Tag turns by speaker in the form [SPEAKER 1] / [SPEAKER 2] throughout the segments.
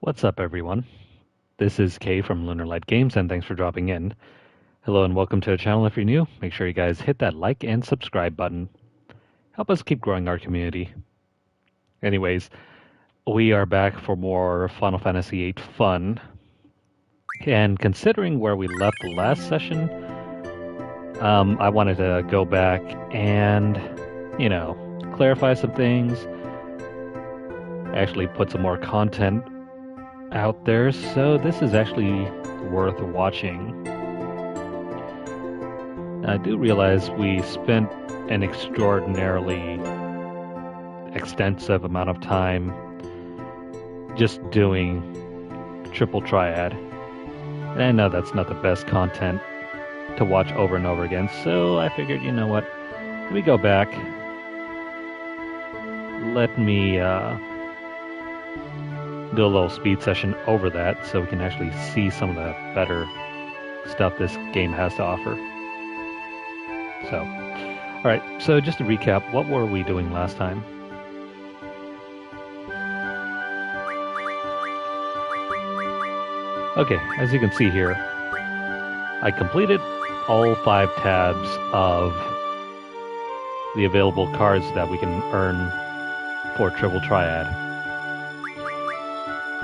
[SPEAKER 1] What's up, everyone? This is Kay from Lunarlight Games, and thanks for dropping in. Hello, and welcome to the channel. If you're new, make sure you guys hit that like and subscribe button. Help us keep growing our community. Anyways, we are back for more Final Fantasy VIII fun. And considering where we left the last session, I wanted to go back and, clarify some things, actually put some more content out there, so this is actually worth watching. I do realize we spent an extraordinarily extensive amount of time just doing Triple Triad. And I know that's not the best content to watch over and over again, so I figured, you know what, let me go back. Let me do a little speed session over that so we can actually see some of the better stuff this game has to offer. So, alright, so just to recap, what were we doing last time? Okay, as you can see here, I completed all 5 tabs of the available cards that we can earn for Triple Triad.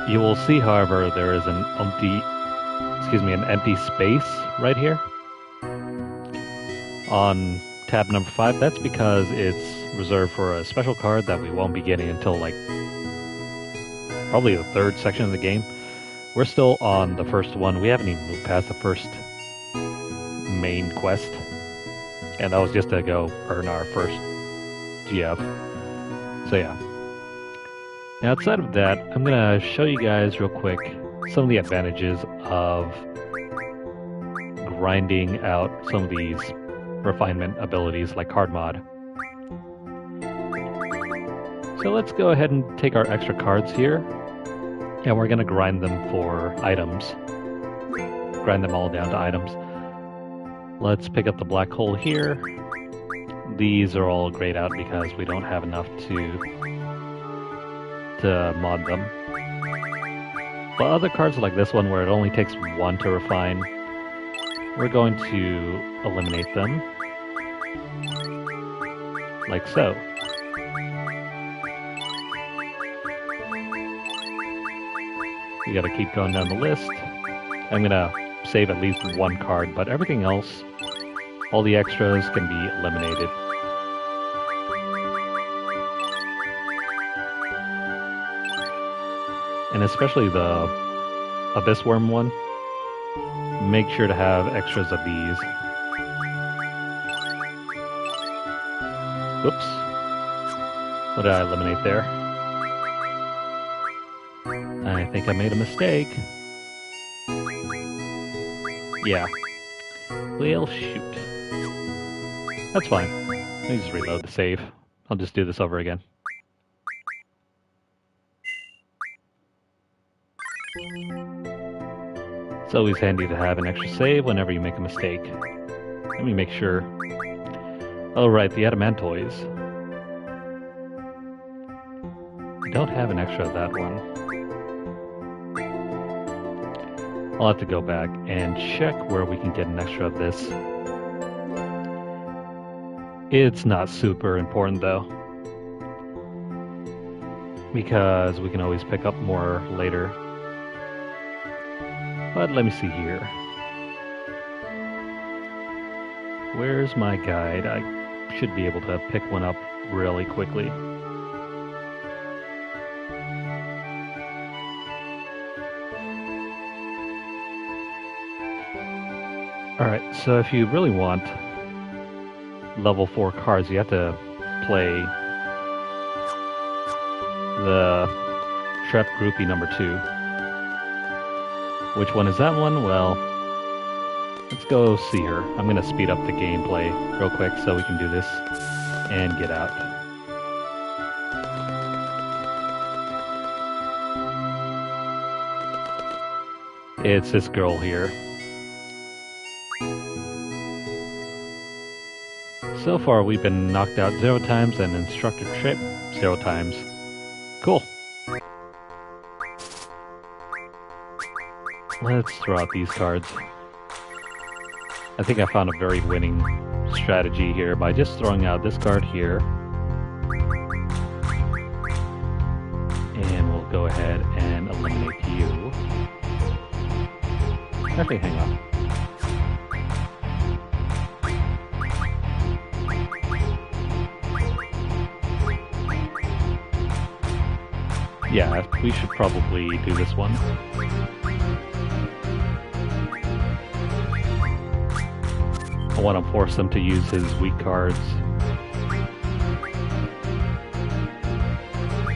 [SPEAKER 1] You will see, however, there is an empty space right here on tab number 5. That's because it's reserved for a special card that we won't be getting until probably the 3rd section of the game. We're still on the first one. We haven't even moved past the first main quest, and that was just to go earn our first GF. So yeah. Now, outside of that, I'm going to show you guys real quick some of the advantages of grinding out some of these refinement abilities like card mod. So let's go ahead and take our extra cards here, and we're going to grind them for items. Grind them all down to items. Let's pick up the black hole here. These are all grayed out because we don't have enough to mod them. But other cards like this one, where it only takes 1 to refine, we're going to eliminate them, like so. We gotta keep going down the list. I'm gonna save at least 1 card, but everything else, all the extras, can be eliminated. And especially the Abyss Worm one, make sure to have extras of these. Oops. What did I eliminate there? I think I made a mistake. Yeah. Well, shoot. That's fine. Let me just reload the save. I'll just do this over again. It's always handy to have an extra save whenever you make a mistake. Let me make sure. Oh right, the Adamantoids. I don't have an extra of that one. I'll have to go back and check where we can get an extra of this. It's not super important though, because we can always pick up more later. But let me see here. Where's my guide? I should be able to pick one up really quickly. Alright, so if you really want level 4 cards, you have to play the Shrep Groupie number 2. Which one is that one? Well, let's go see her. I'm going to speed up the gameplay real quick so we can do this and get out. It's this girl here. So far, we've been knocked out 0 times and instructor trip 0 times. Cool. Let's throw out these cards. I think I found a very winning strategy here by just throwing out this card here. And we'll go ahead and eliminate you. Actually, hang on. Yeah, we should probably do this one. I want to force him to use his weak cards.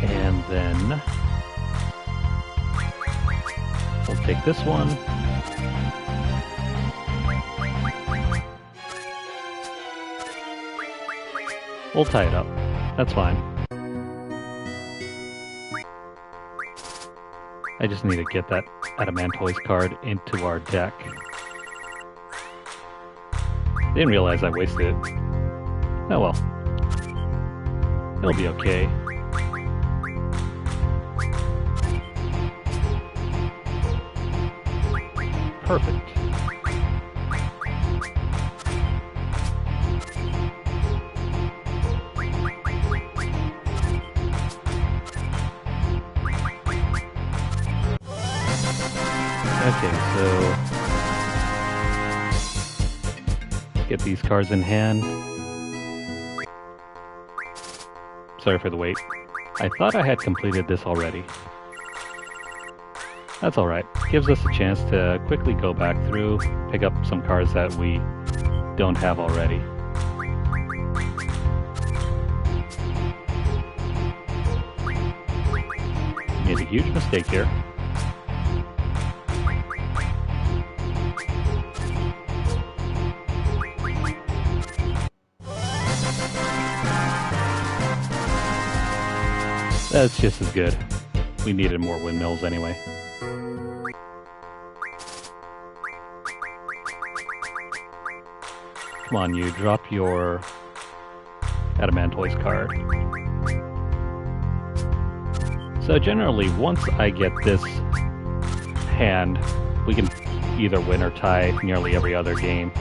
[SPEAKER 1] And then we'll take this one. We'll tie it up. That's fine. I just need to get that Adamantoise card into our deck. Didn't realize I wasted it. Oh well. It'll be okay. Perfect. Okay, so get these cards in hand. Sorry for the wait. I thought I had completed this already. That's alright. Gives us a chance to quickly go back through, pick up some cards that we don't have already. Made a huge mistake here. That's just as good. We needed more windmills anyway. Come on, you drop your Adamantoise card. So generally, once I get this hand, we can either win or tie nearly every other game.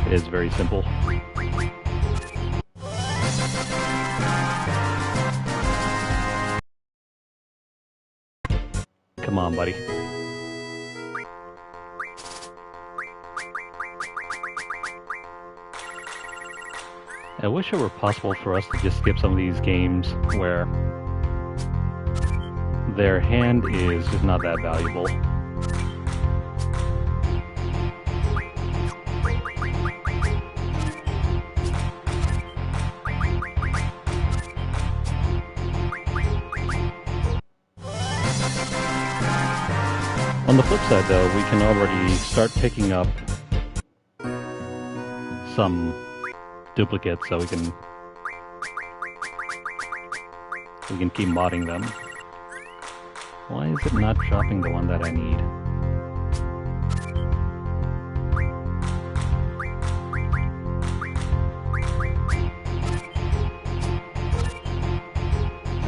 [SPEAKER 1] It is very simple. Come on, buddy. I wish it were possible for us to just skip some of these games where their hand is just not that valuable. On the flip side, though, we can already start picking up some duplicates so we can keep modding them. Why is it not dropping the one that I need?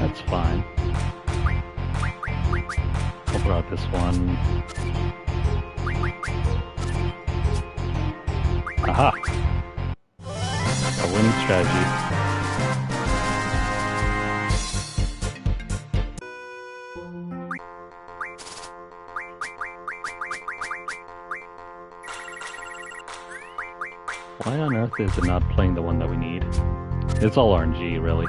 [SPEAKER 1] That's fine. I'll throw out this one. Aha! A winning strategy. Why on earth is it not playing the one that we need? It's all RNG, really.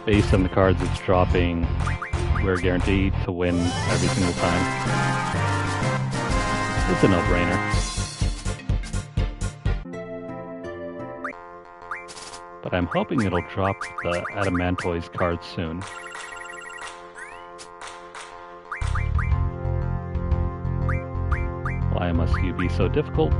[SPEAKER 1] Based on the cards it's dropping, we're guaranteed to win every single time. It's a no-brainer. But I'm hoping it'll drop the Adamantoise card soon. Why must you be so difficult?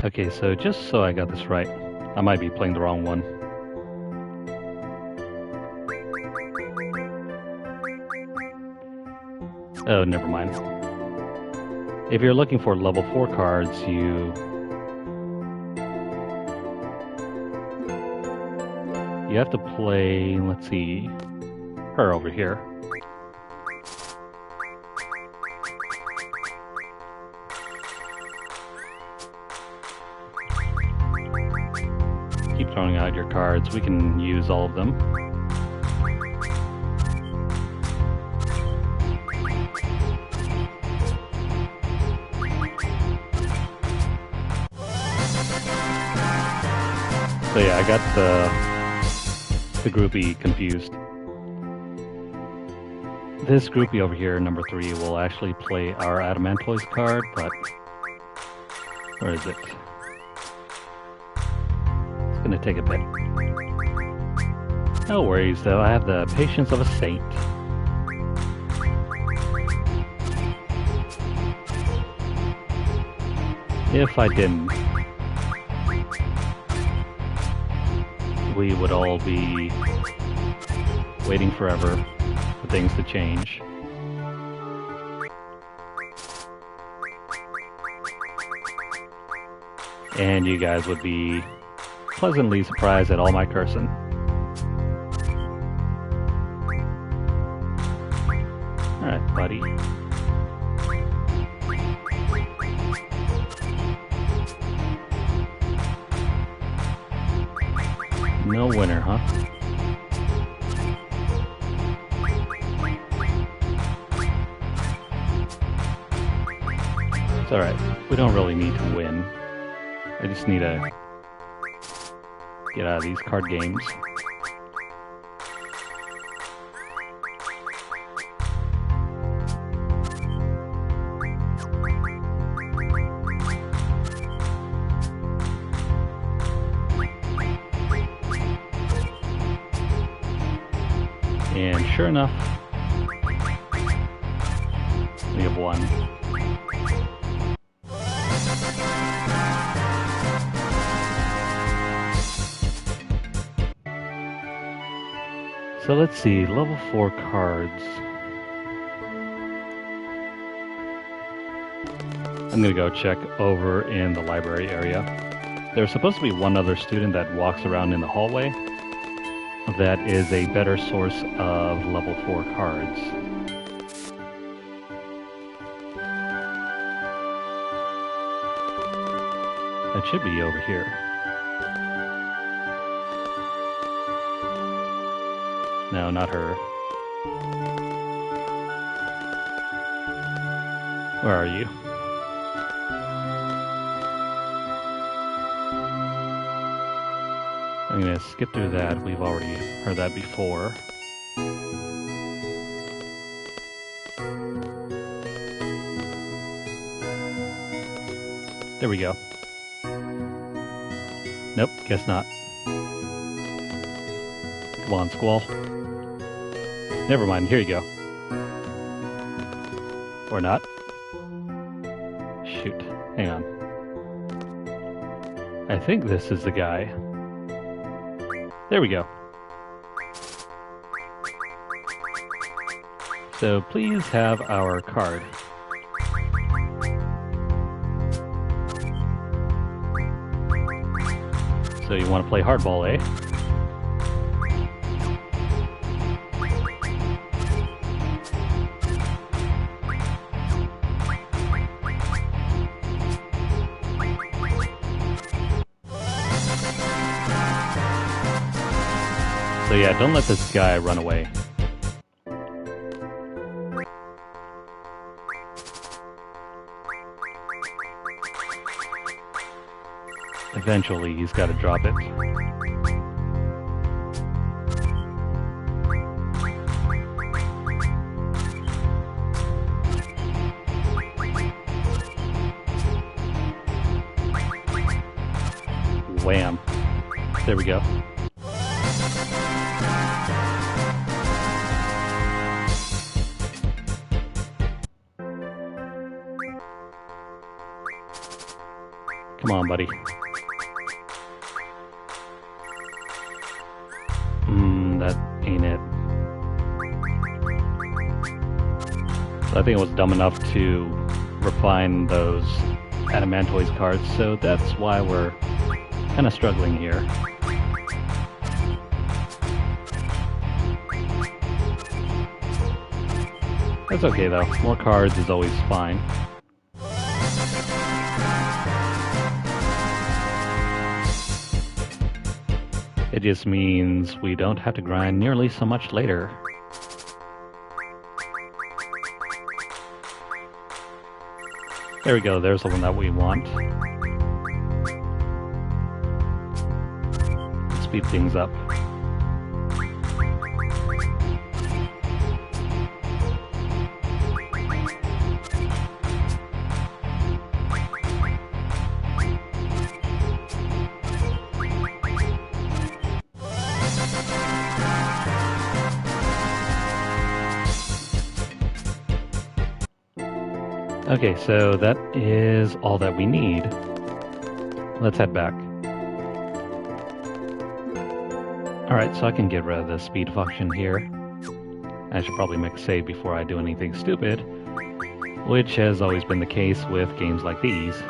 [SPEAKER 1] Okay, so just so I got this right, I might be playing the wrong one. Oh, never mind. If you're looking for level 4 cards, you have to play, let's see, her over here. Keep throwing out your cards. We can use all of them. So yeah, I got the groupie confused. This groupie over here, number 3, will actually play our Adamantoise card, but where is it? It's gonna take a bit. No worries though, I have the patience of a saint. If I didn't, we would all be waiting forever for things to change. And you guys would be pleasantly surprised at all my cursing. Alright, buddy. No winner, huh? It's alright. We don't really need to win. I just need to get out of these card games. And sure enough, we have won. So let's see, level 4 cards. I'm gonna go check over in the library area. There's supposed to be one other student that walks around in the hallway that is a better source of level 4 cards. That should be over here. No, not her. Where are you? I'm gonna skip through that. We've already heard that before. There we go. Nope, guess not. Come on, Squall. Never mind, here you go. Or not. Shoot, hang on. I think this is the guy. There we go. So please have our card. So you want to play hardball, eh? So yeah, don't let this guy run away. Eventually, he's got to drop it. Wham. There we go. Come on, buddy. That ain't it. So I think it was dumb enough to refine those Adamantoise cards, so that's why we're kind of struggling here. That's okay though, more cards is always fine. It just means we don't have to grind nearly so much later. There we go, there's the one that we want. Speed things up. Okay, so that is all that we need. Let's head back. Alright, so I can get rid of the speed function here. I should probably make a save before I do anything stupid, which has always been the case with games like these.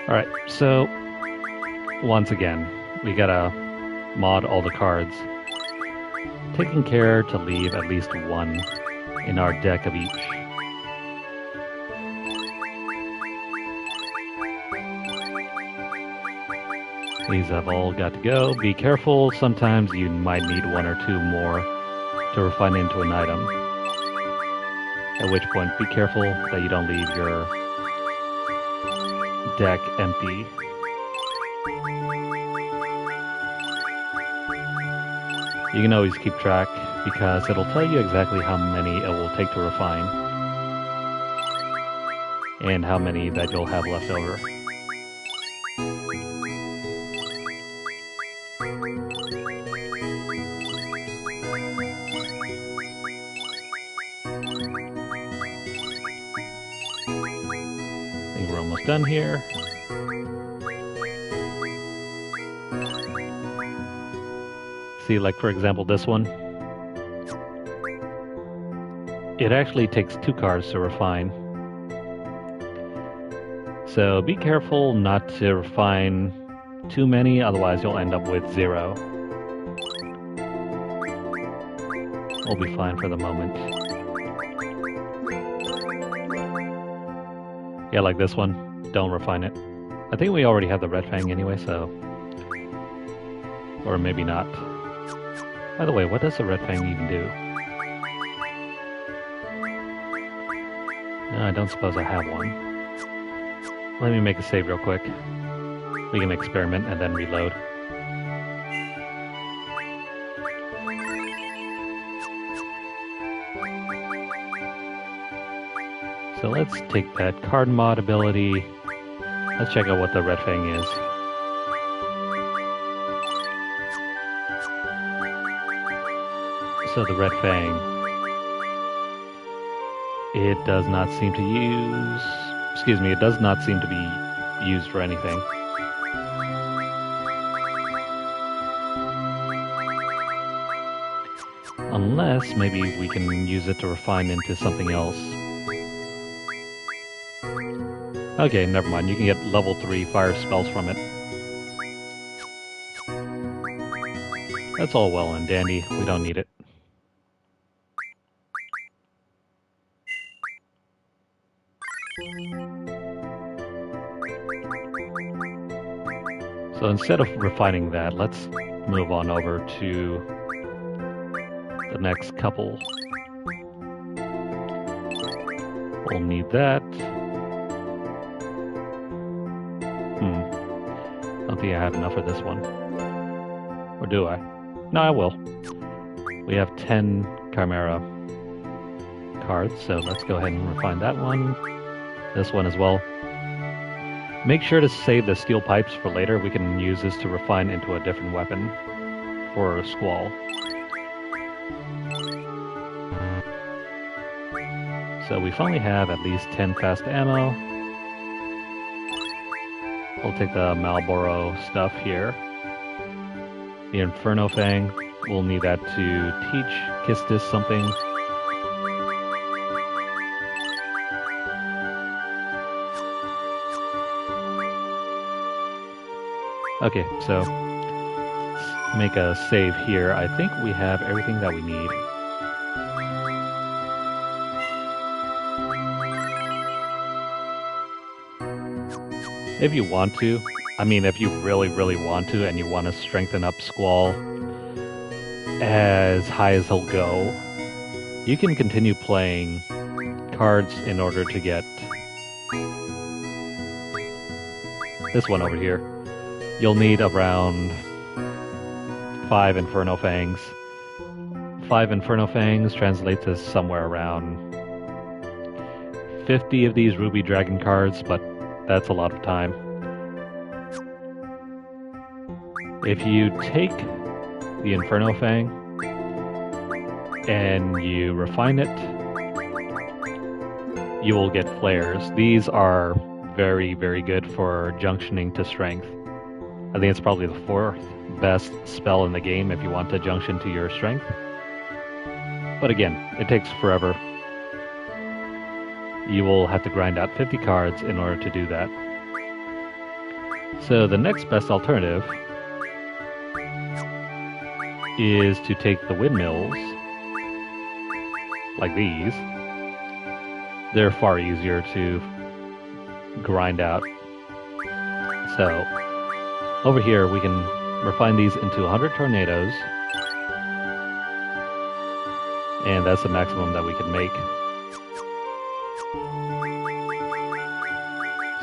[SPEAKER 1] Alright, so once again, we gotta mod all the cards, taking care to leave at least one in our deck of each. These have all got to go. Be careful, sometimes you might need one or two more to refine into an item. At which point, be careful that you don't leave your deck empty. You can always keep track, because it'll tell you exactly how many it will take to refine, and how many that you'll have left over. I think we're almost done here. See, like for example this one. It actually takes 2 cards to refine. So be careful not to refine too many, otherwise you'll end up with 0. We'll be fine for the moment. Yeah, like this one. Don't refine it. I think we already have the Red Fang anyway, so... Or maybe not. By the way, what does the Red Fang even do? No, I don't suppose I have one. Let me make a save real quick. We can experiment and then reload. So let's take that card mod ability. Let's check out what the Red Fang is. So the Red Fang, it does not seem to use... Excuse me, it does not seem to be used for anything. Unless maybe we can use it to refine into something else. Okay, never mind. You can get level 3 fire spells from it. That's all well and dandy. We don't need it. So instead of refining that, let's move on over to the next couple. We'll need that. I don't think I have enough for this one. Or do I? No, I will. We have 10 Chimera cards, so let's go ahead and refine that one. This one as well. Make sure to save the steel pipes for later. We can use this to refine into a different weapon for a Squall. So we finally have at least 10 fast ammo. We'll take the Malboro stuff here. The Inferno Fang, we'll need that to teach Kistis something. Okay, so let's make a save here. I think we have everything that we need. If you want to, I mean, if you really, really want to and you want to strengthen up Squall as high as he'll go, you can continue playing cards in order to get this one over here. You'll need around 5 Inferno Fangs. 5 Inferno Fangs translates to somewhere around 50 of these Ruby Dragon cards, but that's a lot of time. If you take the Inferno Fang and you refine it, you will get flares. These are very, very good for junctioning to strength. I think it's probably the 4th best spell in the game if you want to junction to your strength. But again, it takes forever. You will have to grind out 50 cards in order to do that. So the next best alternative is to take the windmills, like these. They're far easier to grind out. So over here we can refine these into 100 tornadoes, and that's the maximum that we can make.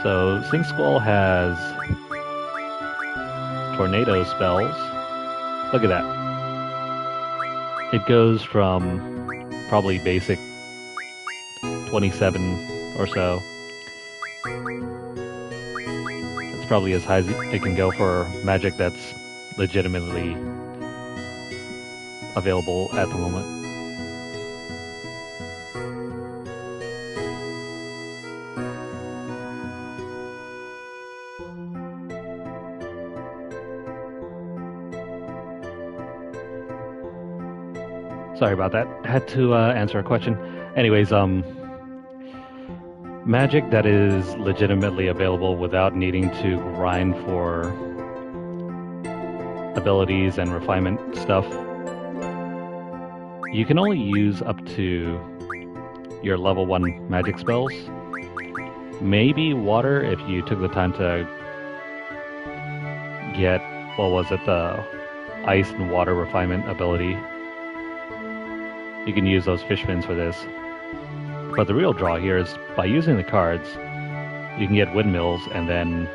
[SPEAKER 1] So since Squall has tornado spells, look at that. It goes from probably basic 27 or so. It's probably as high as it can go for magic that's legitimately available at the moment. Sorry about that. Had to answer a question. Anyways, magic that is legitimately available without needing to grind for abilities and refinement stuff, you can only use up to your level 1 magic spells. Maybe water if you took the time to get, what was it, the ice and water refinement ability. You can use those fish fins for this. But the real draw here is by using the cards, you can get windmills and then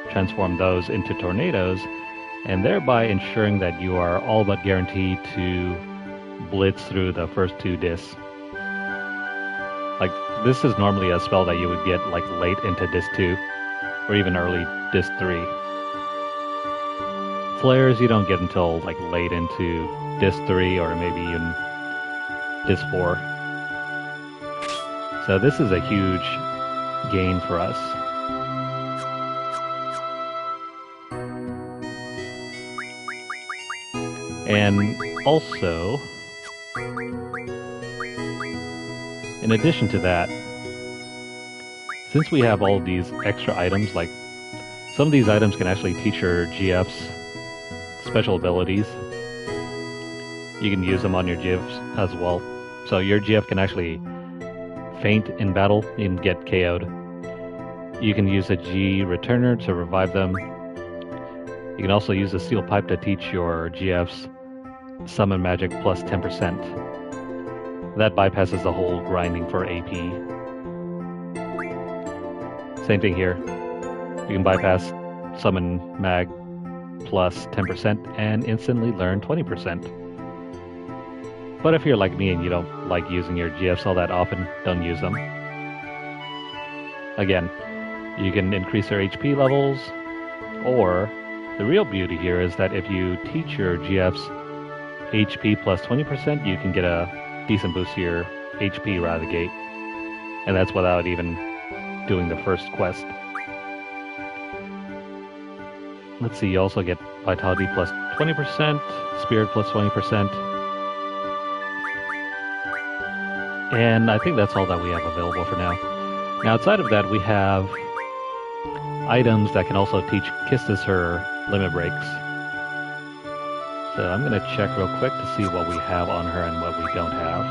[SPEAKER 1] transform those into tornadoes, and thereby ensuring that you are all but guaranteed to blitz through the first 2 discs. Like, this is normally a spell that you would get like late into disc 2, or even early disc 3. Flares you don't get until like late into disc 3 or maybe even disc 4. So this is a huge gain for us. And also, in addition to that, since we have all these extra items, like some of these items can actually teach your GFs special abilities. You can use them on your GFs as well. So your GF can actually faint in battle and get KO'd. You can use a G returner to revive them. You can also use a steel pipe to teach your GFs summon magic plus 10%. That bypasses the whole grinding for AP. Same thing here. You can bypass summon mag plus 10% and instantly learn 20%. But if you're like me and you don't like using your GFs all that often, don't use them. Again, you can increase their HP levels, or the real beauty here is that if you teach your GFs HP plus 20%, you can get a decent boost to your HP right out of the gate. And that's without even doing the first quest. Let's see, you also get Vitality plus 20%, Spirit plus 20%. And I think that's all that we have available for now. Now, outside of that, we have items that can also teach Kistis her limit breaks. So I'm going to check real quick to see what we have on her and what we don't have.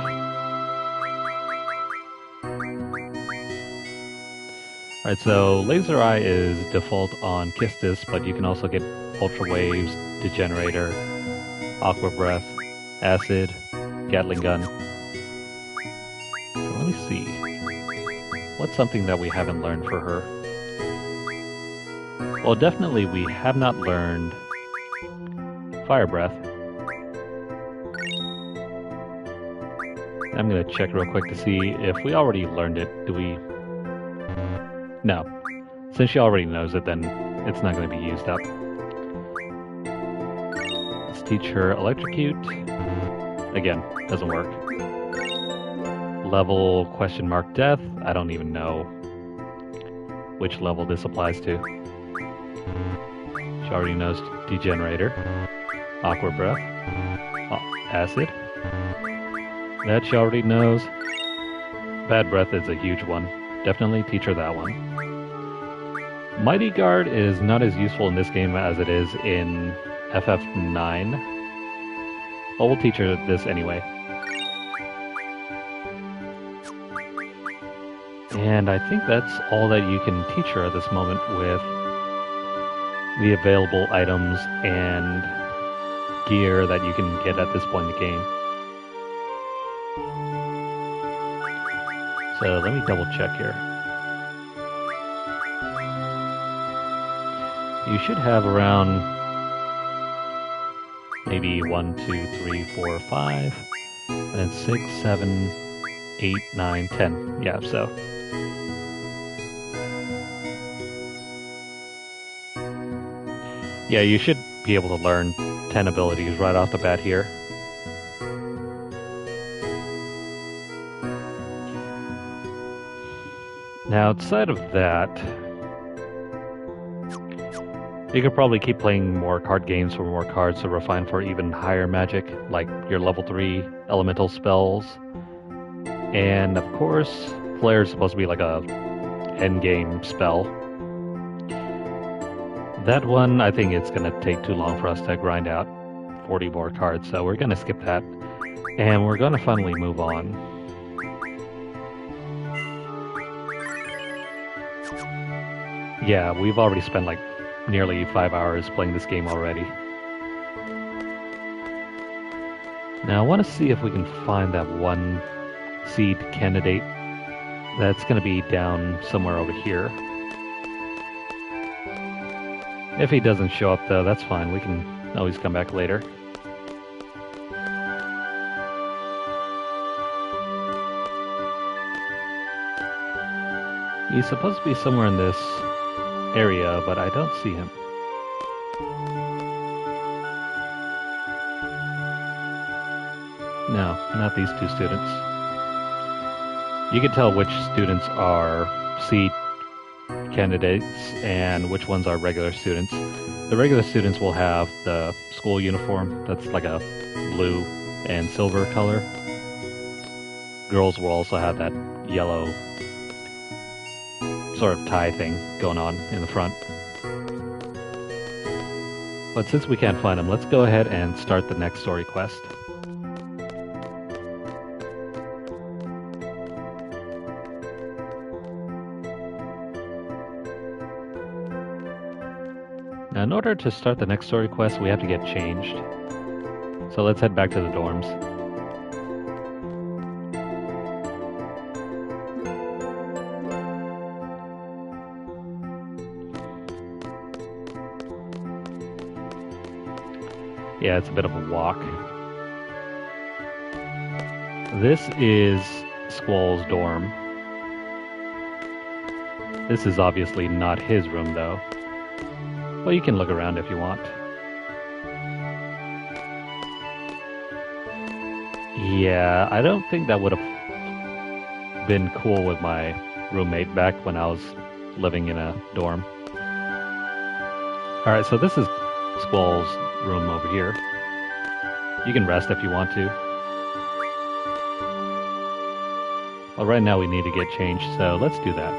[SPEAKER 1] Alright, so Laser Eye is default on Kistis, but you can also get Ultra Waves, Degenerator, Aqua Breath, Acid, Gatling Gun. So let me see. What's something that we haven't learned for her? Well, definitely we have not learned Fire Breath. I'm going to check real quick to see if we already learned it. Do we? No. Since she already knows it, then it's not going to be used up. Let's teach her Electrocute. Again, doesn't work. Level question mark Death. I don't even know which level this applies to. She already knows Degenerator. Aqua Breath. Acid. That she already knows. Bad Breath is a huge one. Definitely teach her that one. Mighty Guard is not as useful in this game as it is in FF9. But we'll teach her this anyway. And I think that's all that you can teach her at this moment with the available items and gear that you can get at this point in the game. So let me double check here. You should have around maybe 1, 2, 3, 4, 5, and then 6, 7, 8, 9, 10. Yeah, so. Yeah, you should be able to learn 10 abilities right off the bat here. Now, outside of that, you could probably keep playing more card games for more cards to refine for even higher magic, like your level 3 elemental spells. And of course, Flare is supposed to be like a endgame spell. That one, I think it's going to take too long for us to grind out 40 more cards, so we're going to skip that. And we're going to finally move on. Yeah, we've already spent like nearly 5 hours playing this game already. Now I want to see if we can find that one seed candidate that's going to be down somewhere over here. If he doesn't show up though, that's fine. We can always come back later. He's supposed to be somewhere in this area, but I don't see him. No, not these two students. You can tell which students are seed candidates and which ones are regular students. The regular students will have the school uniform that's like a blue and silver color. Girls will also have that yellow sort of tie thing going on in the front. But since we can't find them, let's go ahead and start the next story quest. Now, in order to start the next story quest, we have to get changed. So let's head back to the dorms. Yeah, it's a bit of a walk. This is Squall's dorm. This is obviously not his room, though. Well, you can look around if you want. Yeah, I don't think that would have been cool with my roommate back when I was living in a dorm. Alright, so this is Squall's room over here. You can rest if you want to. Well, right now we need to get changed, so let's do that.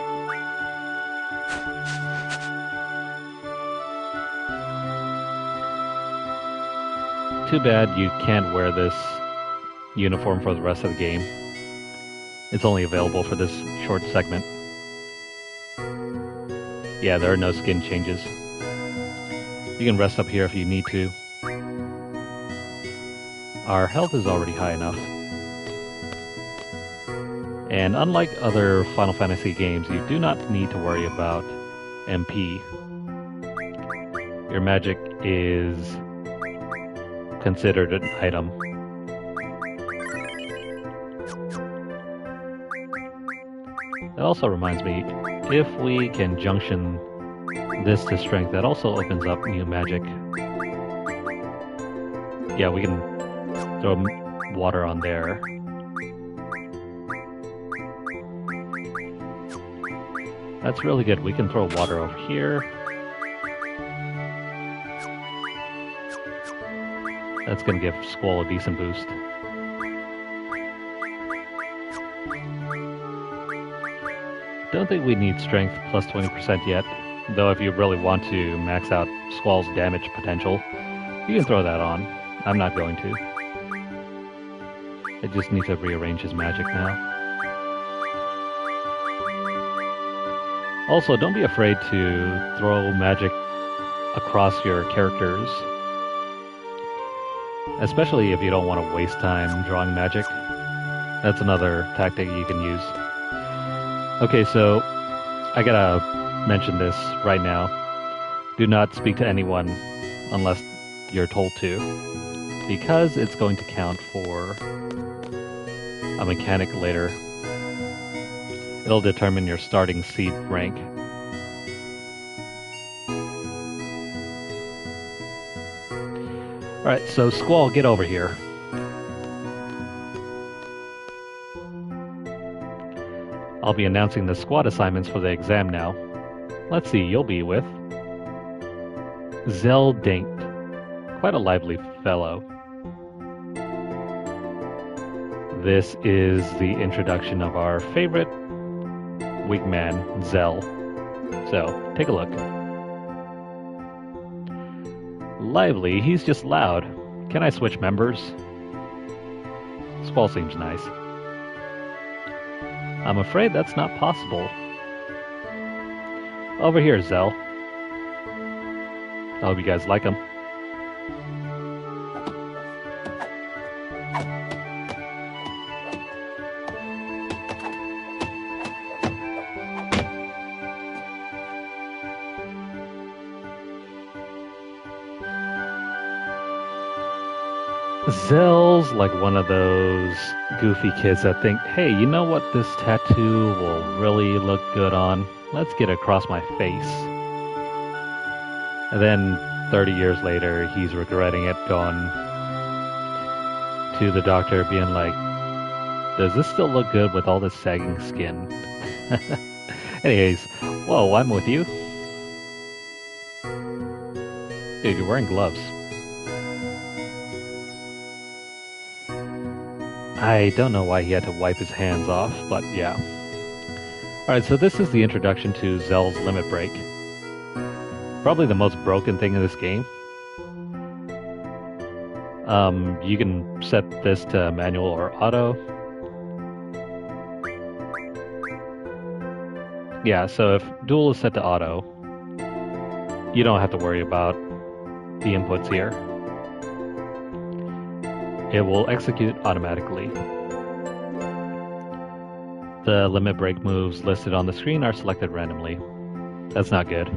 [SPEAKER 1] Too bad you can't wear this uniform for the rest of the game. It's only available for this short segment. Yeah, there are no skin changes. You can rest up here if you need to. Our health is already high enough. And unlike other Final Fantasy games, you do not need to worry about MP. Your magic is considered an item. That also reminds me, if we can junction this to strength, that also opens up new magic. Yeah, we can throw water on there. That's really good. We can throw water over here. That's going to give Squall a decent boost. Don't think we need strength plus 20% yet, though if you really want to max out Squall's damage potential, you can throw that on. I'm not going to. I just need to rearrange his magic now. Also, don't be afraid to throw magic across your characters, especially if you don't want to waste time drawing magic. That's another tactic you can use. Okay, so I gotta mention this right now. Do not speak to anyone unless you're told to, because it's going to count for a mechanic later. It'll determine your starting seed rank. Alright, so Squall, get over here. I'll be announcing the squad assignments for the exam now. Let's see, you'll be with Zell Dinkt. Quite a lively fellow. This is the introduction of our favorite wingman, Zell. So, take a look. Lively, he's just loud. Can I switch members? Squall seems nice. I'm afraid that's not possible. Over here, Zell. I hope you guys like him. Zell's like one of those goofy kids that think, hey, you know what, this tattoo will really look good on? Let's get it across my face. And then 30 years later, he's regretting it, going to the doctor being like, does this still look good with all this sagging skin? Anyways, whoa, I'm with you. Dude, you're wearing gloves. I don't know why he had to wipe his hands off, but yeah. Alright, so this is the introduction to Zell's Limit Break. Probably the most broken thing in this game. You can set this to manual or auto. Yeah, so if dual is set to auto, you don't have to worry about the inputs here. It will execute automatically. The limit break moves listed on the screen are selected randomly. That's not good.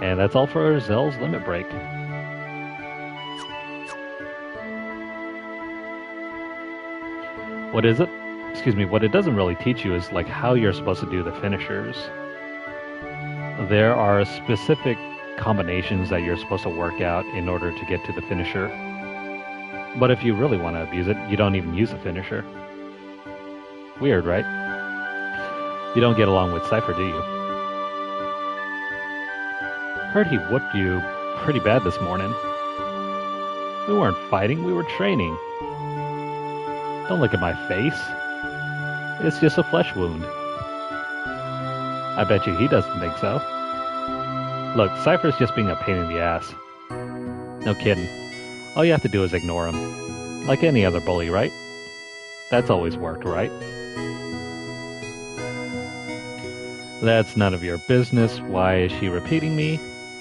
[SPEAKER 1] And that's all for Zell's Limit Break. What is it? Excuse me, what it doesn't really teach you is like how you're supposed to do the finishers. There are specific combinations that you're supposed to work out in order to get to the finisher. But if you really want to abuse it, you don't even use a finisher. Weird, right? You don't get along with Cypher, do you? Heard he whooped you pretty bad this morning. We weren't fighting, we were training. Don't look at my face. It's just a flesh wound. I bet you he doesn't think so. Look, Cypher's just being a pain in the ass. No kidding. All you have to do is ignore him. Like any other bully, right? That's always worked, right? That's none of your business. Why is she repeating me?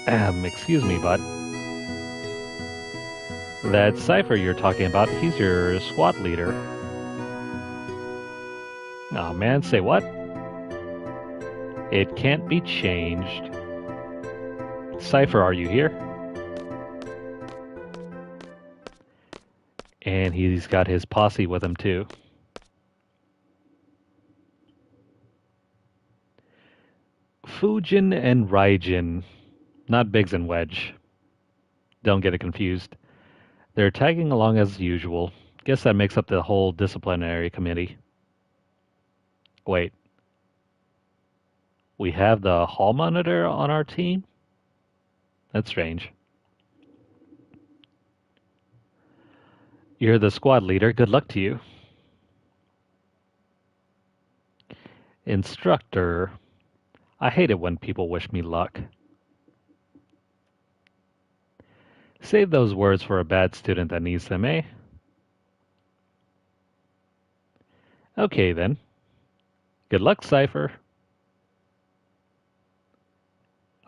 [SPEAKER 1] Excuse me, bud. That Cypher you're talking about, he's your squad leader. Aw, man, say what? It can't be changed. Cypher, are you here? And he's got his posse with him, too. Fujin and Raijin, not Biggs and Wedge. Don't get it confused. They're tagging along as usual. Guess that makes up the whole disciplinary committee. Wait. We have the hall monitor on our team? That's strange. You're the squad leader. Good luck to you. Instructor. I hate it when people wish me luck. Save those words for a bad student that needs them, eh? Okay, then. Good luck, Cypher.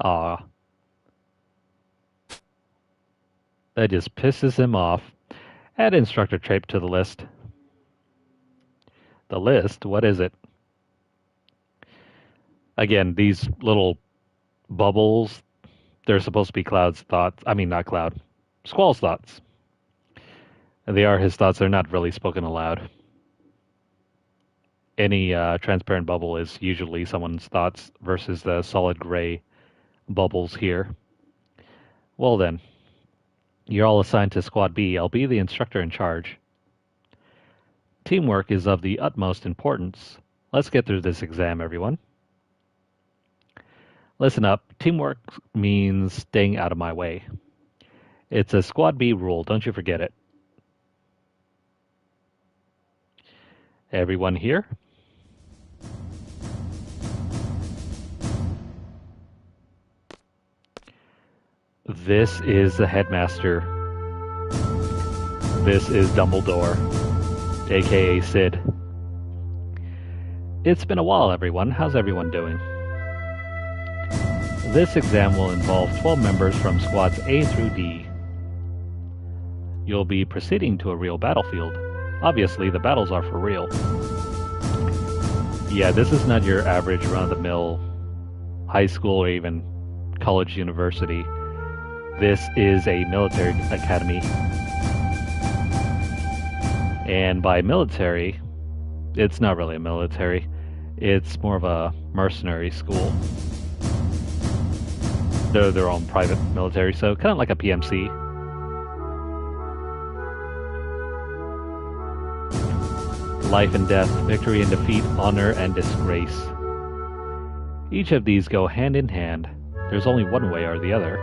[SPEAKER 1] Aw. That just pisses him off. Add Instructor Trape to the list. The list? What is it? Again, these little bubbles, they're supposed to be Cloud's thoughts. I mean, not Cloud. Squall's thoughts. And they are his thoughts. They're not really spoken aloud. Any transparent bubble is usually someone's thoughts versus the solid gray bubbles here. Well then, you're all assigned to Squad B. I'll be the instructor in charge. Teamwork is of the utmost importance. Let's get through this exam, everyone. Listen up. Teamwork means staying out of my way. It's a Squad B rule. Don't you forget it. Everyone here? This is the headmaster. This is Dumbledore, aka Sid. It's been a while, everyone. How's everyone doing? This exam will involve 12 members from squads A through D. You'll be proceeding to a real battlefield. Obviously, the battles are for real. Yeah, this is not your average run-of-the-mill high school or even college university. This is a military academy. And by military, it's not really a military. It's more of a mercenary school. They're their own private military, so kind of like a PMC. Life and death, victory and defeat, honor and disgrace. Each of these go hand in hand. There's only one way or the other.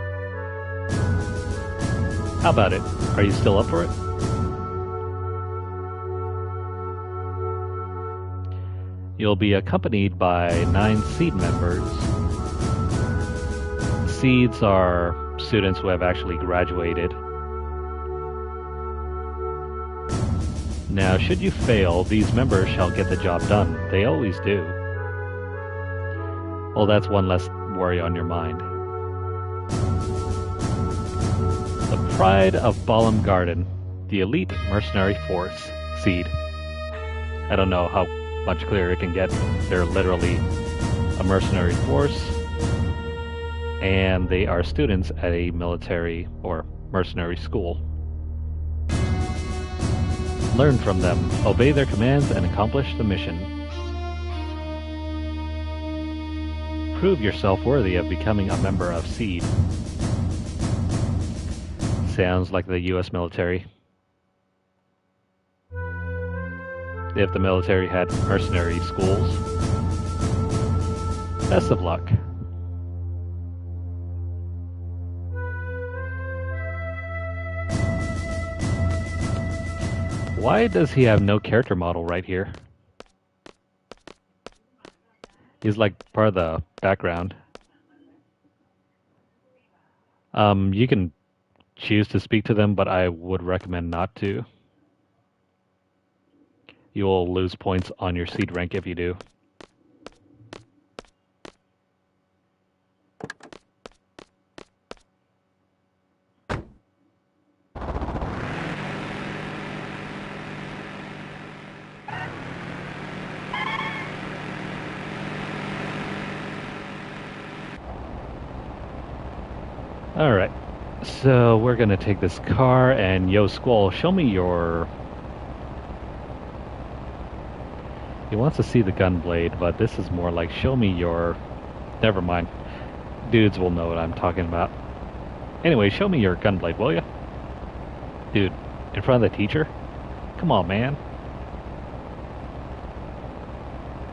[SPEAKER 1] How about it? Are you still up for it? You'll be accompanied by 9 seed members. Seeds are students who have actually graduated. Now, should you fail, these members shall get the job done. They always do. Well, that's one less worry on your mind. The pride of Balam Garden, the elite mercenary force, Seed. I don't know how much clearer it can get. They're literally a mercenary force, and they are students at a military or mercenary school. Learn from them, obey their commands, and accomplish the mission. Prove yourself worthy of becoming a member of SEED. Sounds like the US military. If the military had mercenary schools. Best of luck. Why does he have no character model right here? He's like part of the background. You can choose to speak to them, but I would recommend not to. You will lose points on your seed rank if you do. Alright, so we're gonna take this car and yo, Squall, show me your... He wants to see the gun blade, but this is more like show me your... Never mind. Dudes will know what I'm talking about. Anyway, show me your gun blade, will ya? Dude, in front of the teacher? Come on, man.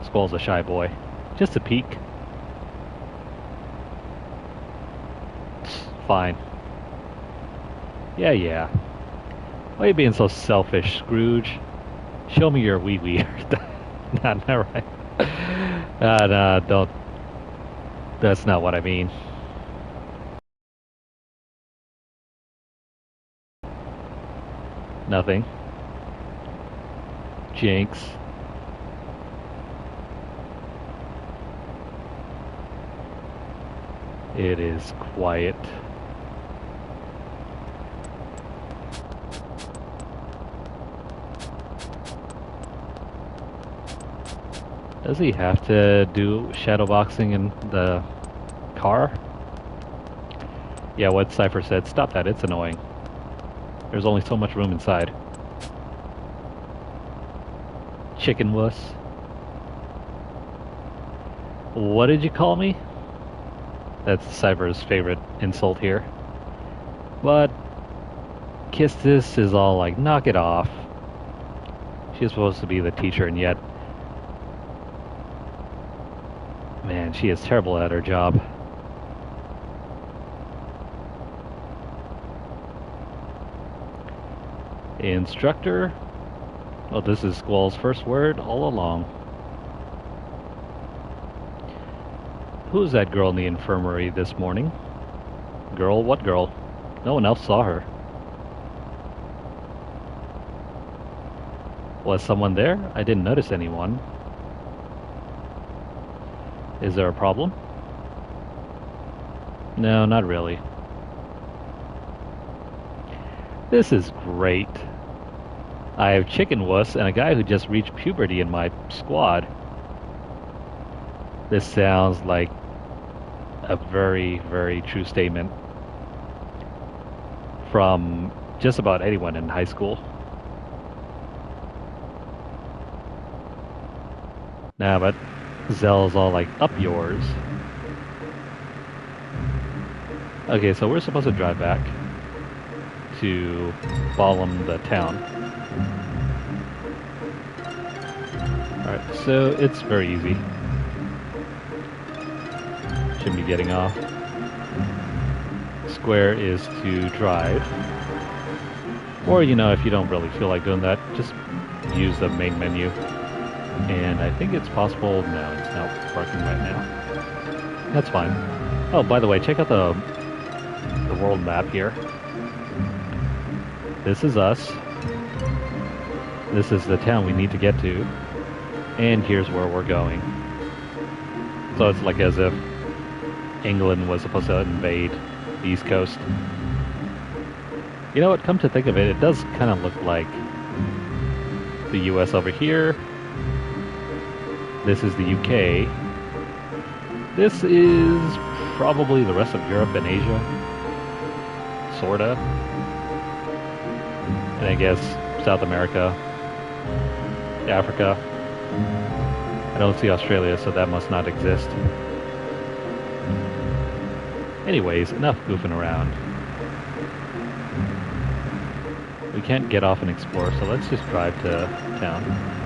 [SPEAKER 1] Squall's a shy boy. Just a peek. Fine. Yeah. Why are you being so selfish, Scrooge? Show me your wee-wee. Nah, not right. Nah, don't. That's not what I mean. Nothing. Jinx. It is quiet. Does he have to do shadow boxing in the car? Yeah, what Cypher said. Stop that, it's annoying. There's only so much room inside. Chicken wuss. What did you call me? That's Cypher's favorite insult here. But Kiss This is all like, knock it off. She's supposed to be the teacher, and yet... Man, she is terrible at her job. Instructor? Well, this is Squall's first word all along. Who's that girl in the infirmary this morning? Girl? What girl? No one else saw her. Was someone there? I didn't notice anyone. Is there a problem? No, not really. This is great. I have Chicken Wuss and a guy who just reached puberty in my squad. This sounds like a very, very true statement from just about anyone in high school. Nah, but Zell's all like, up yours. Okay, so we're supposed to drive back to Ballum, the town. Alright, so it's very easy. Shouldn't be getting off. Square is to drive. Or, you know, if you don't really feel like doing that, just use the main menu. And I think it's possible... No, it's not working right now. That's fine. Oh, by the way, check out the world map here. This is us. This is the town we need to get to. And here's where we're going. So it's like as if England was supposed to invade the East Coast. You know what, come to think of it, it does kind of look like the US over here. This is the UK. This is probably the rest of Europe and Asia. Sorta. And I guess South America. Africa. I don't see Australia, so that must not exist. Anyways, enough goofing around. We can't get off and explore, so let's just drive to town.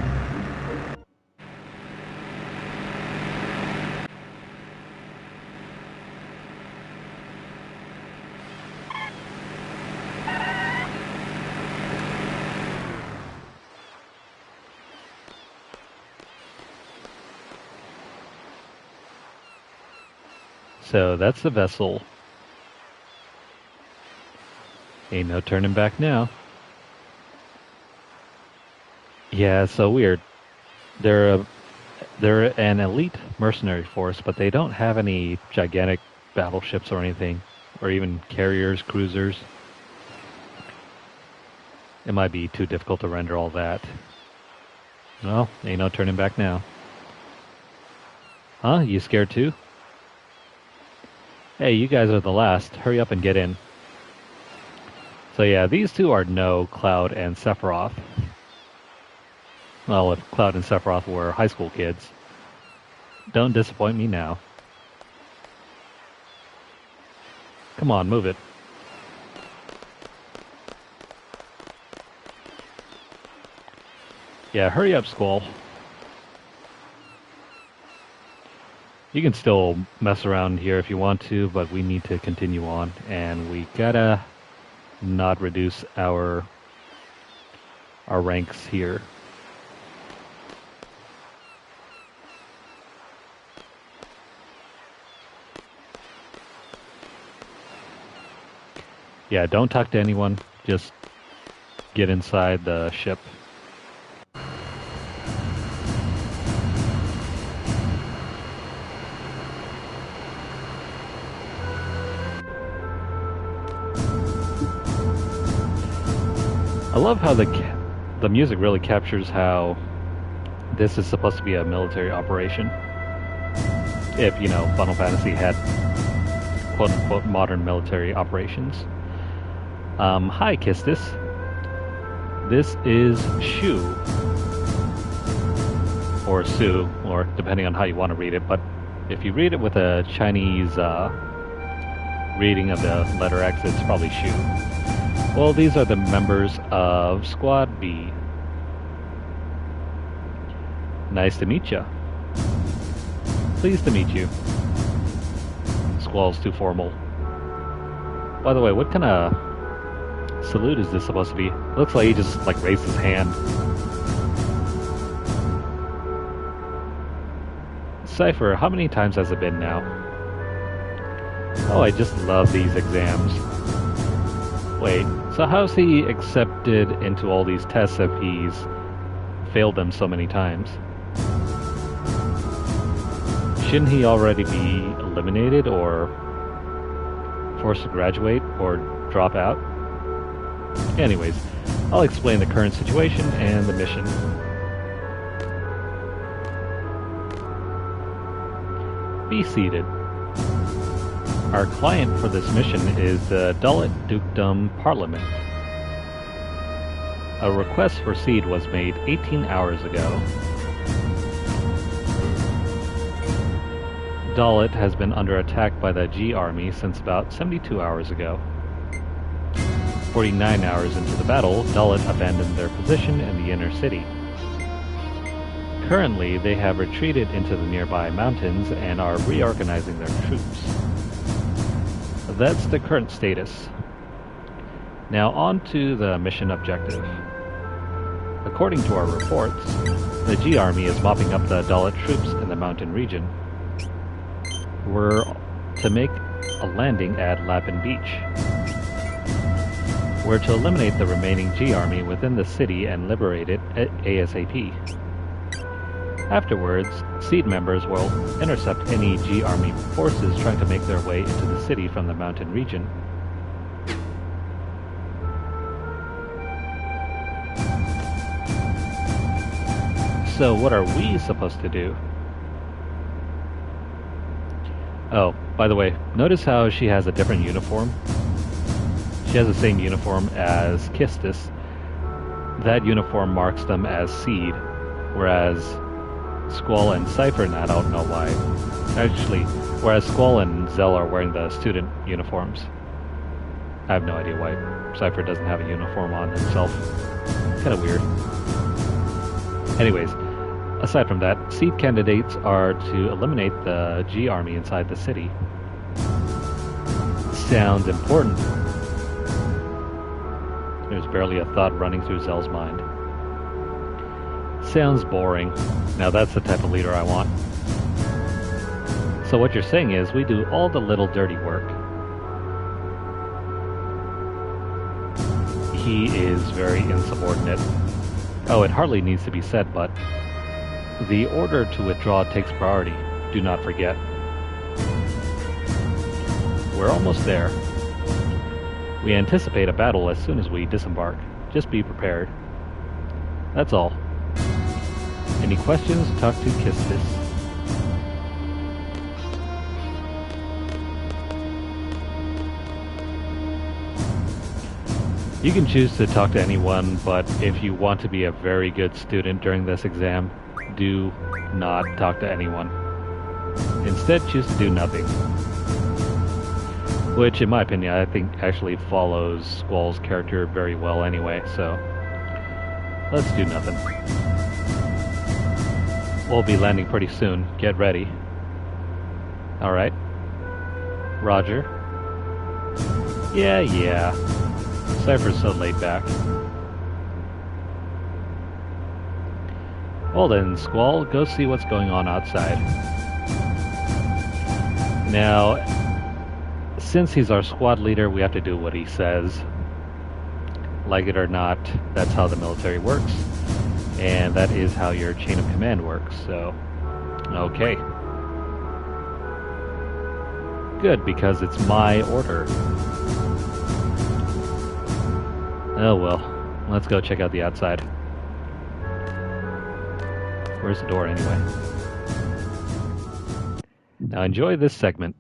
[SPEAKER 1] So that's the vessel. Ain't no turning back now. Yeah, it's so weird. They're an elite mercenary force, but they don't have any gigantic battleships or anything, or even carriers, cruisers. It might be too difficult to render all that. Well, ain't no turning back now. Huh? You scared too? Hey, you guys are the last. Hurry up and get in. So yeah, these two are No, Cloud, and Sephiroth. Well, if Cloud and Sephiroth were high school kids. Don't disappoint me now. Come on, move it. Yeah, hurry up, Squall. You can still mess around here if you want to, but we need to continue on, and we gotta not reduce our ranks here. Yeah, don't talk to anyone. Just get inside the ship. I love how the music really captures how this is supposed to be a military operation. If, you know, Final Fantasy had quote-unquote modern military operations. Hi, Kistis. This is Shu. Or Su, or depending on how you want to read it, but if you read it with a Chinese reading of the letter X, it's probably Shu. Well, these are the members of Squad B. Nice to meet you. Pleased to meet you. Squall's too formal. By the way, what kind of salute is this supposed to be? Looks like he just like raised his hand. Cypher, how many times has it been now? Oh, I just love these exams. Wait, so how's he accepted into all these tests if he's failed them so many times? Shouldn't he already be eliminated or forced to graduate or drop out? Anyways, I'll explain the current situation and the mission. Be seated. Our client for this mission is the Dullet Dukedom Parliament. A request for seed was made 18 hours ago. Dullet has been under attack by the G Army since about 72 hours ago. 49 hours into the battle, Dullet abandoned their position in the inner city. Currently, they have retreated into the nearby mountains and are reorganizing their troops. That's the current status. Now on to the mission objective. According to our reports, the G Army is mopping up the Dalit troops in the mountain region. We're to make a landing at Lapin Beach. We're to eliminate the remaining G Army within the city and liberate it ASAP. Afterwards, SEED members will intercept any G Army forces trying to make their way into the city from the mountain region. So what are we supposed to do? Oh, by the way, notice how she has a different uniform? She has the same uniform as Kistis. That uniform marks them as SEED, whereas Squall and Cypher, and I don't know why. Actually, whereas Squall and Zell are wearing the student uniforms. I have no idea why Cypher doesn't have a uniform on himself. Kind of weird. Anyways, aside from that, SEED candidates are to eliminate the G Army inside the city. Sounds important. There's barely a thought running through Zell's mind. Sounds boring. Now that's the type of leader I want. So what you're saying is we do all the little dirty work. He is very insubordinate. Oh, it hardly needs to be said, but the order to withdraw takes priority. Do not forget. We're almost there. We anticipate a battle as soon as we disembark. Just be prepared. That's all. Any questions? Talk to Kistis. You can choose to talk to anyone, but if you want to be a very good student during this exam, do not talk to anyone. Instead, choose to do nothing. Which, in my opinion, I think actually follows Squall's character very well anyway, so let's do nothing. We'll be landing pretty soon. Get ready. Alright. Roger. Yeah. Cypher's so laid back. Well then, Squall, go see what's going on outside. Now, since he's our squad leader, we have to do what he says. Like it or not, that's how the military works. And that is how your chain of command works, so... Okay. Good, because it's my order. Oh well, let's go check out the outside. Where's the door anyway? Now enjoy this segment.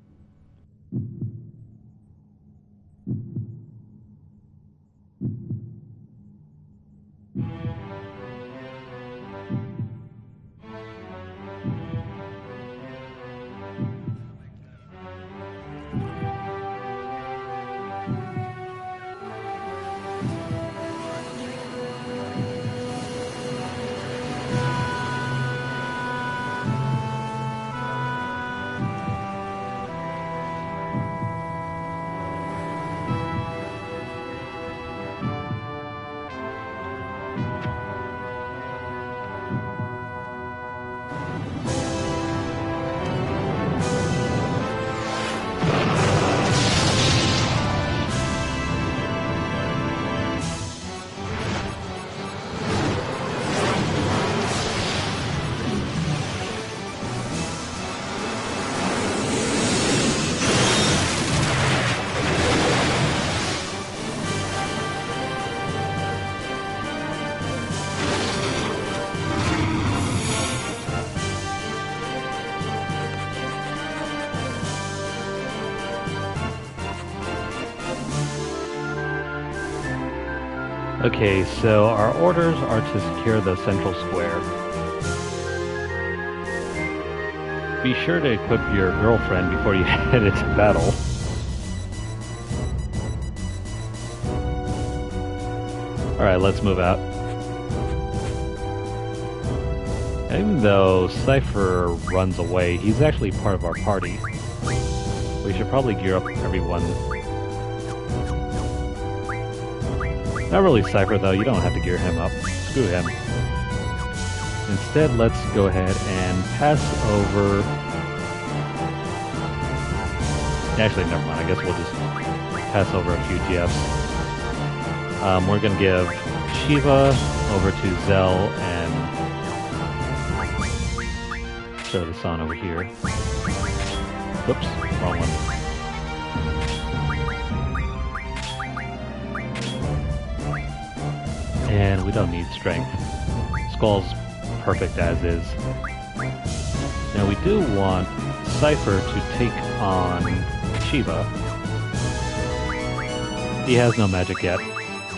[SPEAKER 1] Okay, so our orders are to secure the central square. Be sure to equip your girlfriend before you head into battle. Alright, let's move out. Even though Cypher runs away, he's actually part of our party. We should probably gear up everyone. Not really Cypher though, you don't have to gear him up. Screw him. Instead, let's go ahead and pass over... Actually, never mind, I guess we'll just pass over a few GFs. We're gonna give Shiva over to Zell and throw this on over here. Whoops, wrong one. And we don't need strength. Squall's perfect as is. Now we do want Cypher to take on Shiva. He has no magic yet.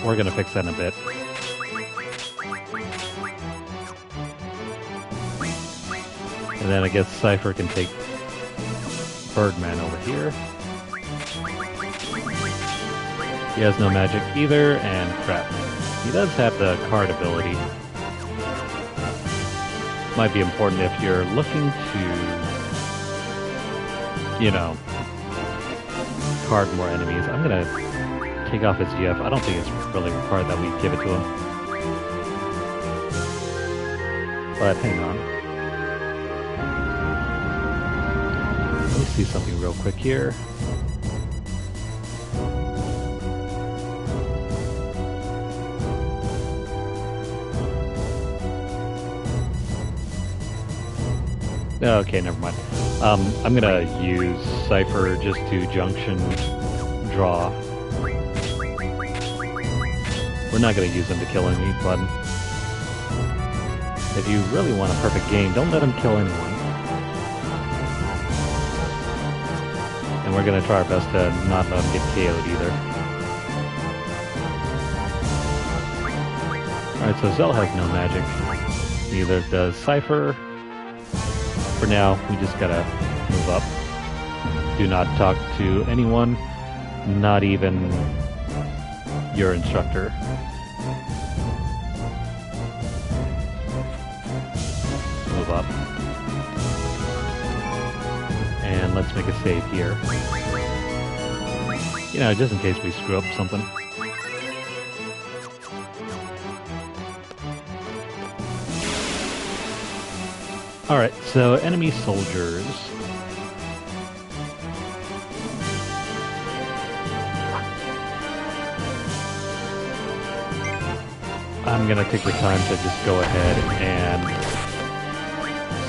[SPEAKER 1] We're gonna fix that in a bit. And then I guess Cypher can take Birdman over here. He has no magic either, and crap. He does have the card ability. Might be important if you're looking to, you know, card more enemies. I'm gonna take off his GF. I don't think it's really required that we give it to him. But hang on. me see something real quick here. Okay, never mind. I'm gonna use Cypher just to junction draw. We're not gonna use him to kill any button. If you really want a perfect game, don't let him kill anyone. And we're gonna try our best to not let him get KO'd either. Alright, so Zell has no magic. Neither does Cypher. For now, we just gotta move up. Do not talk to anyone, not even your instructor. Move up. And let's make a save here. You know, just in case we screw up something. Alright, so enemy soldiers. I'm gonna take the time to just go ahead and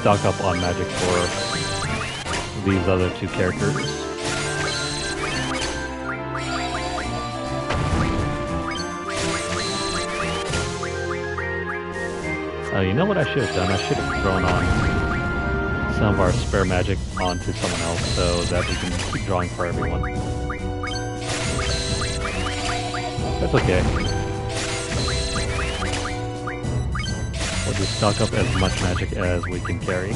[SPEAKER 1] stock up on magic for these other two characters. You know what I should have done? I should have thrown on some of our spare magic onto someone else so that we can keep drawing for everyone. That's okay. We'll just stock up as much magic as we can carry.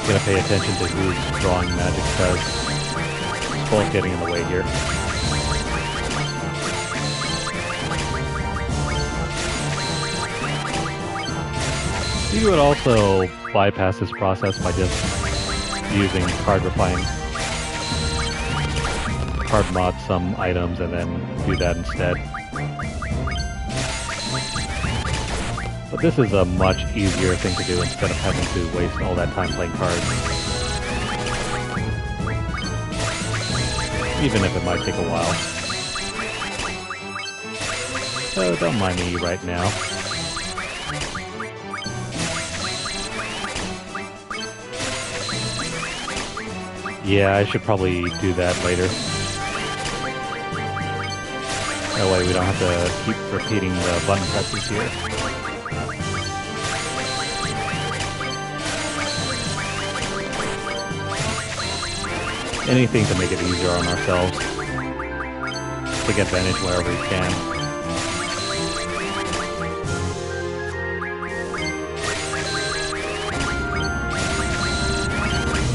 [SPEAKER 1] Gotta pay attention to who's drawing magic because it's both getting in the way here. You could also bypass this process by just using card mod some items and then do that instead. But this is a much easier thing to do instead of having to waste all that time playing cards. Even if it might take a while. So don't mind me right now. Yeah, I should probably do that later. That way we don't have to keep repeating the button presses here. Anything to make it easier on ourselves. Take advantage wherever we can.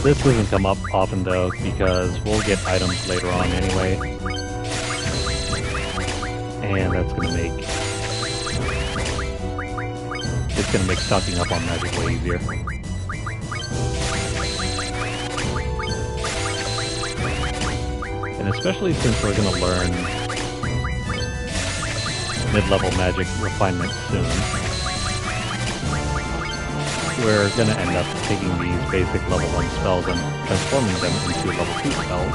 [SPEAKER 1] This doesn't come up often though, because we'll get items later on anyway. And that's gonna make stocking up on magic way easier. And especially since we're going to learn mid-level magic refinement soon, we're going to end up taking these basic level 1 spells and transforming them into level 2 spells.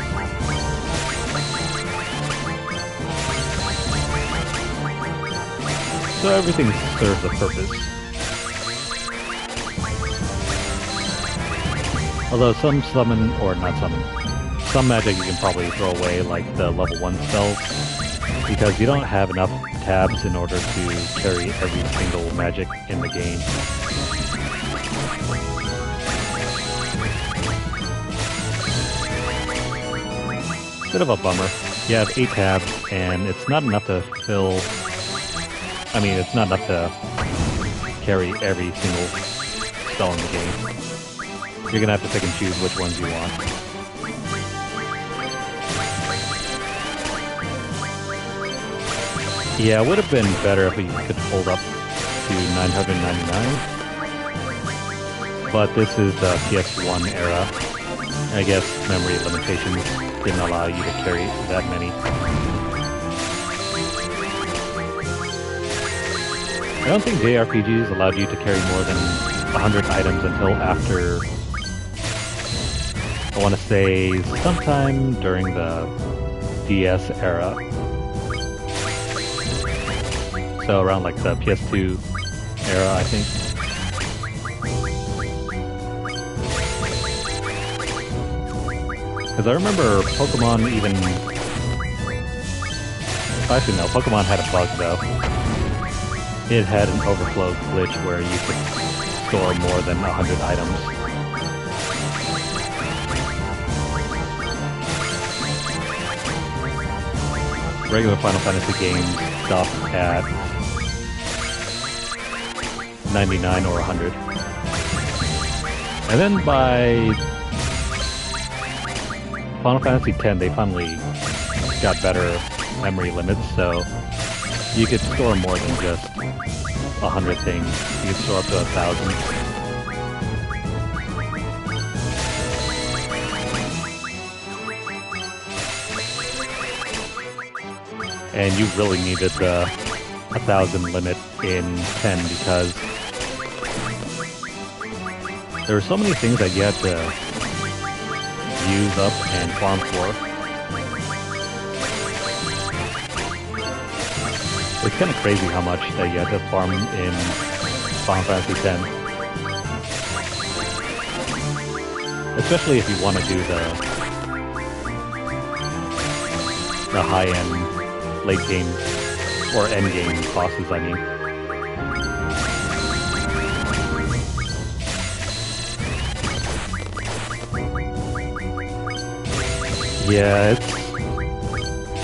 [SPEAKER 1] So everything serves a purpose. Although some summon, or not summon, some magic you can probably throw away, like the level 1 spells, because you don't have enough tabs in order to carry every single magic in the game. Bit of a bummer. You have 8 tabs, and it's not enough to fill... I mean, it's not enough to carry every single spell in the game. You're gonna have to pick and choose which ones you want. Yeah, it would have been better if we could hold up to 999. But this is the PS1 era. I guess memory limitations didn't allow you to carry that many. I don't think JRPGs allowed you to carry more than 100 items until after, I want to say, sometime during the DS era. So around like the PS2 era, I think. Because I remember Pokemon even... Actually no, Pokemon had a bug though. It had an overflow glitch where you could store more than 100 items. Regular Final Fantasy games stop at 99 or 100. And then by Final Fantasy X, they finally got better memory limits, so you could store more than just 100 things. You could store up to 1,000. And you really needed the 1,000 limit in 10 because there were so many things that you had to use up and farm for. It's kind of crazy how much that you had to farm in Final Fantasy X. Especially if you want to do the high-end late game or end game bosses, I mean. Yeah,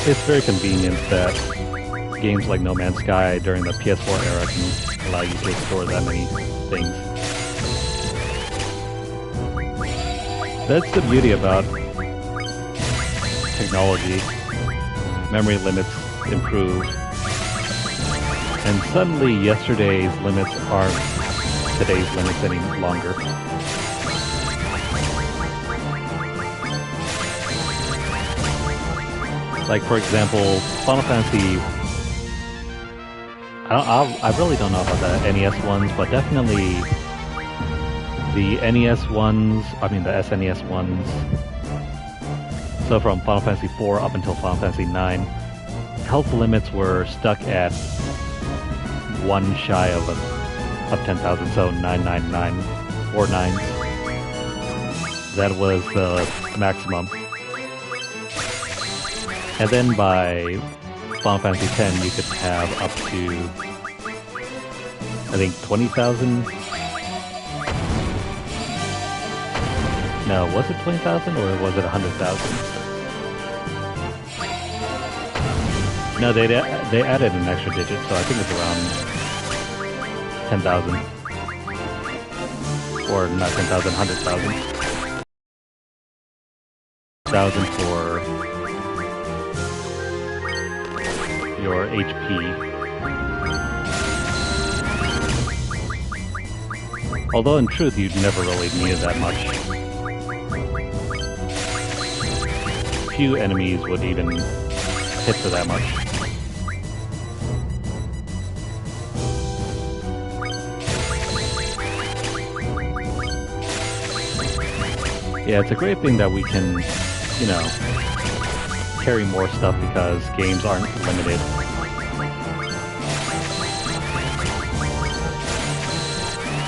[SPEAKER 1] it's very convenient that games like No Man's Sky during the PS4 era can allow you to store that many things. That's the beauty about technology. Memory limits improve, and suddenly yesterday's limits aren't today's limits any longer. Like, for example, Final Fantasy... I really don't know about the NES ones, but definitely the NES ones, I mean the SNES ones. So from Final Fantasy IV up until Final Fantasy IX, health limits were stuck at one shy of 10,000, so 999, 4 nines. That was the maximum. And then by Final Fantasy X, you could have up to, I think, 20,000? No, was it 20,000 or was it 100,000? No, they added an extra digit, so I think it's around 10,000. Or not 10,000, 100,000. 1,000 for your HP. Although in truth, you'd never really needed that much. Few enemies would even hit for that much. Yeah, it's a great thing that we can, you know, carry more stuff because games aren't limited.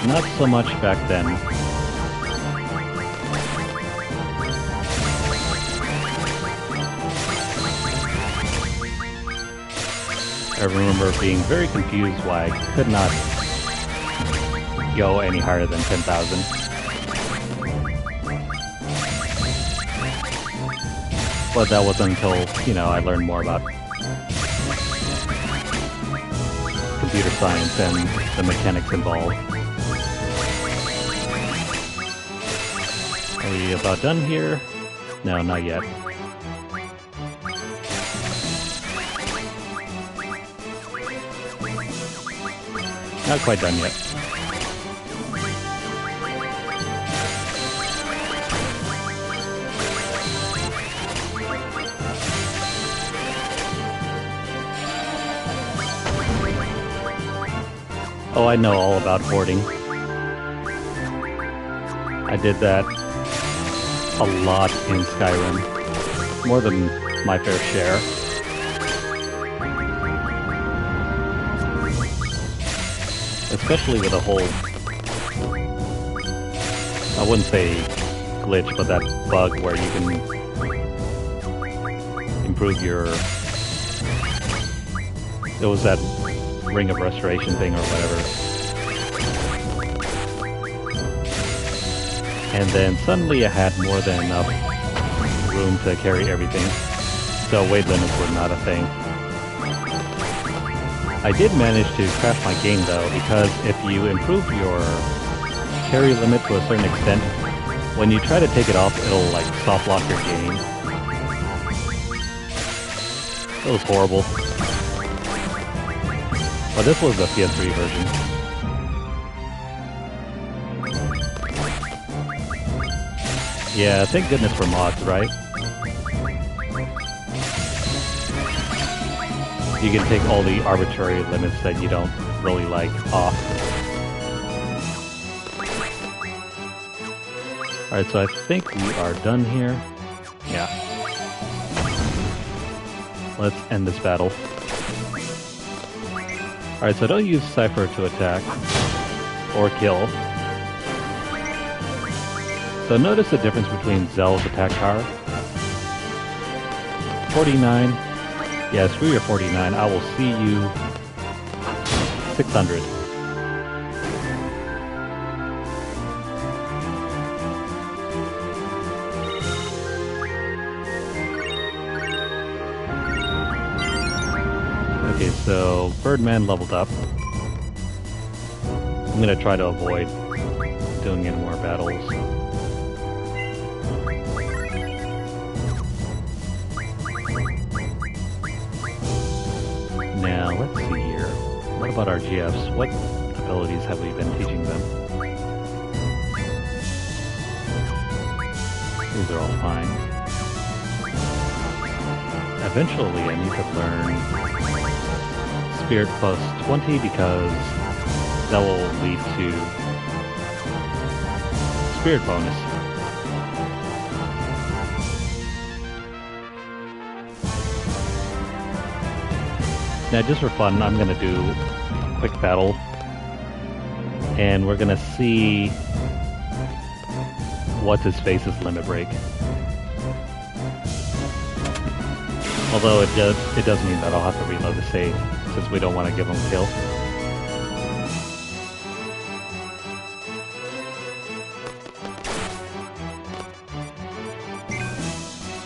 [SPEAKER 1] Not so much back then. I remember being very confused why I could not go any higher than 10,000. But that wasn't until, you know, I learned more about computer science and the mechanics involved. Are we about done here? No, not yet. Not quite done yet. Oh, I know all about hoarding. I did that a lot in Skyrim. More than my fair share. Especially with the whole... I wouldn't say glitch, but that bug where you can improve your... It was that Ring of Restoration thing or whatever. And then suddenly I had more than enough room to carry everything. So weight limits were not a thing. I did manage to crash my game though, because if you improve your carry limit to a certain extent, when you try to take it off, it'll like soft lock your game. It was horrible. But this was the PS3 version. Yeah, thank goodness for mods, right? You can take all the arbitrary limits that you don't really like off. Alright, so I think we are done here. Yeah. Let's end this battle. Alright, so don't use Cypher to attack or kill. So notice the difference between Zell's attack power. 49. Yeah, screw your 49. I will see you 600. Okay, so Birdman leveled up. I'm gonna try to avoid doing any more battles. Now, let's see here. What about our GFs? What abilities have we been teaching them? These are all fine. Eventually, I need to learn Spirit plus 20 because that will lead to Spirit bonus. Now, just for fun, I'm going to do a quick battle, and we're going to see what's-his-face's limit break. Although it does mean that I'll have to reload the save, since we don't want to give him a kill.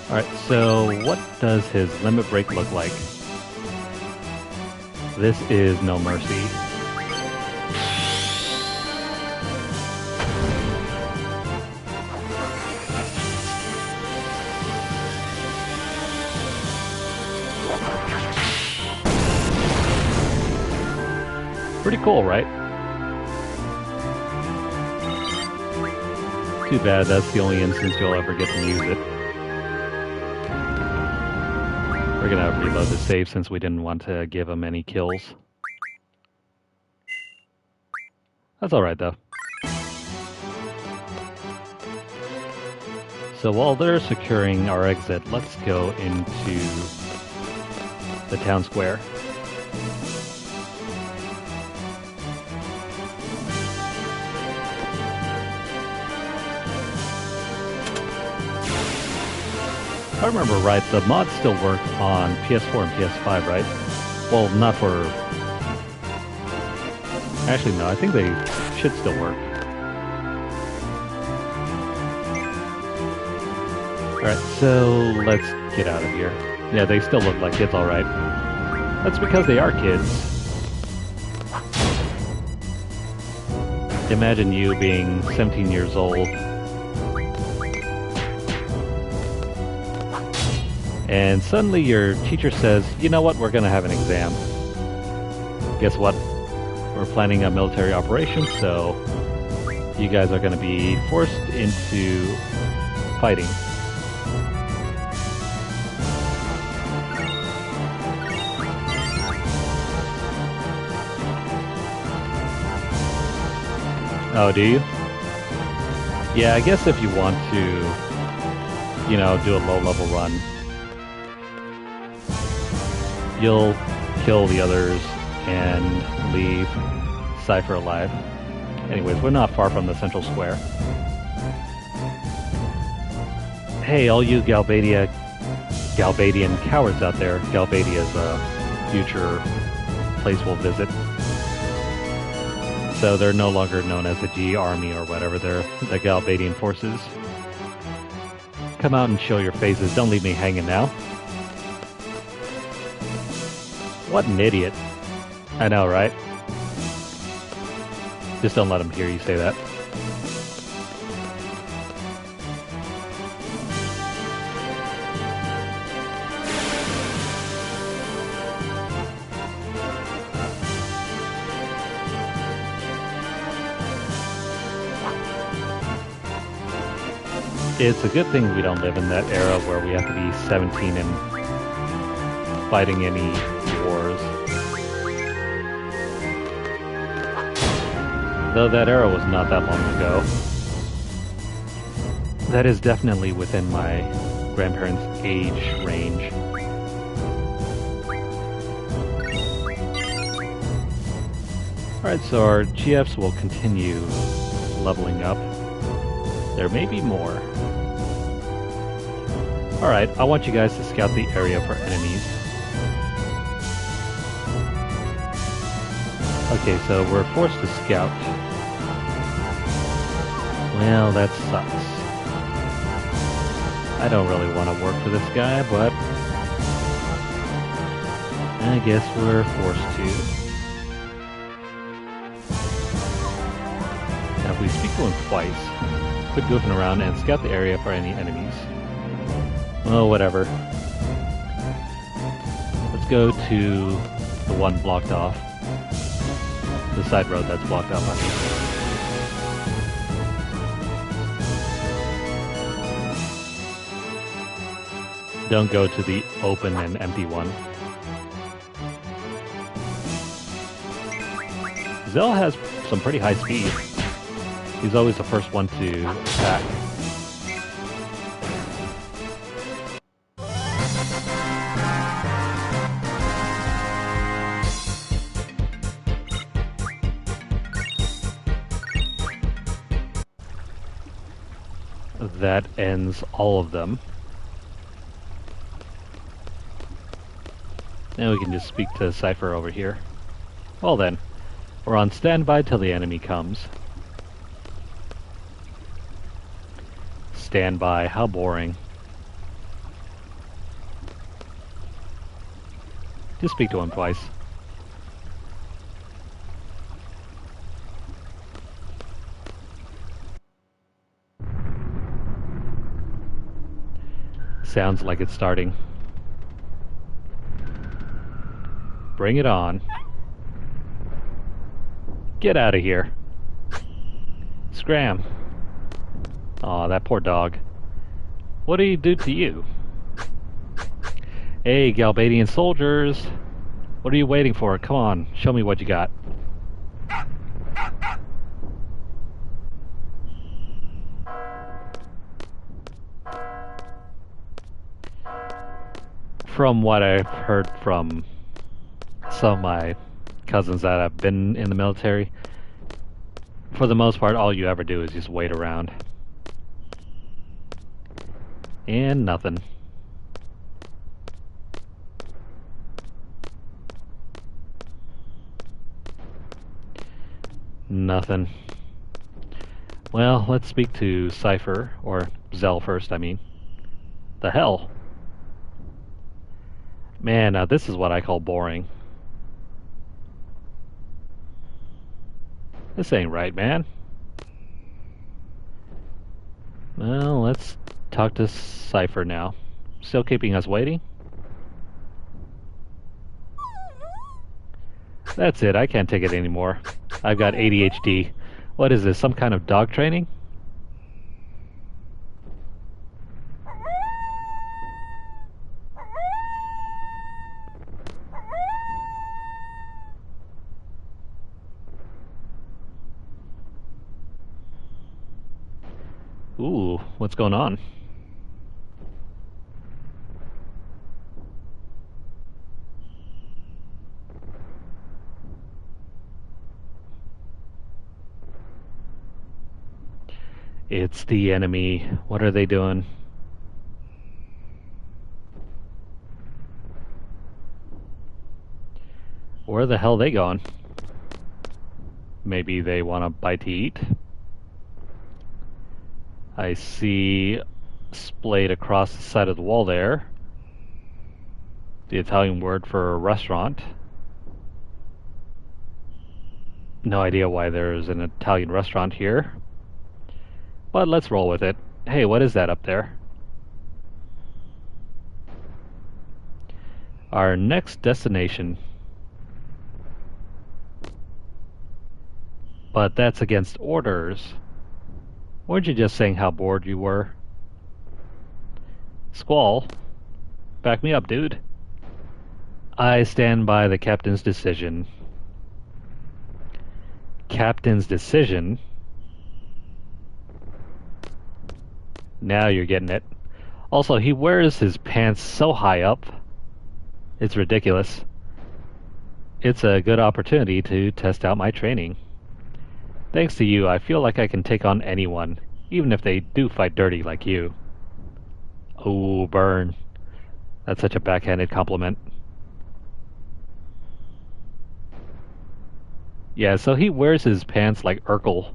[SPEAKER 1] Alright, so what does his limit break look like? This is no mercy. Pretty cool, right? Too bad that's the only instance you'll ever get to use it. We're gonna reload the save since we didn't want to give him any kills. That's alright though. So while they're securing our exit, let's go into the town square. If I remember right, the mods still work on PS4 and PS5, right? Well, not for... Actually, no, I think they should still work. Alright, so let's get out of here. Yeah, they still look like kids, alright. That's because they are kids. Imagine you being 17 years old. And suddenly your teacher says, you know what, we're going to have an exam. Guess what? We're planning a military operation, so you guys are going to be forced into fighting. Oh, do you? Yeah, I guess if you want to, you know, do a low-level run, you'll kill the others and leave Cypher alive. Anyways, we're not far from the central square. Hey, all you Galbadian cowards out there. Galbadia is a future place we'll visit. So they're no longer known as the G Army or whatever, they're the Galbadian forces. Come out and show your faces, don't leave me hanging now. What an idiot. I know, right? Just don't let them hear you say that. It's a good thing we don't live in that era where we have to be 17 and fighting any wars. Though that era was not that long ago. That is definitely within my grandparents' age range. Alright, so our GFs will continue leveling up. There may be more. Alright, I want you guys to scout the area for enemies. Okay, so we're forced to scout. Well, that sucks. I don't really want to work for this guy, but I guess we're forced to. Now, if we speak to him twice, quit goofing around and scout the area for any enemies. Oh, whatever. Let's go to the one blocked off. The side road that's blocked off, I mean. Don't go to the open and empty one. Zell has some pretty high speed. He's always the first one to attack. That ends all of them. Now we can just speak to Cypher over here. Well then, we're on standby till the enemy comes. Standby, how boring. Just speak to him twice. Sounds like it's starting. Bring it on. Get out of here. Scram. Aw, that poor dog. What did he do to you? Hey, Galbadian soldiers. What are you waiting for? Come on, show me what you got. From what I've heard from some of my cousins that have been in the military, for the most part, all you ever do is just wait around. And nothing. Nothing. Well, let's speak to Cypher, or Zell first, I mean. The hell? Man, now this is what I call boring. This ain't right, man. Well, let's talk to Cypher now. Still keeping us waiting? That's it, I can't take it anymore. I've got ADHD. What is this, some kind of dog training? Ooh, what's going on? It's the enemy. What are they doing? Where the hell are they going? Maybe they want a bite to eat. I see splayed across the side of the wall there the Italian word for restaurant. No idea why there's an Italian restaurant here, but let's roll with it. Hey, what is that up there? Our next destination. But that's against orders. Weren't you just saying how bored you were? Squall, back me up, dude. I stand by the captain's decision. Captain's decision? Now you're getting it. Also, he wears his pants so high up. It's ridiculous. It's a good opportunity to test out my training. Thanks to you, I feel like I can take on anyone, even if they do fight dirty like you. Oh, burn. That's such a backhanded compliment. Yeah, so he wears his pants like Urkel.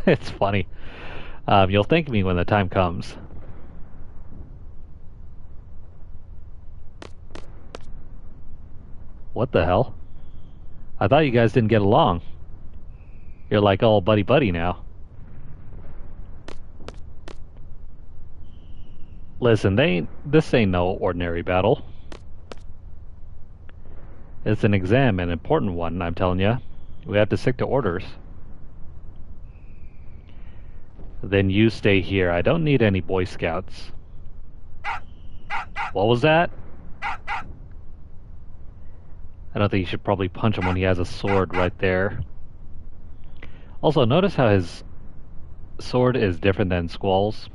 [SPEAKER 1] It's funny. You'll thank me when the time comes. What the hell? I thought you guys didn't get along. You're like all buddy-buddy now. Listen, this ain't no ordinary battle. It's an exam, an important one, I'm telling you. We have to stick to orders. Then you stay here. I don't need any Boy Scouts. What was that? I don't think you should probably punch him when he has a sword right there. Also, notice how his sword is different than Squall's.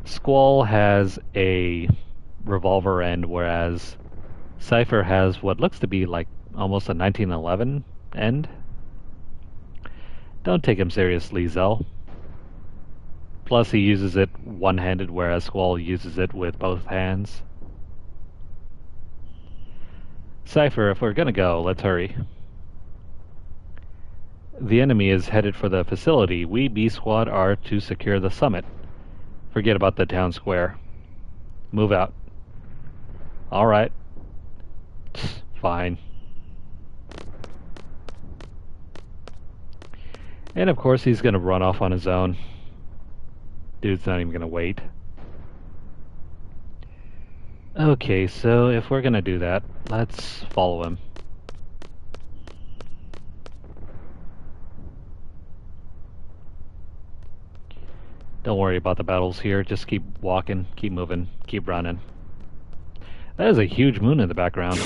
[SPEAKER 1] Squall has a revolver end, whereas Cypher has what looks to be like almost a 1911 end. Don't take him seriously, Zell. Plus, he uses it one-handed, whereas Squall uses it with both hands. Cypher, if we're gonna go, let's hurry. The enemy is headed for the facility. We, B Squad, are to secure the summit. Forget about the town square. Move out. Alright. Fine. And of course he's gonna run off on his own. Dude's not even gonna wait. Okay, so if we're gonna do that, let's follow him. Don't worry about the battles here, just keep walking, keep moving, keep running. That is a huge moon in the background.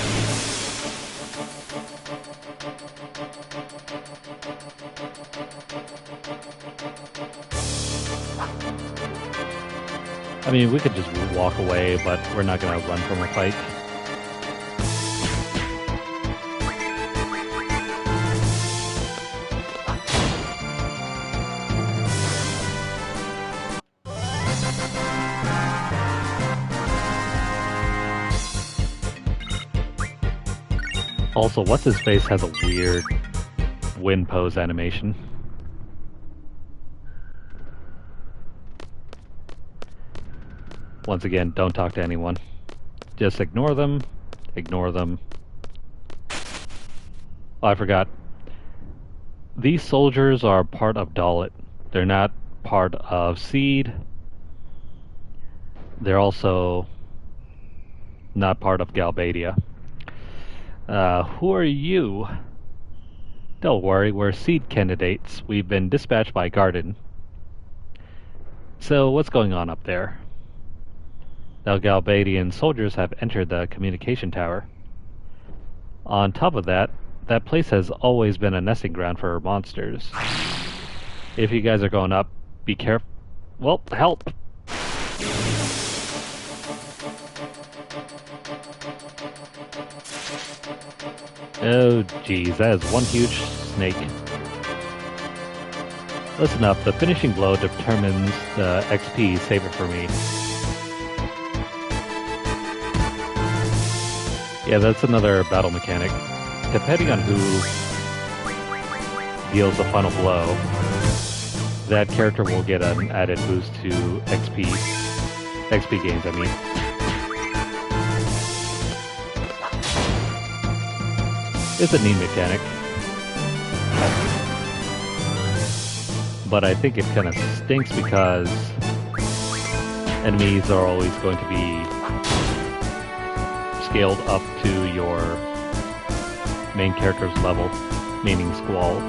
[SPEAKER 1] I mean, we could just walk away, but we're not gonna run from a fight. Also, what's his face has a weird wind pose animation. Once again, don't talk to anyone. Just ignore them. Ignore them. Oh, I forgot. These soldiers are part of Dalit. They're not part of Seed. They're also not part of Galbadia. Who are you? Don't worry, we're Seed candidates. We've been dispatched by Garden. So, what's going on up there? The Galbadian soldiers have entered the communication tower. On top of that, that place has always been a nesting ground for monsters. If you guys are going up, Be careful. Well, help! Oh, geez, that is one huge snake. Listen up, the finishing blow determines the XP. Save it for me. Yeah, that's another battle mechanic. Depending on who deals the final blow, that character will get an added boost to XP. XP gains, I mean. It's a neat mechanic. But I think it kind of stinks because enemies are always going to be scaled up to your main character's level, meaning Squall.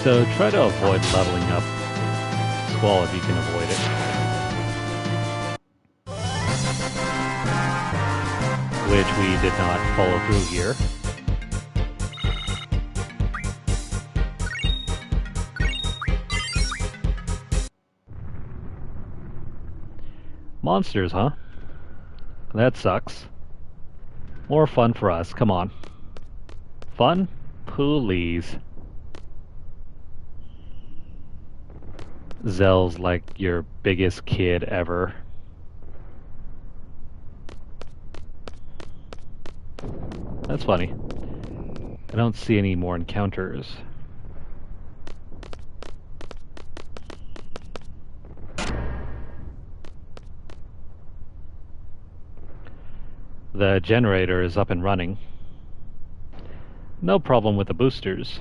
[SPEAKER 1] So try to avoid leveling up Squall if you can avoid it. Which we did not follow through here. Monsters, huh? That sucks. More fun for us, come on. Fun? Please. Zell's like your biggest kid ever. That's funny. I don't see any more encounters. The generator is up and running. No problem with the boosters.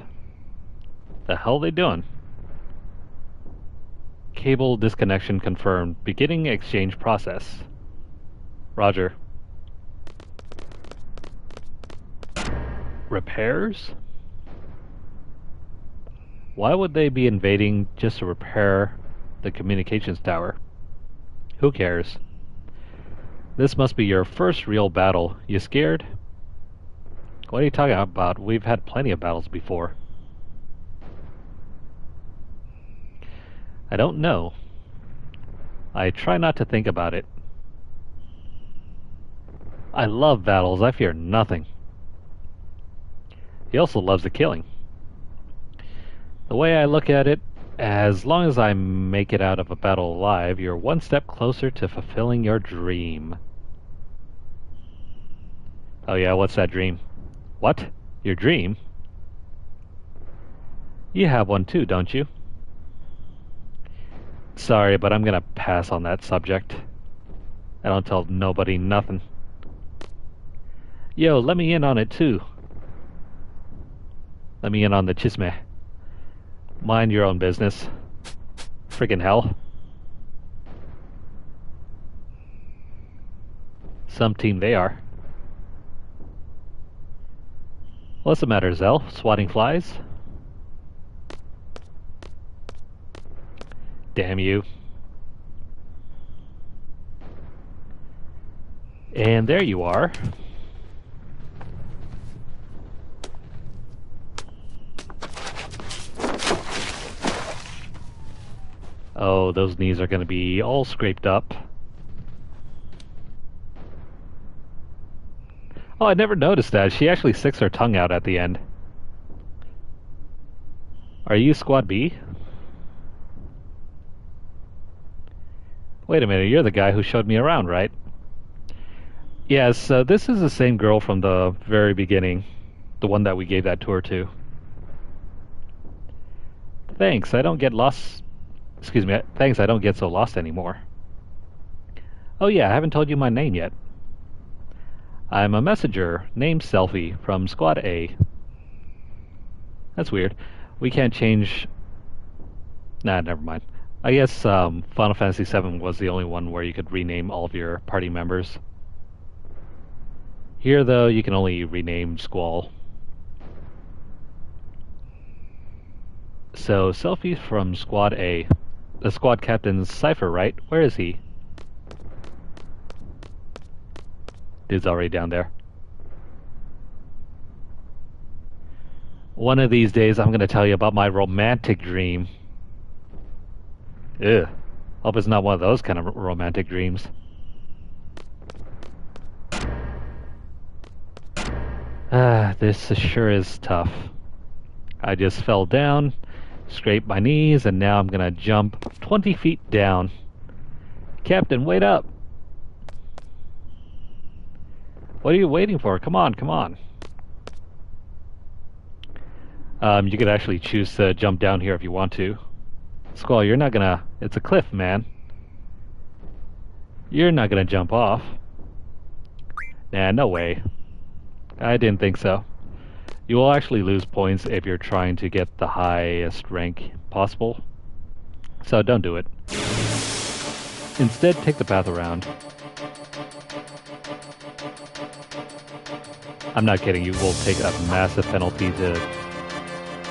[SPEAKER 1] The hell they doing? Cable disconnection confirmed. Beginning exchange process. Roger. Repairs? Why would they be invading just to repair the communications tower? Who cares? This must be your first real battle. You scared? What are you talking about? We've had plenty of battles before. I don't know. I try not to think about it. I love battles. I fear nothing. He also loves the killing. The way I look at it, as long as I make it out of a battle alive, you're one step closer to fulfilling your dream. Oh yeah, what's that dream? What? Your dream? You have one too, don't you? Sorry, but I'm gonna pass on that subject. I don't tell nobody nothing. Yo, let me in on it too. Let me in on the chisme. Mind your own business. Friggin' hell. Some team they are. What's the matter, Zell? Swatting flies? Damn you. And there you are. Oh, those knees are going to be all scraped up. Oh, I never noticed that. She actually sticks her tongue out at the end. Are you Squad B? Wait a minute, you're the guy who showed me around, right? Yes, this is the same girl from the very beginning. The one that we gave that tour to. Thanks, I don't get lost... Excuse me, thanks, I don't get so lost anymore. Oh yeah, I haven't told you my name yet. I'm a messenger named Selfie from Squad A. That's weird. We can't change... Nah, never mind. I guess Final Fantasy VII was the only one where you could rename all of your party members. Here, though, you can only rename Squall. So, Selfie from Squad A. The squad captain's Cypher, right? Where is he? Dude's already down there. One of these days, I'm going to tell you about my romantic dream. Ugh. Hope it's not one of those kind of romantic dreams. This sure is tough. I just fell down, scraped my knees, and now I'm going to jump 20 feet down. Captain, wait up! What are you waiting for? Come on, come on. You could actually choose to jump down here if you want to. Squall, you're not gonna... It's a cliff, man. You're not gonna jump off. Nah, no way. I didn't think so. You will actually lose points if you're trying to get the highest rank possible. So don't do it. Instead, take the path around. I'm not kidding, you will take a massive penalty to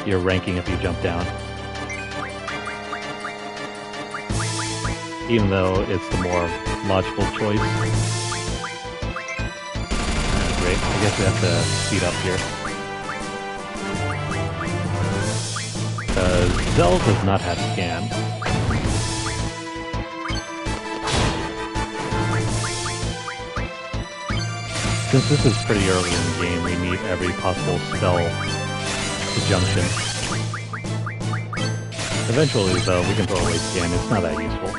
[SPEAKER 1] your ranking if you jump down. Even though it's the more logical choice. Great, I guess we have to speed up here. Zell does not have scan. Since this is pretty early in the game, we need every possible spell conjunction. Eventually, though, we can throw away scan. It's not that useful.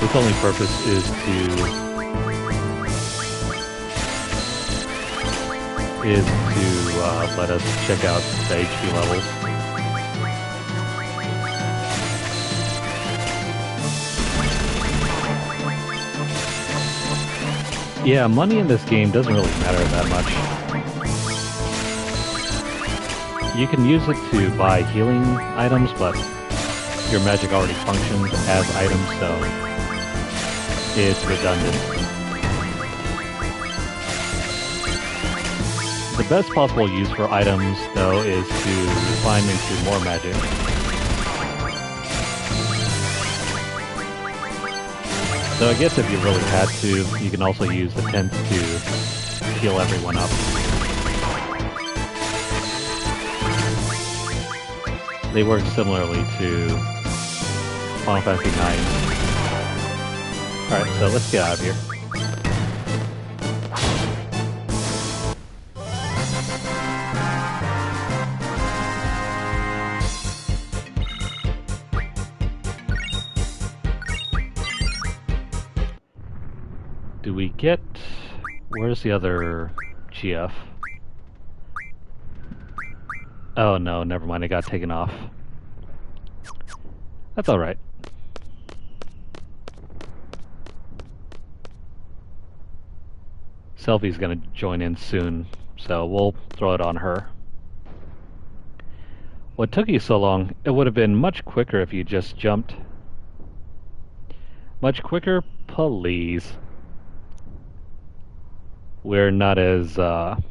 [SPEAKER 1] Its only purpose is to let us check out the HP levels. Yeah, money in this game doesn't really matter that much. You can use it to buy healing items, but your magic already functions as items, so it's redundant. The best possible use for items, though, is to refine into more magic. So I guess if you really had to, you can also use the tents to heal everyone up. They work similarly to Final Fantasy IX. Alright, so let's get out of here. Do we get... Where's the other GF? Oh no, never mind, it got taken off. That's alright. Selphie's gonna join in soon, so we'll throw it on her. What took you so long? It would have been much quicker if you just jumped. Much quicker? Please. We're not as strong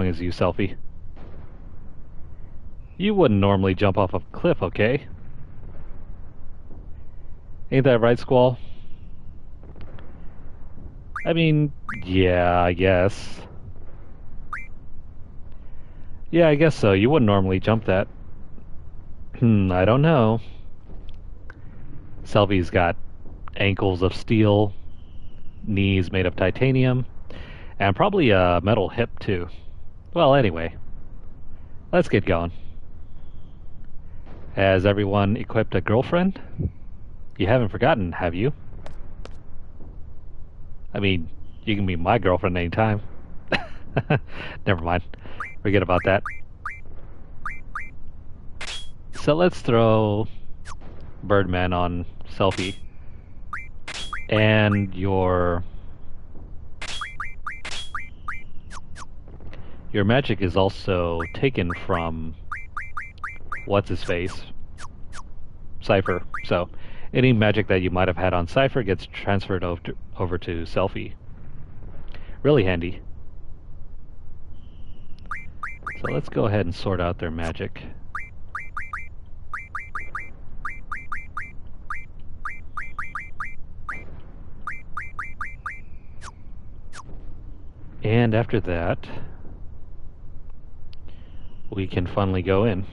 [SPEAKER 1] as you, Selphie. You wouldn't normally jump off a cliff, okay? Ain't that right, Squall? I mean, yeah, I guess. Yeah, I guess so. You wouldn't normally jump that. I don't know. Selphie's got ankles of steel, knees made of titanium, and probably a metal hip too. Well, anyway, let's get going. Has everyone equipped a girlfriend? You haven't forgotten, have you? I mean, you can be my girlfriend anytime. Never mind. Forget about that. So let's throw Birdman on Selphie. And your magic is also taken from what's-his-face? Cypher. So any magic that you might have had on Cypher gets transferred over to Selphie. Really handy. So let's go ahead and sort out their magic. And after that, we can finally go in.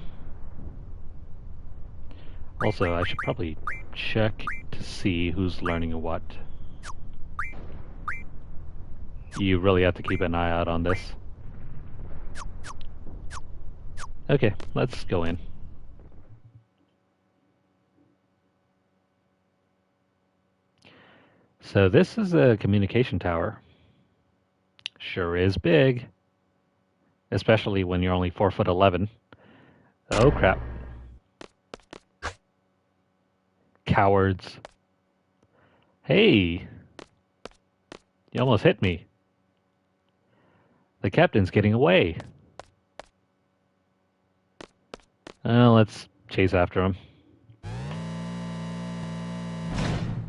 [SPEAKER 1] Also, I should probably check to see who's learning what. You really have to keep an eye out on this. Okay, let's go in. So this is a communication tower. Sure is big. Especially when you're only 4'11". Oh crap. Cowards. Hey! You almost hit me. The captain's getting away. Let's chase after him.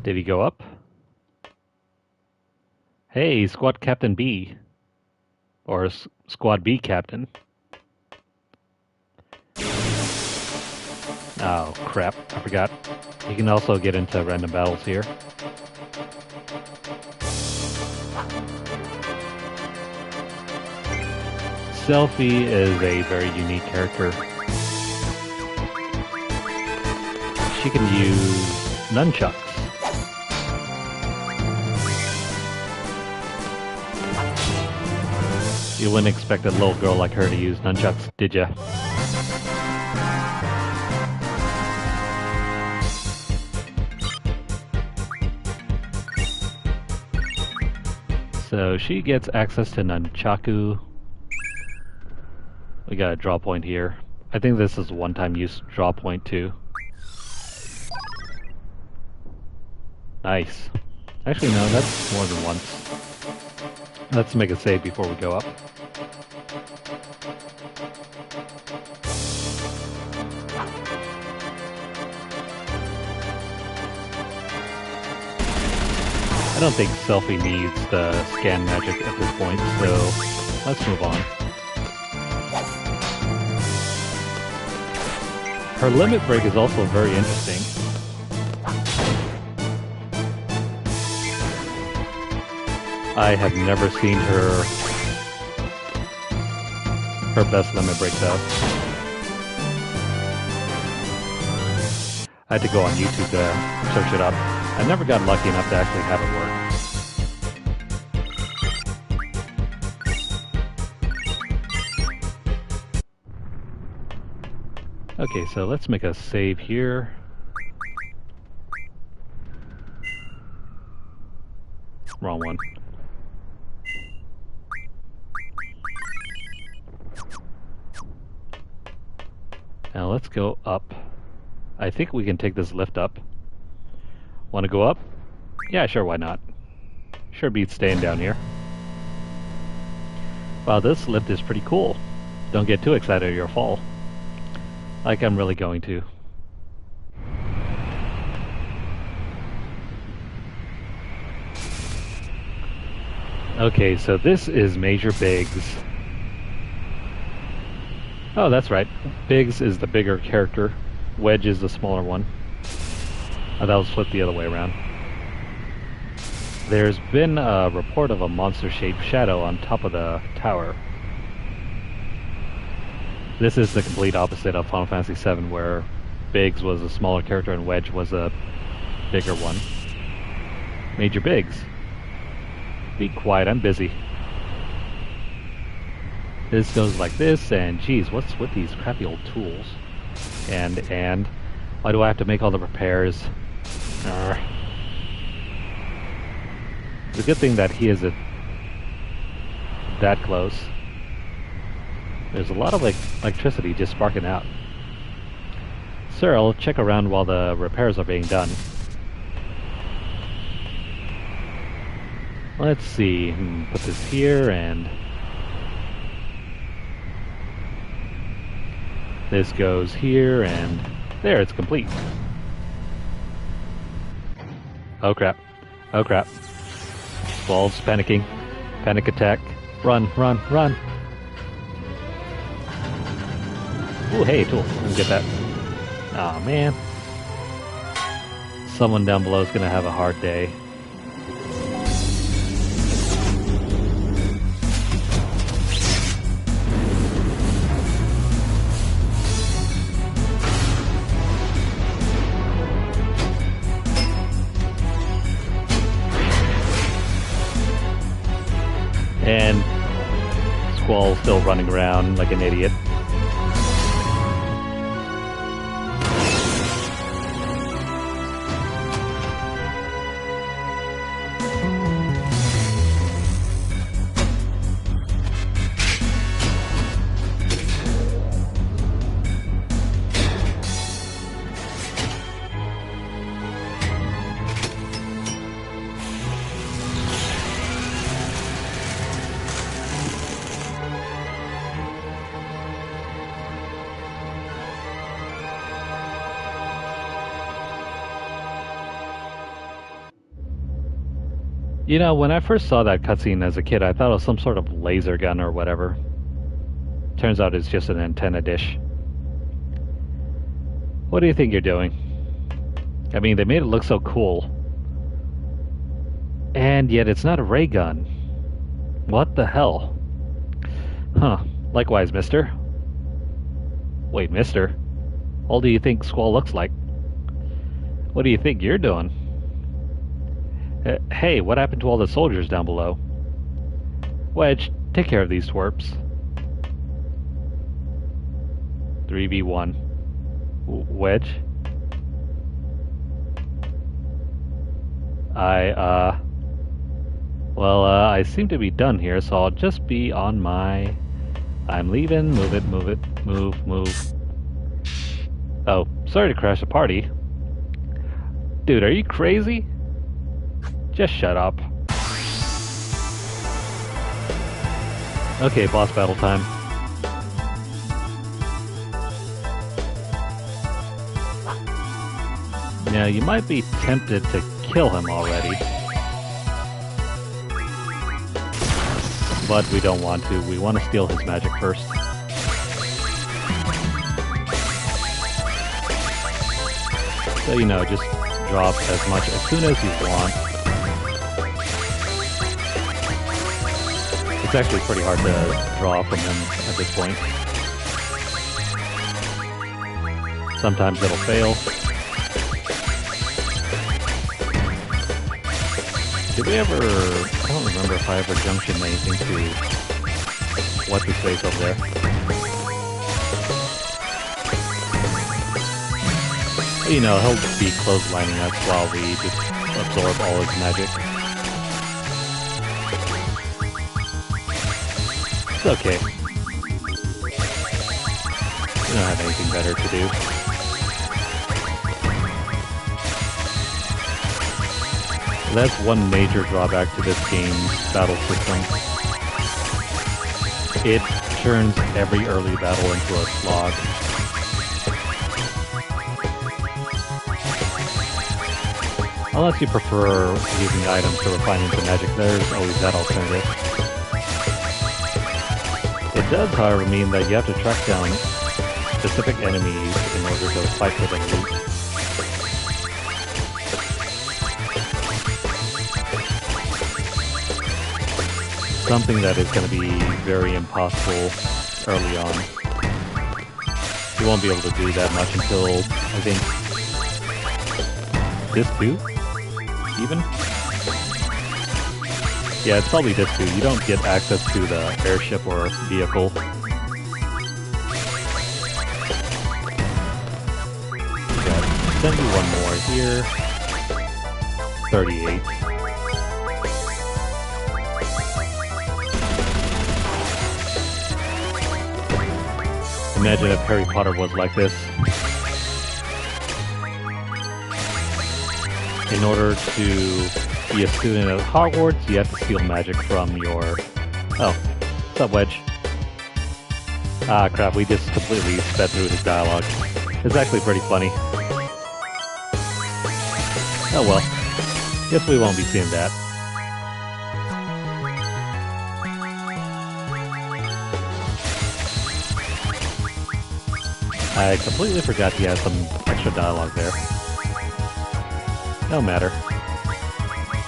[SPEAKER 1] Did he go up? Hey, Squad Captain B. Or Squad B Captain. Oh, crap. I forgot. You can also get into random battles here. Selphie is a very unique character. She can use nunchucks. You wouldn't expect a little girl like her to use nunchucks, did ya? So she gets access to nunchaku. We got a draw point here. I think this is a one-time use draw point too. Nice. Actually, no, that's more than once. Let's make a save before we go up. I don't think Selphie needs the scan magic at this point, so let's move on. Her limit break is also very interesting. I have never seen her best limit break though. I had to go on YouTube to search it up. I never got lucky enough to actually have it work. Okay, so let's make a save here. Wrong one. Now let's go up. I think we can take this lift up. Want to go up? Yeah, sure, why not? Sure beats staying down here. Wow, this lift is pretty cool. Don't get too excited or you'll fall. Like I'm really going to. Okay, so this is Major Biggs. Oh, that's right. Biggs is the bigger character. Wedge is the smaller one. Oh, that was flipped the other way around. There's been a report of a monster-shaped shadow on top of the tower. This is the complete opposite of Final Fantasy VII, where Biggs was a smaller character and Wedge was a bigger one. Major Biggs. Be quiet, I'm busy. This goes like this, and geez, what's with these crappy old tools? And why do I have to make all the repairs? It's a good thing that he isn't that close. There's a lot of electricity just sparking out. Sir, I'll check around while the repairs are being done. Let's see. Put this here and this goes here and there, it's complete. Oh crap. Oh crap. Balls panicking. Panic attack. Run, run, run. Ooh, hey, tool. Let me get that. Aw, man. Someone down below is gonna have a hard day. Squall still running around like an idiot. You know, when I first saw that cutscene as a kid, I thought it was some sort of laser gun or whatever. Turns out it's just an antenna dish. What do you think you're doing? I mean, they made it look so cool. And yet it's not a ray gun. What the hell? Huh. Likewise, mister. Wait, mister? How old do you think Squall looks like? What do you think you're doing? Hey, what happened to all the soldiers down below? Wedge, take care of these twerps. 3v1. Wedge? I seem to be done here, so I'll just be on my... I'm leaving, move it, move. Oh, sorry to crash the party. Dude, are you crazy? Just shut up. Okay, boss battle time. Now, you might be tempted to kill him already. But we don't want to. We want to steal his magic first. So, you know, just drop as much as soon as you want. It's actually pretty hard to draw from him at this point. Sometimes it'll fail. Did we ever... I don't remember if I ever junctioned anything to... What's his face over there? You know, he'll be clotheslining us while we just absorb all his magic. It's okay. We don't have anything better to do. That's one major drawback to this game's battle system. It turns every early battle into a slog. Unless you prefer using items to refine into magic, there's always that alternative. It does, however, mean that you have to track down specific enemies in order to fight for them loot. Something that is going to be very impossible early on. You won't be able to do that much until, I think, Disc 2? Even? Yeah, it's probably Disc 2. You don't get access to the airship or vehicle. Yeah, send you one more here. 38. Imagine if Harry Potter was like this. In order to be a student at Hogwarts, you have to steal magic from your... Oh, what's up, Wedge? Ah, crap, we just completely sped through his dialogue. It's actually pretty funny. Oh well. Guess we won't be seeing that. I completely forgot he had some extra dialogue there. No matter.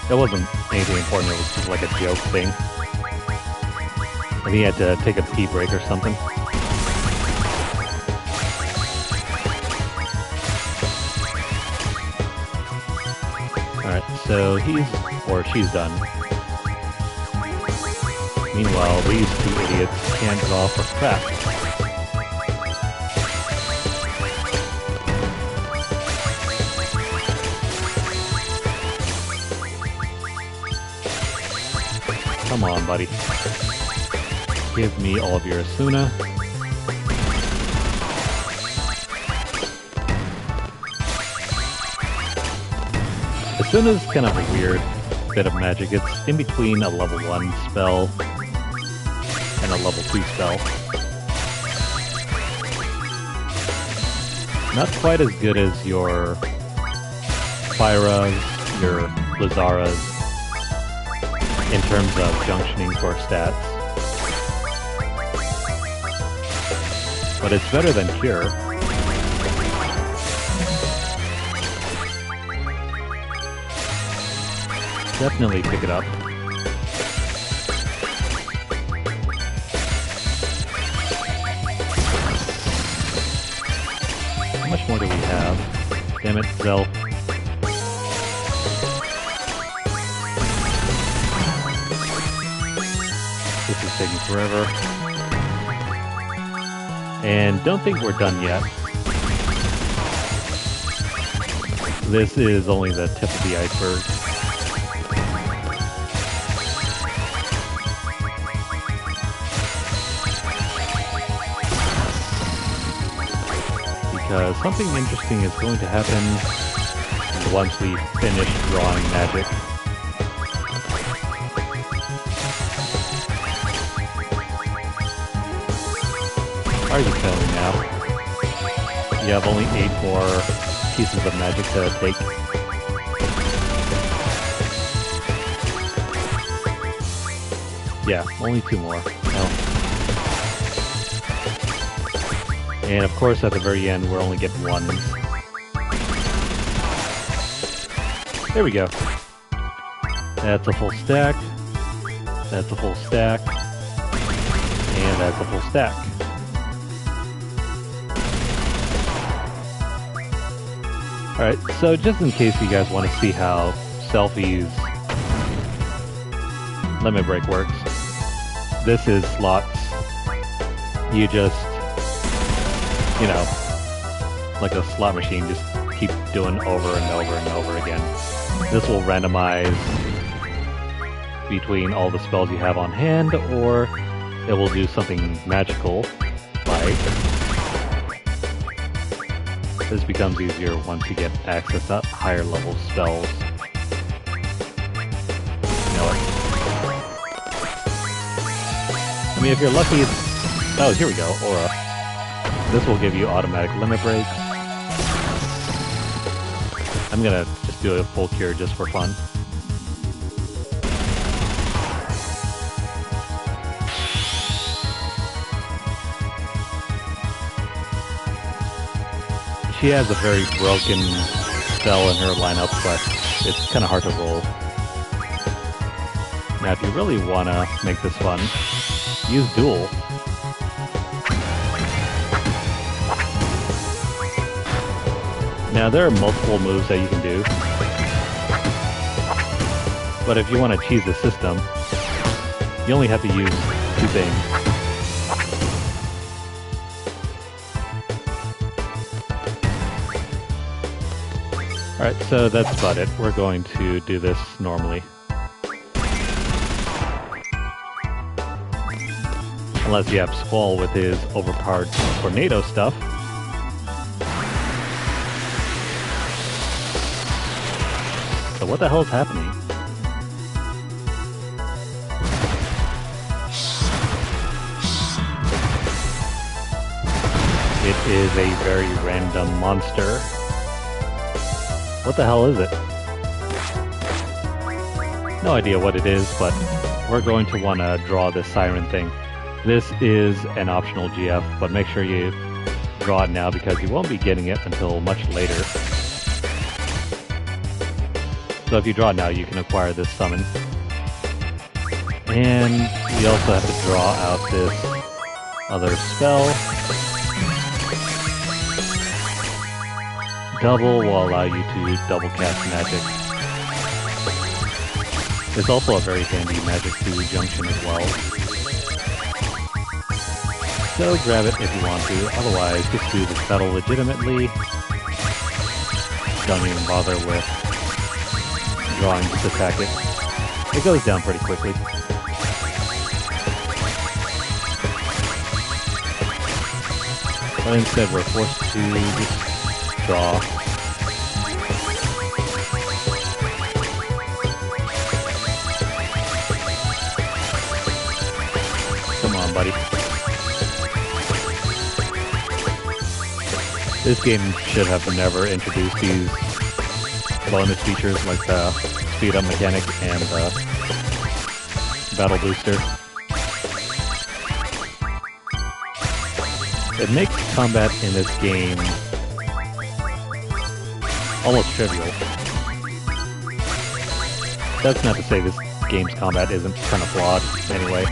[SPEAKER 1] It wasn't anything important, it was just like a joke thing. And he had to take a pee break or something. Alright, so he's... or she's done. Meanwhile, these two idiots can't draw for crap. Come on, buddy. Give me all of your Asuna. Asuna's kind of a weird bit of magic. It's in between a level 1 spell and a level 2 spell. Not quite as good as your Spyras, your Blizaras, in terms of junctioning for stats. But it's better than Cure. Definitely pick it up. How much more do we have? Damn it, Zell. This is taking forever. And don't think we're done yet. This is only the tip of the iceberg. Because something interesting is going to happen once we finish drawing magic. How are you feeling now? You have only 8 more pieces of magic to take. Yeah, only 2 more. Oh. And of course, at the very end, we're only getting 1. There we go. That's a full stack. That's a full stack. And that's a full stack. Alright, so just in case you guys want to see how Selphie's limit break works, this is slots. You just, you know, like a slot machine, just keep doing over and over and over again. This will randomize between all the spells you have on hand, or it will do something magical, like this becomes easier once you get access to higher level spells. You know what? I mean, if you're lucky, it's... Oh, here we go, Aura. This will give you automatic limit breaks. I'm gonna just do a full cure just for fun. She has a very broken spell in her lineup, but it's kind of hard to roll. Now, if you really want to make this fun, use Duel. Now, there are multiple moves that you can do, but if you want to cheese the system, you only have to use 2 things. Alright, so that's about it. We're going to do this normally. Unless you have Squall with his overpowered tornado stuff. So what the hell is happening? It is a very random monster. What the hell is it? No idea what it is, but we're going to want to draw this siren thing. This is an optional GF, but make sure you draw it now because you won't be getting it until much later. So if you draw it now, you can acquire this summon. And you also have to draw out this other spell. Double will allow you to double cast magic. It's also a very handy Magic 2 junction as well. So grab it if you want to, otherwise just do this battle legitimately. Don't even bother with drawing, just attack it. It goes down pretty quickly. But instead we're forced to just draw. Come on, buddy. This game should have never introduced these bonus features like the speed up mechanic and the battle booster. It makes combat in this game almost trivial. That's not to say this game's combat isn't kind of flawed anyway.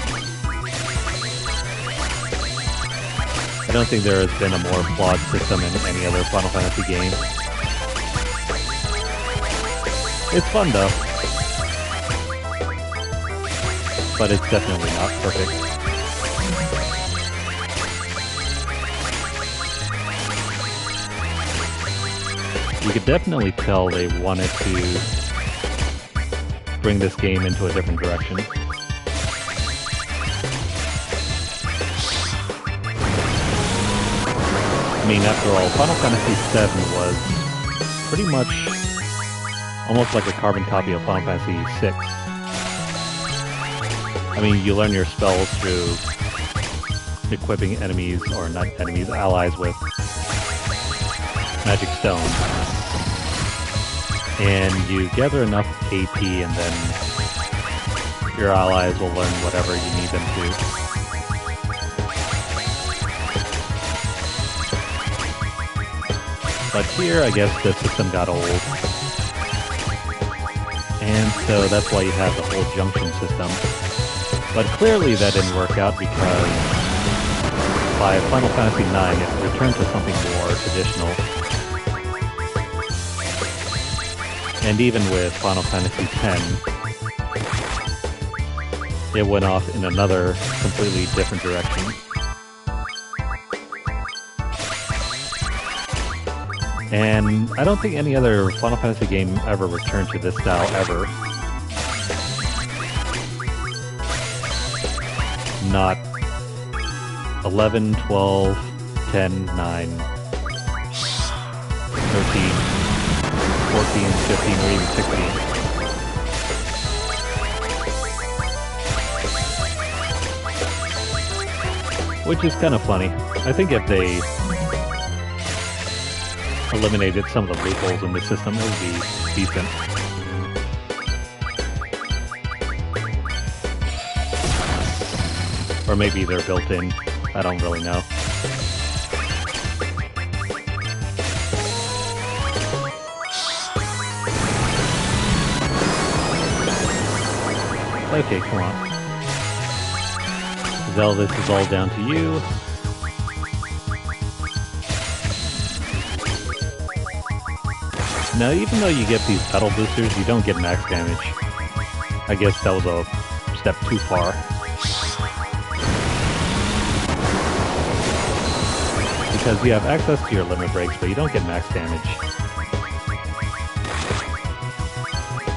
[SPEAKER 1] I don't think there has been a more flawed system in any other Final Fantasy game. It's fun though, but it's definitely not perfect. You could definitely tell they wanted to bring this game into a different direction. I mean, after all, Final Fantasy VII was pretty much almost like a carbon copy of Final Fantasy VI. I mean, you learn your spells through equipping enemies, or not enemies, allies with magic stones. And you gather enough AP and then your allies will learn whatever you need them to. But here, I guess the system got old. And so that's why you have the whole junction system. But clearly that didn't work out because by Final Fantasy IX it returned to something more traditional. And even with Final Fantasy X, it went off in another completely different direction. And I don't think any other Final Fantasy game ever returned to this style ever. Not 11, 12, 10, 9, 13, 14, 15, or even 16. Which is kind of funny. I think if they eliminated some of the loopholes in the system, it would be decent. Or maybe they're built in. I don't really know. Okay, come on. Zell, this is all down to you. Now, even though you get these battle boosters, you don't get max damage. I guess that was a step too far. Because you have access to your limit breaks, but you don't get max damage.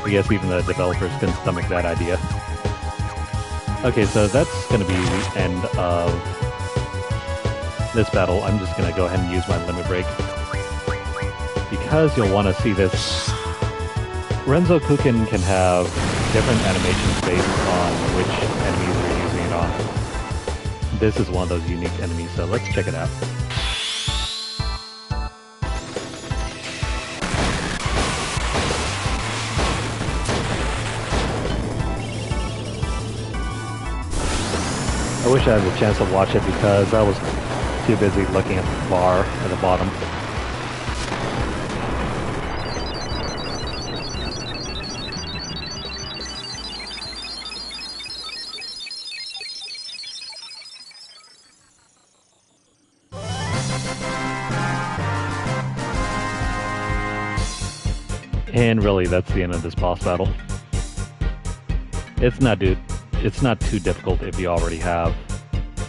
[SPEAKER 1] I guess even the developers couldn't stomach that idea. Okay, so that's going to be the end of this battle. I'm just going to go ahead and use my limit break. Because you'll want to see this, Renzo Kukin can have different animations based on which enemies you're using it on. This is one of those unique enemies, so let's check it out. I wish I had the chance to watch it because I was too busy looking at the bar at the bottom. And really, that's the end of this boss battle. It's not, dude. It's not too difficult if you already have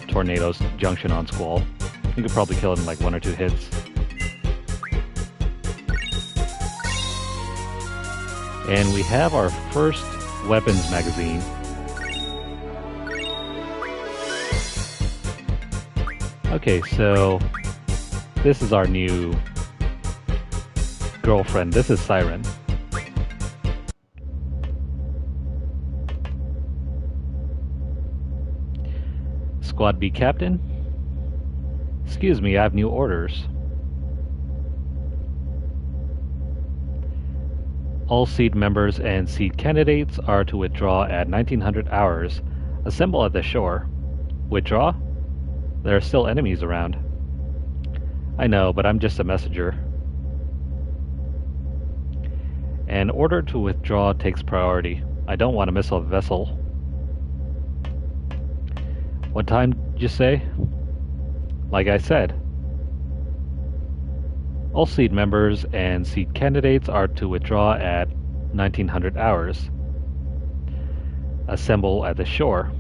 [SPEAKER 1] Tornado's Junction on Squall. You could probably kill it in like 1 or 2 hits. And we have our first weapons magazine. Okay, so this is our new girlfriend. This is Siren. Squad B Captain? Excuse me, I have new orders. All seed members and seed candidates are to withdraw at 1900 hours. Assemble at the shore. Withdraw? There are still enemies around. I know, but I'm just a messenger. An order to withdraw takes priority. I don't want to miss a vessel. What time did you say? Like I said. All seed members and seed candidates are to withdraw at 1900 hours. Assemble at the shore.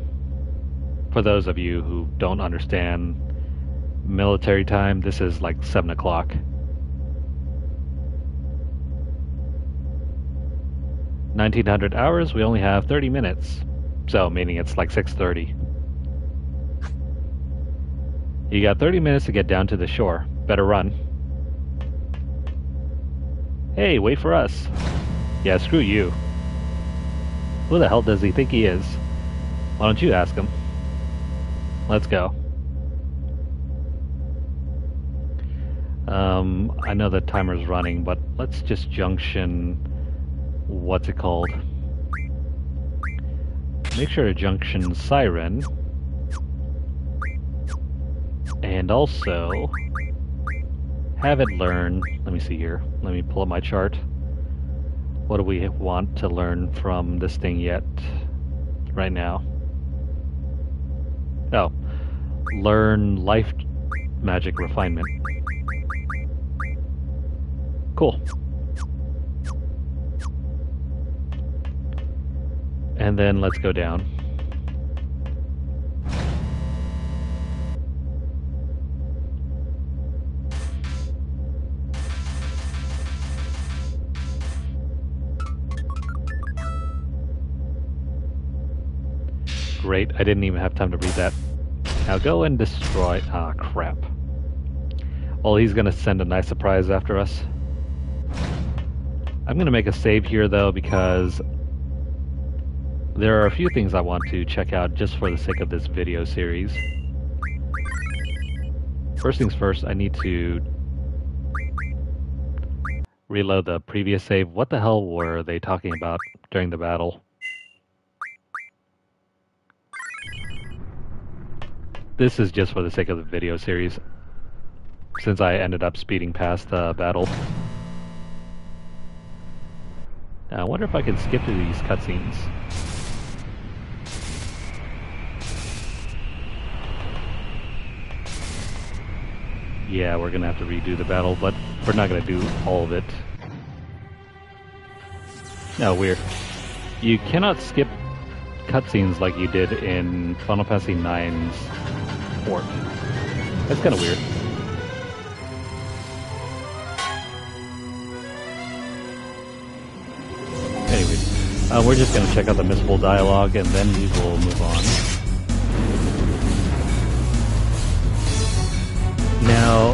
[SPEAKER 1] For those of you who don't understand military time, this is like 7 o'clock. 1900 hours, we only have 30 minutes. So, meaning it's like 6:30. You got 30 minutes to get down to the shore. Better run. Hey, wait for us. Yeah, screw you. Who the hell does he think he is? Why don't you ask him? Let's go. I know the timer's running, but let's just junction... what's it called? Make sure to junction Siren. And also... have it learn... let me see here. Let me pull up my chart. What do we want to learn from this thing yet? Right now. Oh. Learn life magic refinement. Cool. And then let's go down. Great, I didn't even have time to read that. Now go and destroy... ah, crap. Well, he's gonna send a nice surprise after us. I'm gonna make a save here, though, because there are a few things I want to check out just for the sake of this video series. First things first, I need to reload the previous save. What the hell were they talking about during the battle? This is just for the sake of the video series, since I ended up speeding past the battle. Now, I wonder if I can skip through these cutscenes. Yeah, we're gonna have to redo the battle, but we're not gonna do all of it. No, weird. You cannot skip cutscenes like you did in Final Fantasy IX's port. That's kind of weird. Anyway, we're just going to check out the missable dialogue and then we will move on. Now,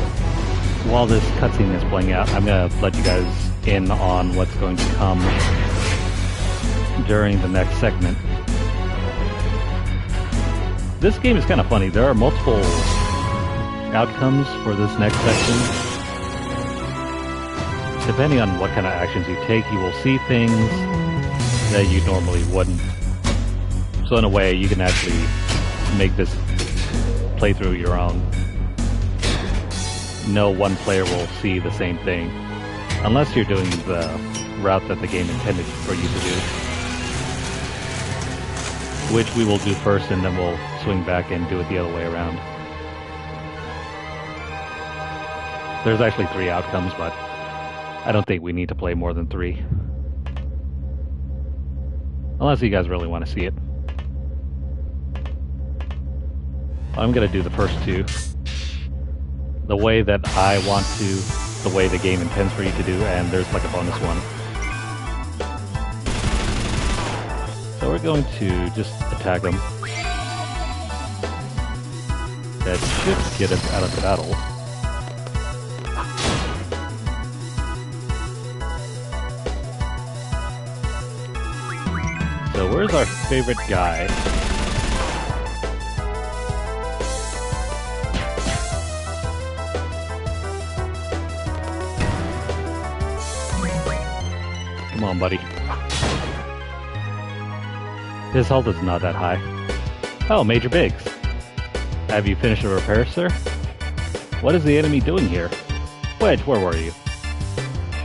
[SPEAKER 1] while this cutscene is playing out, I'm going to let you guys in on what's going to come during the next segment. This game is kind of funny. There are multiple outcomes for this next section. Depending on what kind of actions you take, you will see things that you normally wouldn't. So in a way, you can actually make this playthrough your own. No one player will see the same thing, unless you're doing the route that the game intended for you to do. Which we will do first, and then we'll swing back and do it the other way around. There's actually 3 outcomes, but I don't think we need to play more than 3. Unless you guys really want to see it. I'm going to do the first two. The way that I want to, the way the game intends for you to do, and there's like a bonus one. So we're going to just attack them. That should get us out of the battle. So where's our favorite guy? Come on, buddy. His health is not that high. Oh, Major Biggs. Have you finished the repair, sir? What is the enemy doing here? Wedge, where were you?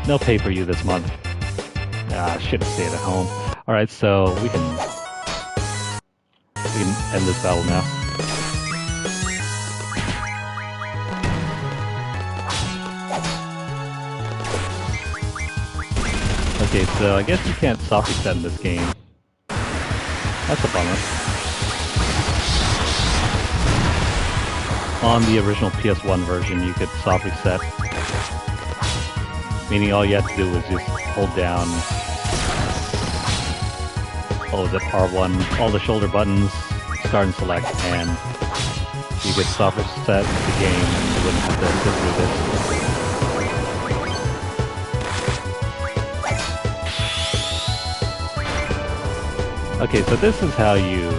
[SPEAKER 1] No pay for you this month. Ah, should have stayed at home. Alright, so we can end this battle now. Okay, so I guess you can't soft reset in this game. That's a bummer. On the original PS1 version, you could soft reset. Meaning all you had to do was just hold down, R1, all the shoulder buttons, start and select, and you could soft reset the game and you wouldn't have to sit through this. Okay, so this is how you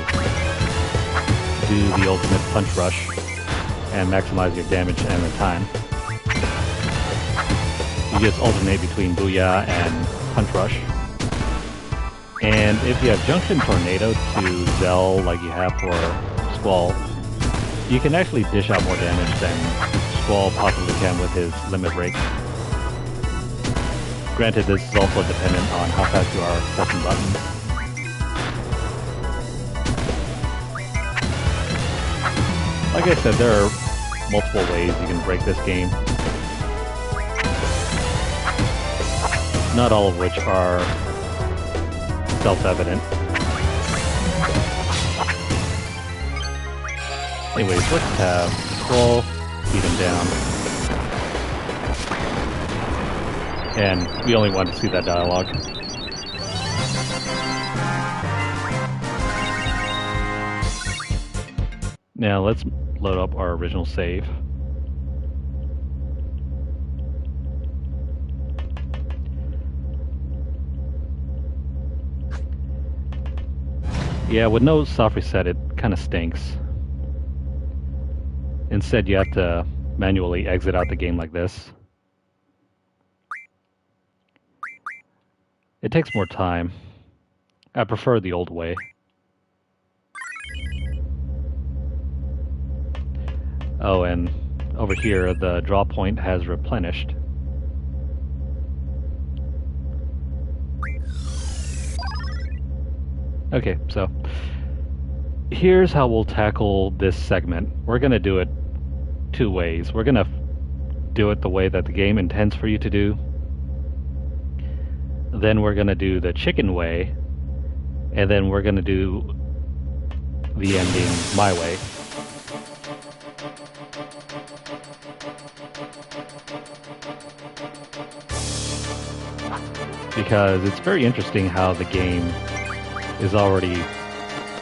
[SPEAKER 1] do the ultimate punch rush and maximize your damage and the time. You just alternate between Booyah and Punch Rush. And if you have Junction Tornado to Zell like you have for Squall, you can actually dish out more damage than Squall possibly can with his limit break. Granted, this is also dependent on how fast you are pressing buttons. Like I said, there are multiple ways you can break this game. Not all of which are self-evident. Anyways, let's have Squall beat him down. And we only want to see that dialogue. Now let's load up our original save. Yeah, with no soft reset, it kind of stinks. Instead, you have to manually exit out the game like this. It takes more time. I prefer the old way. Oh, and over here, the draw point has replenished. Okay, so here's how we'll tackle this segment. We're going to do it two ways. We're going to do it the way that the game intends for you to do. Then we're going to do the chicken way. And then we're going to do the ending my way. Because it's very interesting how the game is already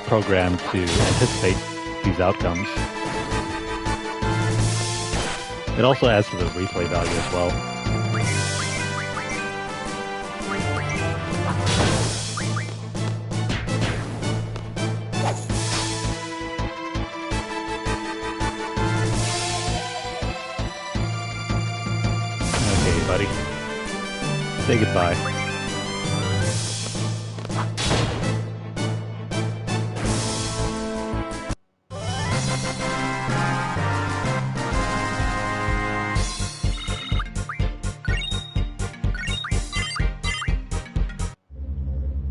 [SPEAKER 1] programmed to anticipate these outcomes. It also adds to the replay value as well. Okay, buddy. Say goodbye.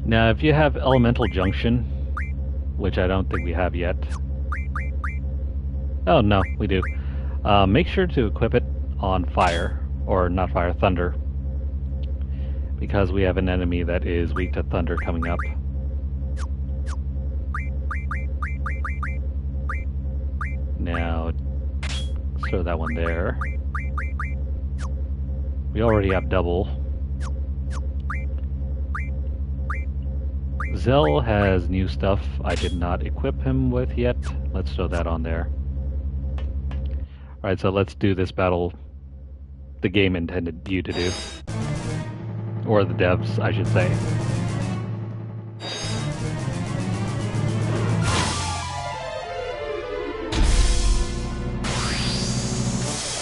[SPEAKER 1] Now, if you have Elemental Junction, which I don't think we have yet. Oh, no, we do. Make sure to equip it on fire, or not fire, thunder. Because we have an enemy that is weak to thunder coming up. Let's throw that one there. We already have double. Zell has new stuff I did not equip him with yet. Let's throw that on there. Alright, so let's do this battle the game intended you to do. Or the devs, I should say.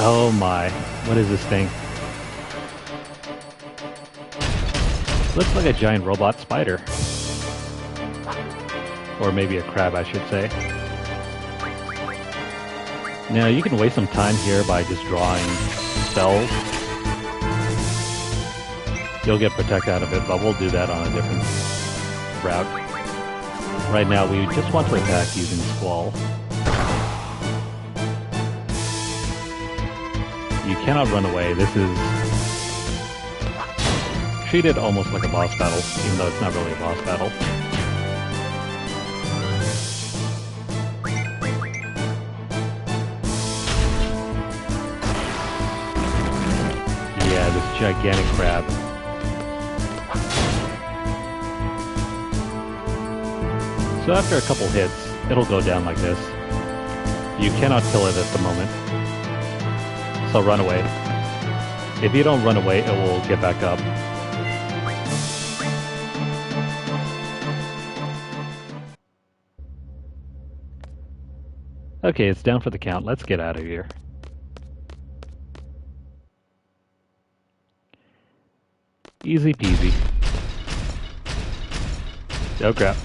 [SPEAKER 1] Oh my, what is this thing? Looks like a giant robot spider. Or maybe a crab, I should say. Now, you can waste some time here by just drawing spells. You'll get protect out of it, but we'll do that on a different route. Right now, we just want to attack using Squall. You cannot run away. This is treated almost like a boss battle, even though it's not really a boss battle. Yeah, this gigantic crab. So after a couple hits, it'll go down like this. You cannot kill it at the moment. So run away. If you don't run away, it will get back up. Okay, it's down for the count. Let's get out of here. Easy peasy. Oh crap.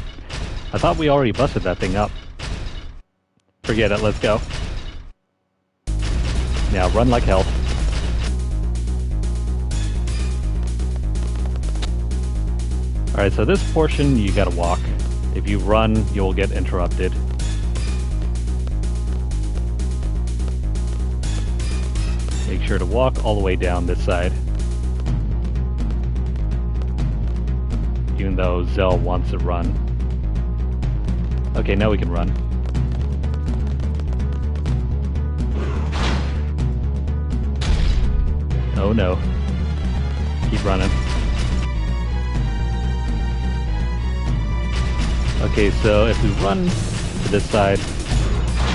[SPEAKER 1] I thought we already busted that thing up. Forget it, let's go. Now run like hell. Alright, so this portion you gotta walk. If you run, you'll get interrupted. Make sure to walk all the way down this side. Even though Zell wants to run. Okay, now we can run. Oh no. Keep running. Okay, so if we run to this side,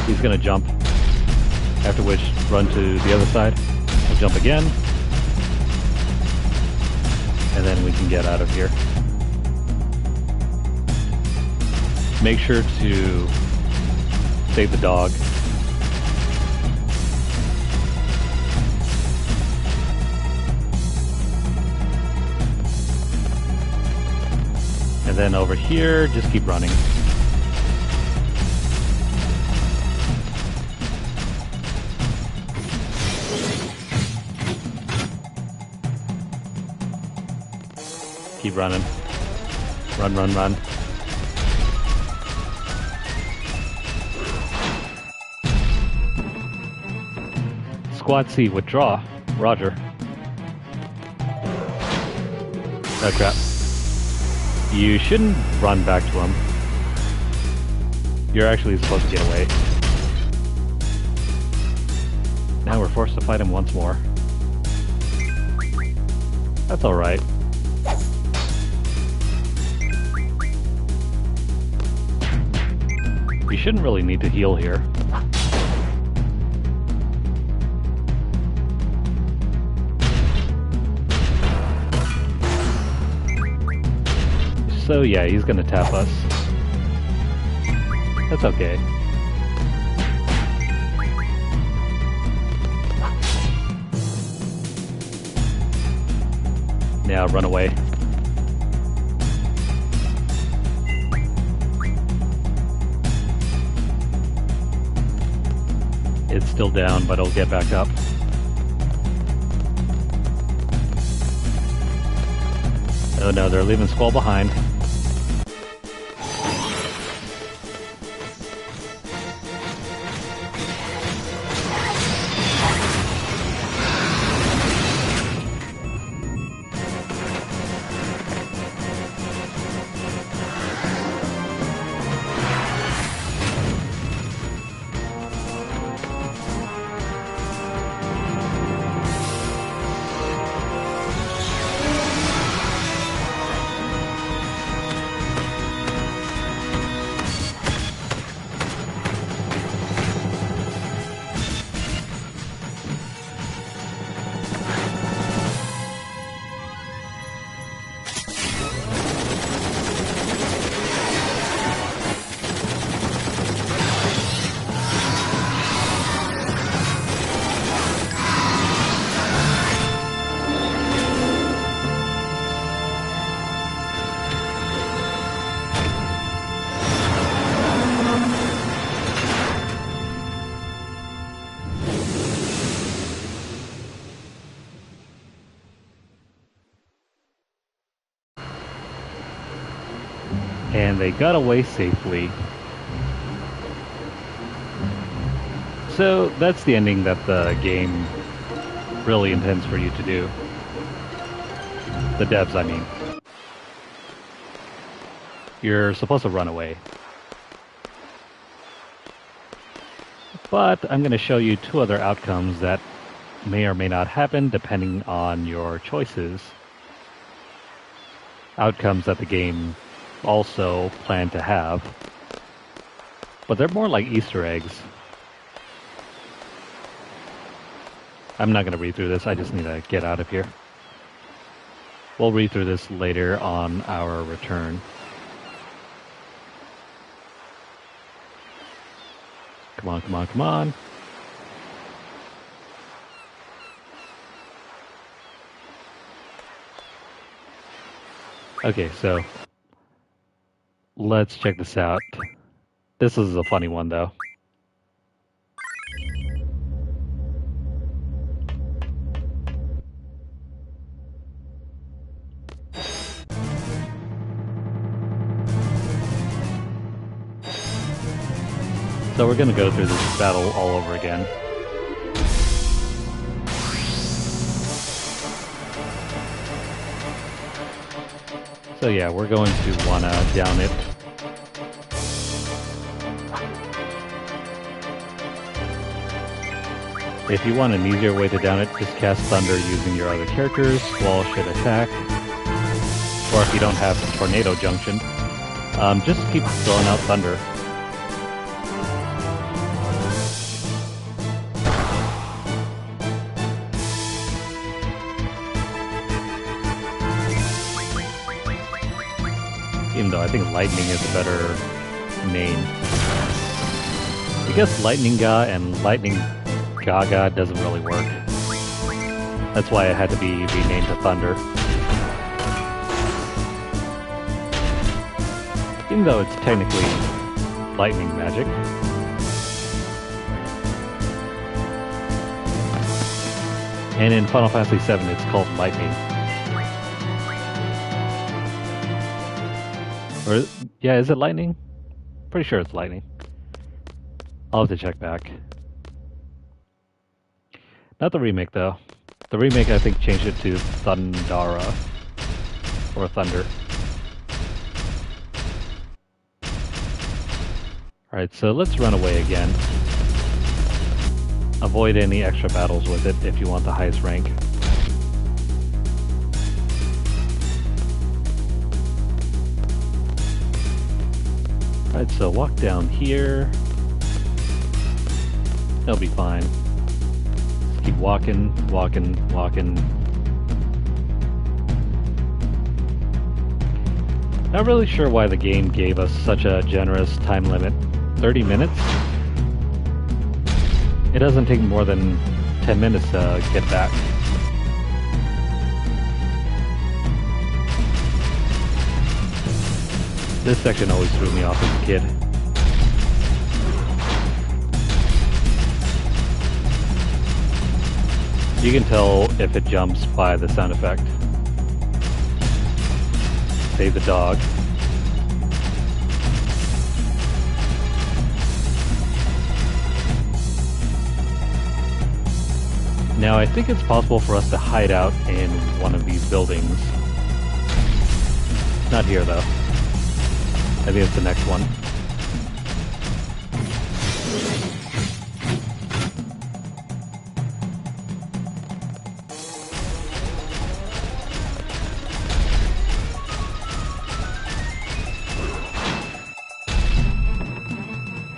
[SPEAKER 1] he's gonna jump. After which, run to the other side. We'll jump again. And then we can get out of here. Make sure to save the dog. And then over here, just keep running. Keep running. Run, run, run. Squad C, withdraw. Roger. Oh crap. You shouldn't run back to him. You're actually supposed to get away. Now we're forced to fight him once more. That's alright. We shouldn't really need to heal here. So yeah, he's gonna tap us. That's okay. Now run away. It's still down, but it'll get back up. Oh no, they're leaving Squall behind. and they got away safely. So that's the ending that the game really intends for you to do. The devs, I mean. You're supposed to run away. But I'm going to show you two other outcomes that may or may not happen depending on your choices. Outcomes that the game also planned to have. But they're more like Easter eggs. I'm not going to read through this, I just need to get out of here. We'll read through this later on our return. Come on, come on, come on. Okay, so let's check this out. This is a funny one, though. So we're going to go through this battle all over again. So yeah, we're going to want to down it. If you want an easier way to down it, just cast Thunder using your other characters. Squall should attack. Or if you don't have Tornado Junction, just keep throwing out Thunder. Even though I think Lightning is a better name. I guess Lightning Ga and Lightning Gaga doesn't really work. That's why it had to be renamed to Thunder. Even though it's technically lightning magic. And in Final Fantasy VII it's called Lightning. Or, yeah, is it Lightning? Pretty sure it's Lightning. I'll have to check back. Not the remake, though. The remake, I think, changed it to Thundara. Or Thunder. Alright, so let's run away again. Avoid any extra battles with it if you want the highest rank. Alright, so walk down here. They'll be fine. Just keep walking, walking, walking. Not really sure why the game gave us such a generous time limit. 30 minutes? It doesn't take more than 10 minutes to get back. This section always threw me off as a kid. You can tell if it jumps by the sound effect. Save the dog. Now I think it's possible for us to hide out in one of these buildings. Not here though. I think it's the next one.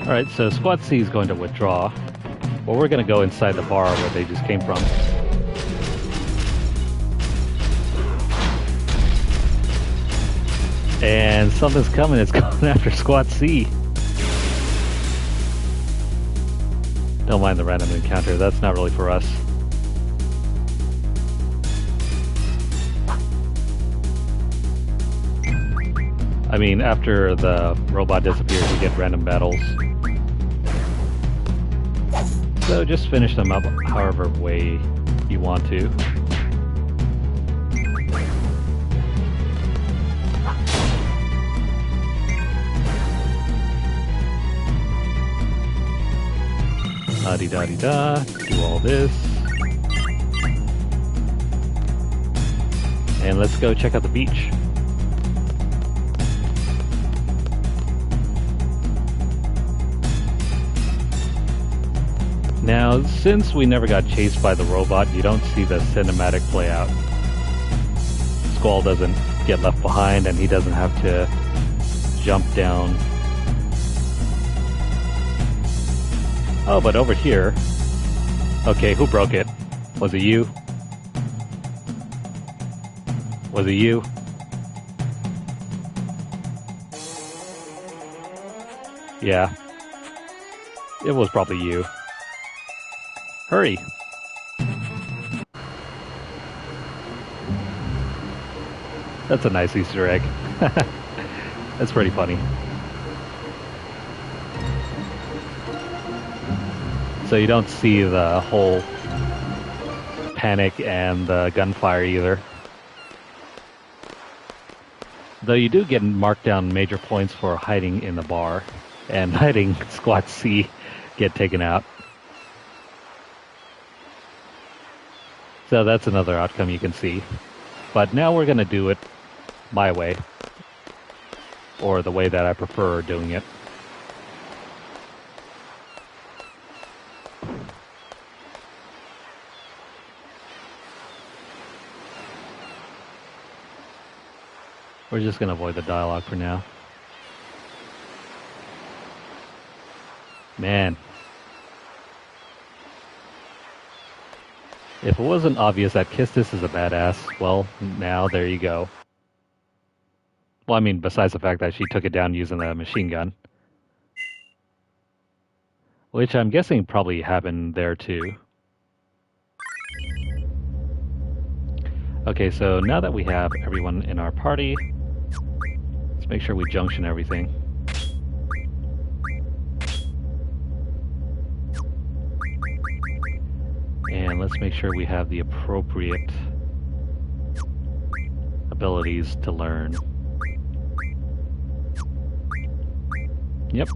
[SPEAKER 1] Alright, so Squad C is going to withdraw. Well, we're going to go inside the bar where they just came from. And something's coming. It's coming after Squad C. Don't mind the random encounter. That's not really for us. I mean, after the robot disappears, we get random battles. So just finish them up however way you want to. La-di-da-di-da. Do all this. And let's go check out the beach. Now, since we never got chased by the robot, you don't see the cinematic play out. Squall doesn't get left behind, and he doesn't have to jump down. Oh, but over here... Okay, who broke it? Was it you? Was it you? Yeah. It was probably you. Hurry! That's a nice Easter egg. That's pretty funny. So you don't see the whole panic and the gunfire either. Though you do get marked down major points for hiding in the bar, and hiding Squad C get taken out. So that's another outcome you can see. But now we're going to do it my way, or the way that I prefer doing it. We're just going to avoid the dialogue for now. Man. If it wasn't obvious that Kistis is a badass, well, now there you go. Well, I mean, besides the fact that she took it down using a machine gun. Which I'm guessing probably happened there too. Okay, so now that we have everyone in our party, let's make sure we junction everything. And let's make sure we have the appropriate abilities to learn. Yep,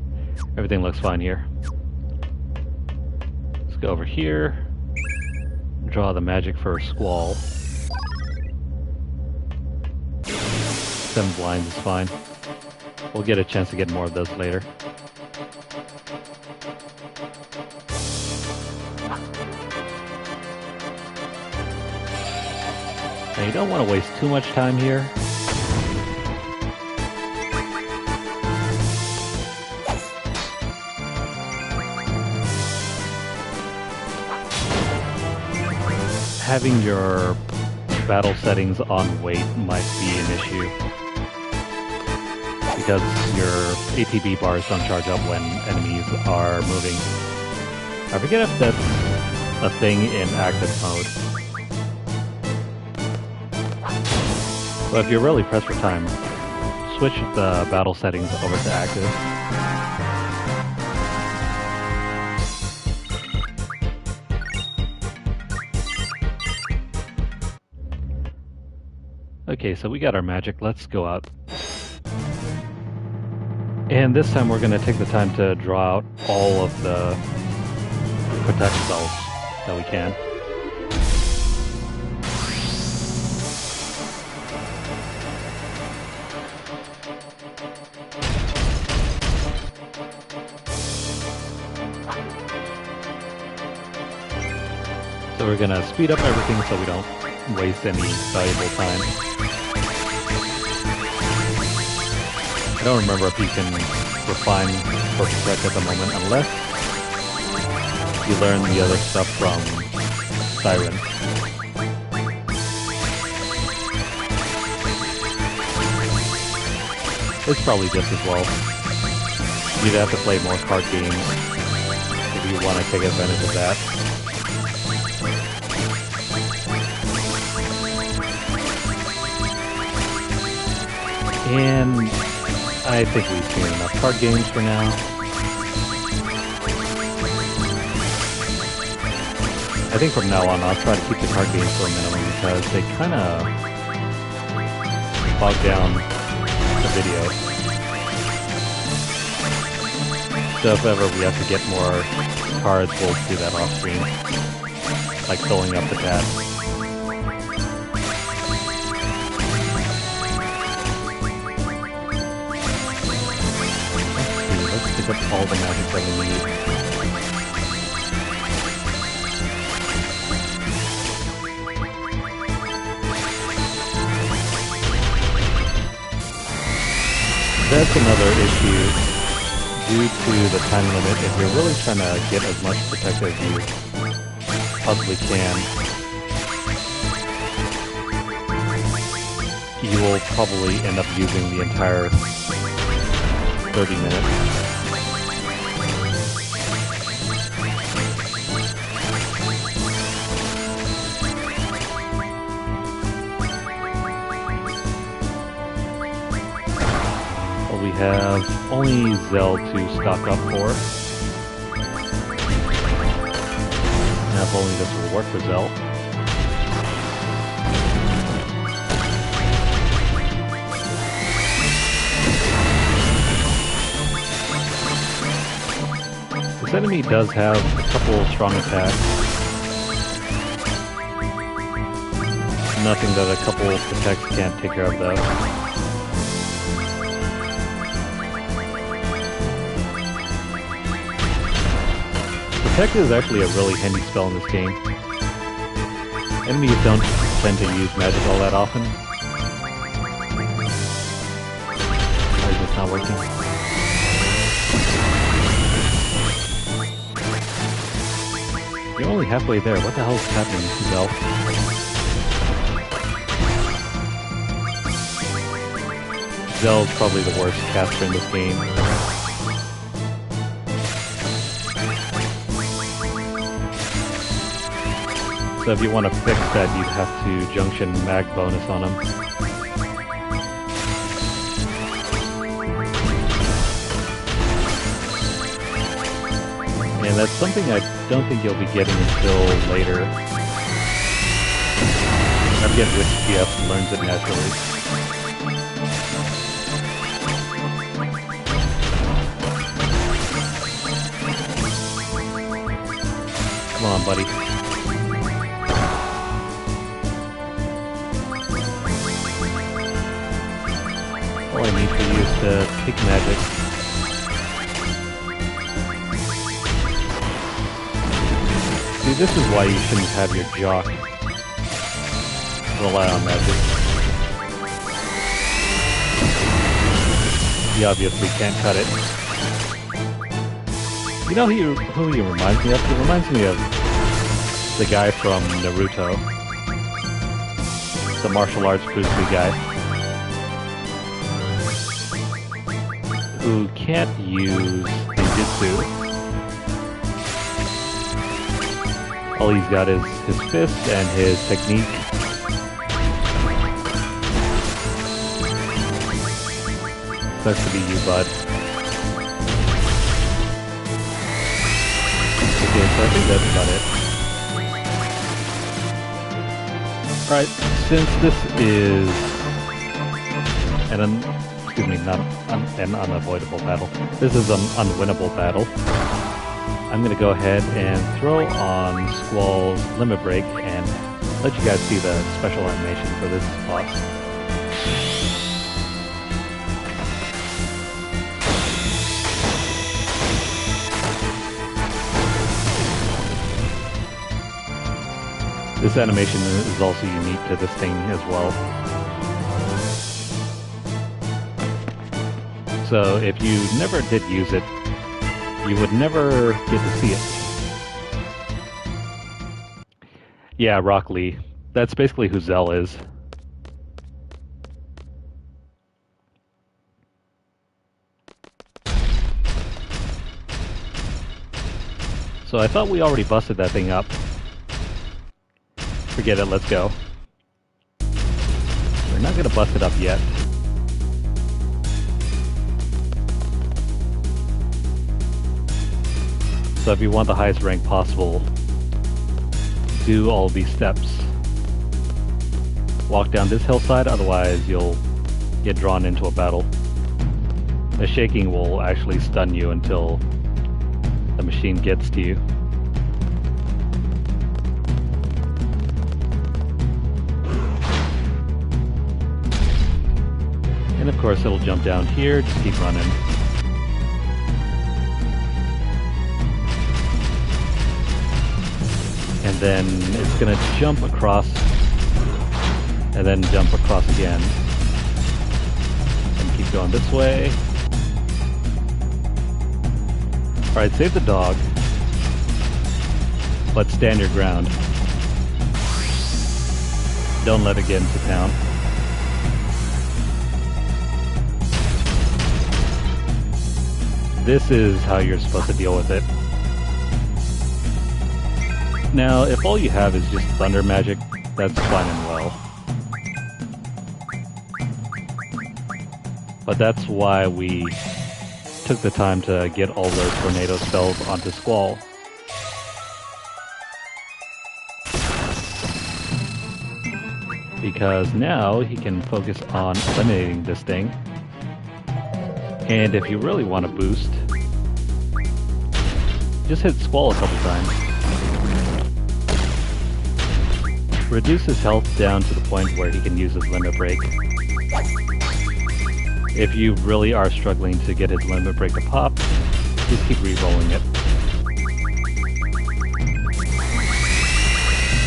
[SPEAKER 1] everything looks fine here. Let's go over here, draw the magic for Squall. 7 blinds is fine. We'll get a chance to get more of those later. Now you don't want to waste too much time here. Having your battle settings on wait might be an issue, because your ATB bars don't charge up when enemies are moving. I forget if that's a thing in active mode. But if you're really pressed for time, switch the battle settings over to active. Okay, so we got our magic. Let's go out. And this time we're going to take the time to draw out all of the protect spells that we can. So we're going to speed up everything so we don't waste any valuable time. I don't remember if you can refine for protect at the moment, unless you learn the other stuff from Siren. It's probably just as well. You'd have to play more card games if you want to take advantage of that. And I think we've seen enough card games for now. I think from now on I'll try to keep the card games to a minimum because they kind of bog down the video. So if ever we have to get more cards will do that off screen, like filling up the tab. Let's pick up all the magic that we need. That's another issue. Due to the time limit, if you're really trying to get as much protect as you possibly can, you will probably end up using the entire 30 minutes. We have only Zell to stock up for. Now if only this will work for Zell. This enemy does have a couple strong attacks. Nothing that a couple protects can't take care of though. Protect is actually a really handy spell in this game. Enemies don't tend to use magic all that often. Why is this not working? You're only halfway there. What the hell is happening, Zell? Zell's probably the worst caster in this game. So if you want to fix that, you'd have to junction mag bonus on him. And that's something I don't think you'll be getting until later. I forget which GF learns it naturally. Come on, buddy. All I need to use to take magic. See, this is why you shouldn't have your jock rely on magic. He obviously can't cut it. You know who he reminds me of? He reminds me of the guy from Naruto. The martial arts Bruce Lee guy. Who can't use ninjutsu. All he's got is his fist and his technique. Sucks to be you, bud. Okay, so I think that's about it. Alright, since this is not an unavoidable battle. This is an unwinnable battle. I'm going to go ahead and throw on Squall's Limit Break and let you guys see the special animation for this boss. This animation is also unique to this thing as well. So if you never did use it, you would never get to see it. Yeah, Rock Lee. That's basically who Zell is. So I thought we already busted that thing up. Forget it, let's go. We're not gonna bust it up yet. So if you want the highest rank possible, do all these steps. Walk down this hillside, otherwise you'll get drawn into a battle. The shaking will actually stun you until the machine gets to you. And of course it'll jump down here, just keep running. And then it's going to jump across, and then jump across again. And keep going this way. Alright, save the dog, but stand your ground. Don't let it get into town. This is how you're supposed to deal with it. Now, if all you have is just thunder magic, that's fine and well. But that's why we took the time to get all those tornado spells onto Squall. Because now he can focus on eliminating this thing. And if you really want to boost, just hit Squall a couple times. Reduce his health down to the point where he can use his limit break. If you really are struggling to get his limit break to pop, just keep re-rolling it.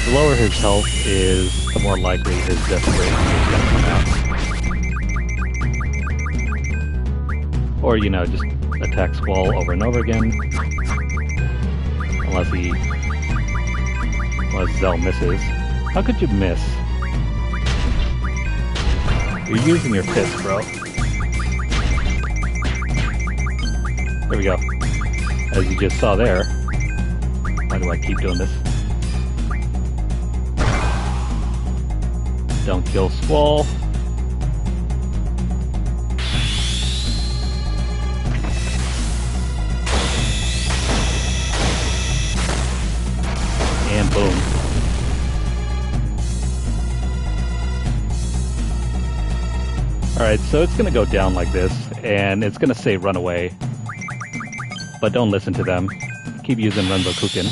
[SPEAKER 1] The lower his health is, the more likely his desperation is going to come out. Or, you know, just attack Squall over and over again. Unless Zell misses. How could you miss? You're using your fist, bro. There we go. As you just saw there. Why do I keep doing this? Don't kill Squall. And boom. Alright, so it's going to go down like this, and it's going to say run away. But don't listen to them. Keep using Renzo Kukin.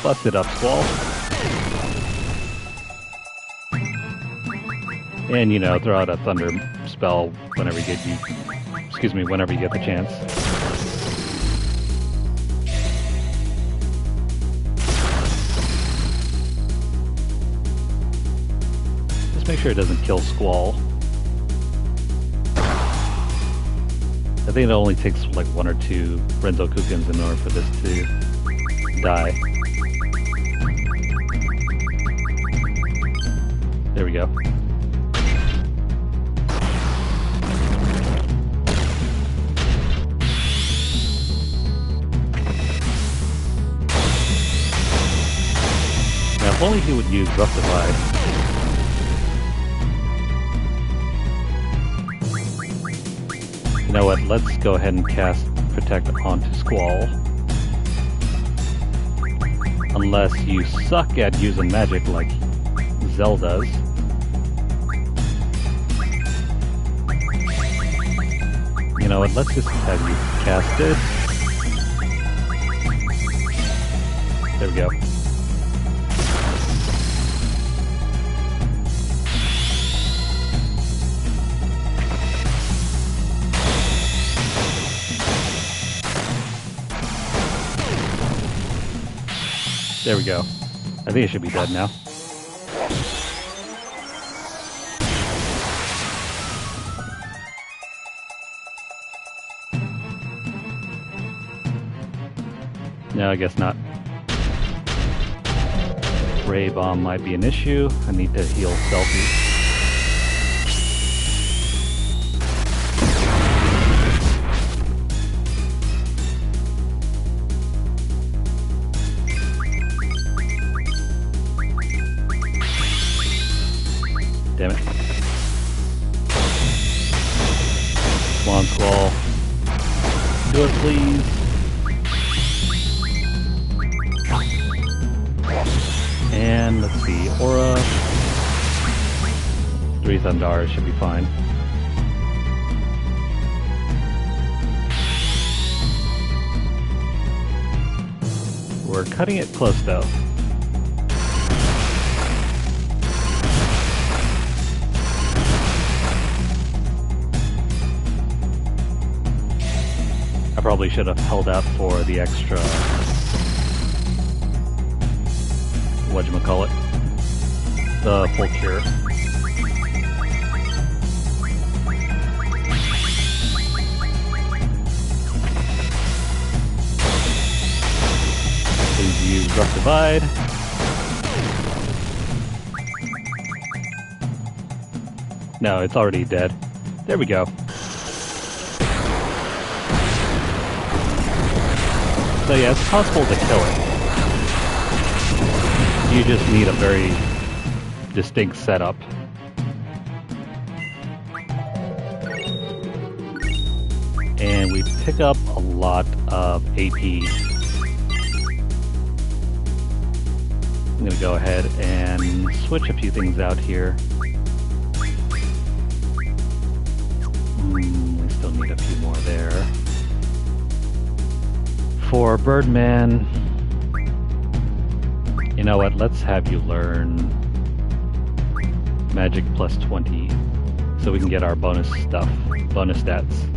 [SPEAKER 1] Bust it up, Squall. And, you know, throw out a thunder spell whenever you get whenever you get the chance. Just make sure it doesn't kill Squall. I think it only takes like 1 or 2 Renzo Kukins in order for this to die. There we go. Now, if only he would use Rustify. You know what, let's go ahead and cast Protect onto Squall. Unless you suck at using magic like Zell does. You know what, let's just have you cast it. There we go. There we go. I think it should be dead now. No, I guess not. Ray Bomb might be an issue. I need to heal Selfie. Damn it. Come on, Squall. Do it, please. And let's see, Aura. 3 Thundars should be fine. We're cutting it close, though. I probably should have held out for the extra... whatchamacallit? The full cure. Please use Rough Divide. No, it's already dead. There we go. So yeah, it's possible to kill it. You just need a very distinct setup. And we pick up a lot of AP. I'm gonna go ahead and switch a few things out here. We still need a few more there. For Birdman, you know what, let's have you learn Magic plus 20 so we can get our bonus stuff, bonus stats.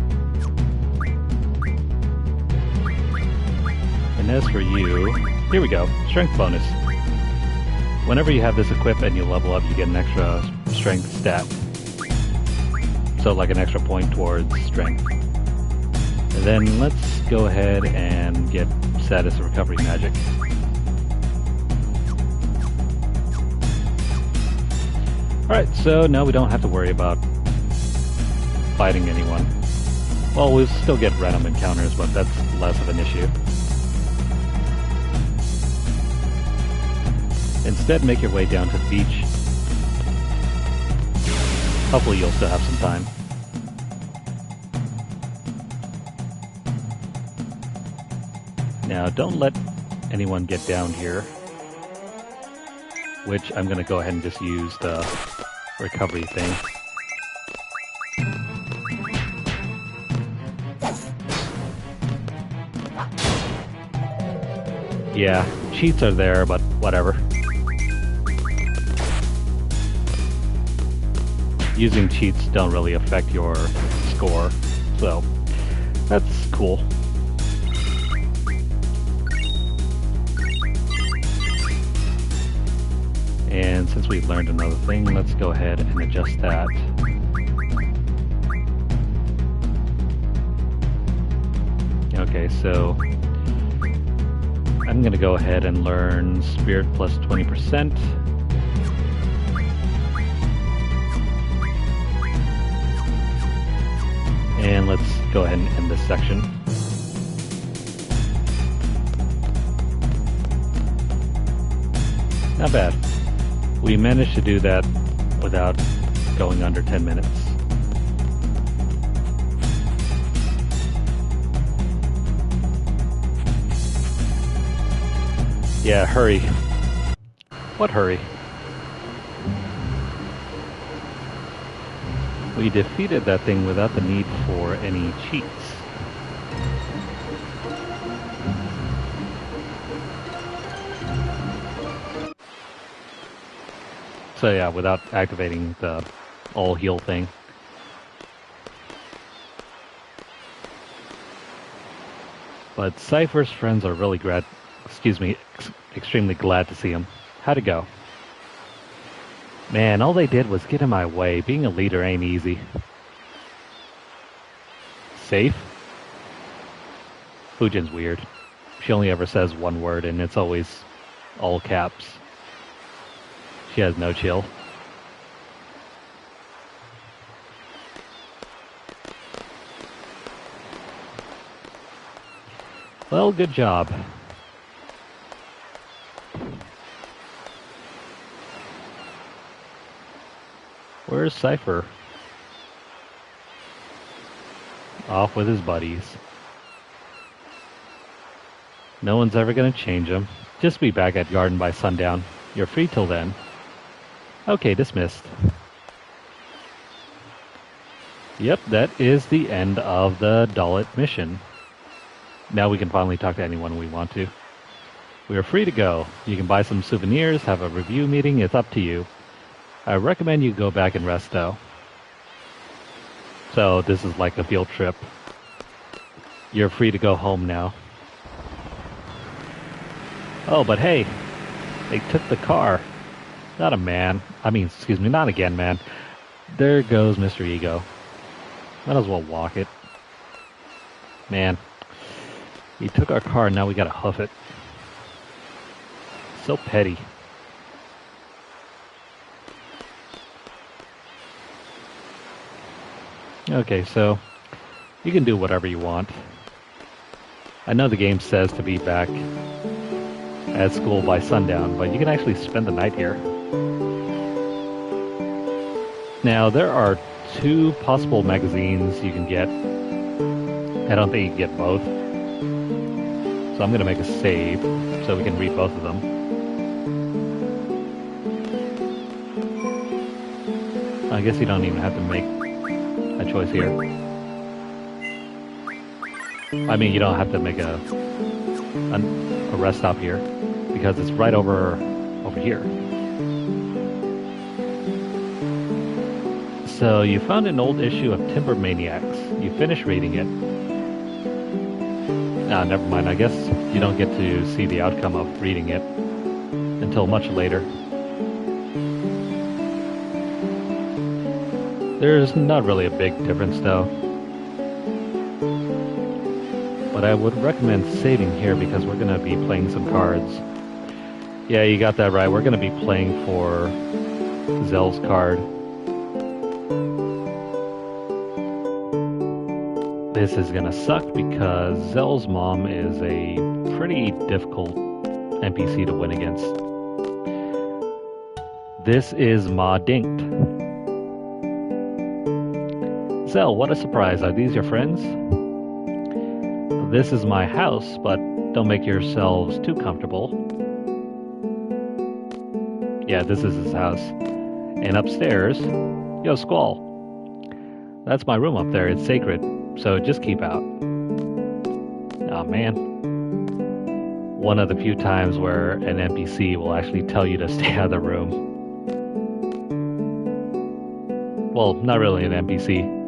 [SPEAKER 1] And as for you, here we go, Strength bonus. Whenever you have this equipped and you level up, you get an extra Strength stat. So like an extra point towards Strength. And then let's go ahead and get Status Recovery Magic. Alright, so now we don't have to worry about fighting anyone. Well, we'll still get random encounters, but that's less of an issue. Instead, make your way down to the beach. Hopefully you'll still have some time. Now, don't let anyone get down here. Which I'm going to go ahead and just use the recovery thing. Yeah, cheats are there, but whatever. Using cheats don't really affect your score, so that's cool. And since we've learned another thing, let's go ahead and adjust that. Okay, so I'm going to go ahead and learn Spirit plus 20%. And let's go ahead and end this section. Not bad. We managed to do that without going under 10 minutes. Yeah, hurry. What hurry? We defeated that thing without the need for any cheats. So yeah, without activating the all heal thing. But Cypher's friends are really extremely glad to see him. How'd it go? Man, all they did was get in my way. Being a leader ain't easy. Safe? Fujin's weird. She only ever says one word and it's always all caps. She has no chill. Well, good job. Where's Cypher? Off with his buddies. No one's ever gonna change him. Just be back at Garden by sundown. You're free till then. Okay, dismissed. Yep, that is the end of the Dalit mission. Now we can finally talk to anyone we want to. We are free to go. You can buy some souvenirs, have a review meeting, it's up to you. I recommend you go back and rest though. So this is like a field trip. You're free to go home now. Oh, but hey, they took the car. Not a man. Excuse me, not again, man. There goes Mr. Ego. Might as well walk it. Man, he took our car, now we gotta hoof it. So petty. Okay, so you can do whatever you want. I know the game says to be back at school by sundown, but you can actually spend the night here. Now, there are 2 possible magazines you can get. I don't think you can get both. So I'm going to make a save so we can read both of them. I guess you don't even have to make a choice here. You don't have to make a rest stop here because it's right over here. So you found an old issue of Timber Maniacs. You finished reading it. Ah, never mind. I guess you don't get to see the outcome of reading it until much later. There's not really a big difference though. But I would recommend saving here because we're going to be playing some cards. Yeah, you got that right. We're going to be playing for Zell's card. This is going to suck because Zell's mom is a pretty difficult NPC to win against. This is Ma Dinkt. Zell, what a surprise. Are these your friends? This is my house, but don't make yourselves too comfortable. Yeah, this is his house. And upstairs, yo, Squall. That's my room up there. It's sacred, so just keep out. Aw, man. One of the few times where an NPC will actually tell you to stay out of the room. Well, not really an NPC.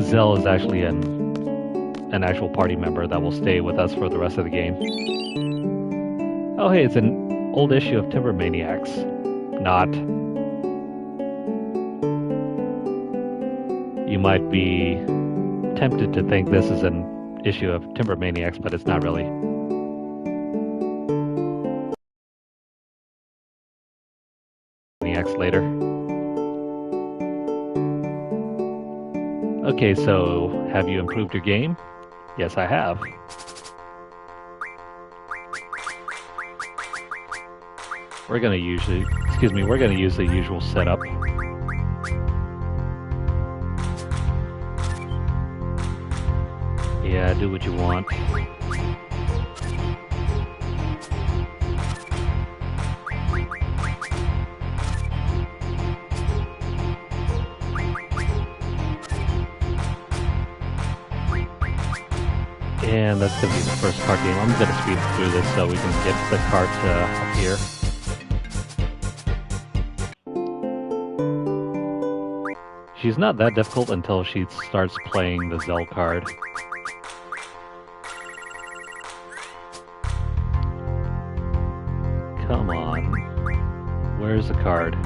[SPEAKER 1] Zell is actually an actual party member that will stay with us for the rest of the game. Oh hey, it's an old issue of Timber Maniacs. Not. You might be tempted to think this is an issue of Timber Maniacs, but it's not really. Maniacs later. Okay, so have you improved your game? Yes, I have. We're gonna use the usual setup. Yeah, do what you want. And that's going to be the first card game. I'm going to speed through this so we can get the card up here. She's not that difficult until she starts playing the Zell card. Come on. Where's the card?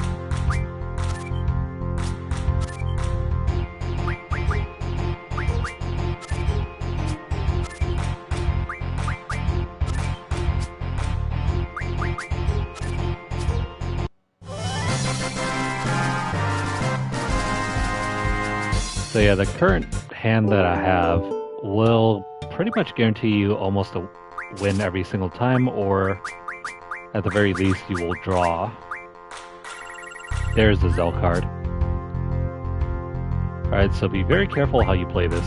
[SPEAKER 1] So yeah, the current hand that I have will pretty much guarantee you almost a win every single time, or at the very least you will draw. There's the Zell card. Alright, so be very careful how you play this.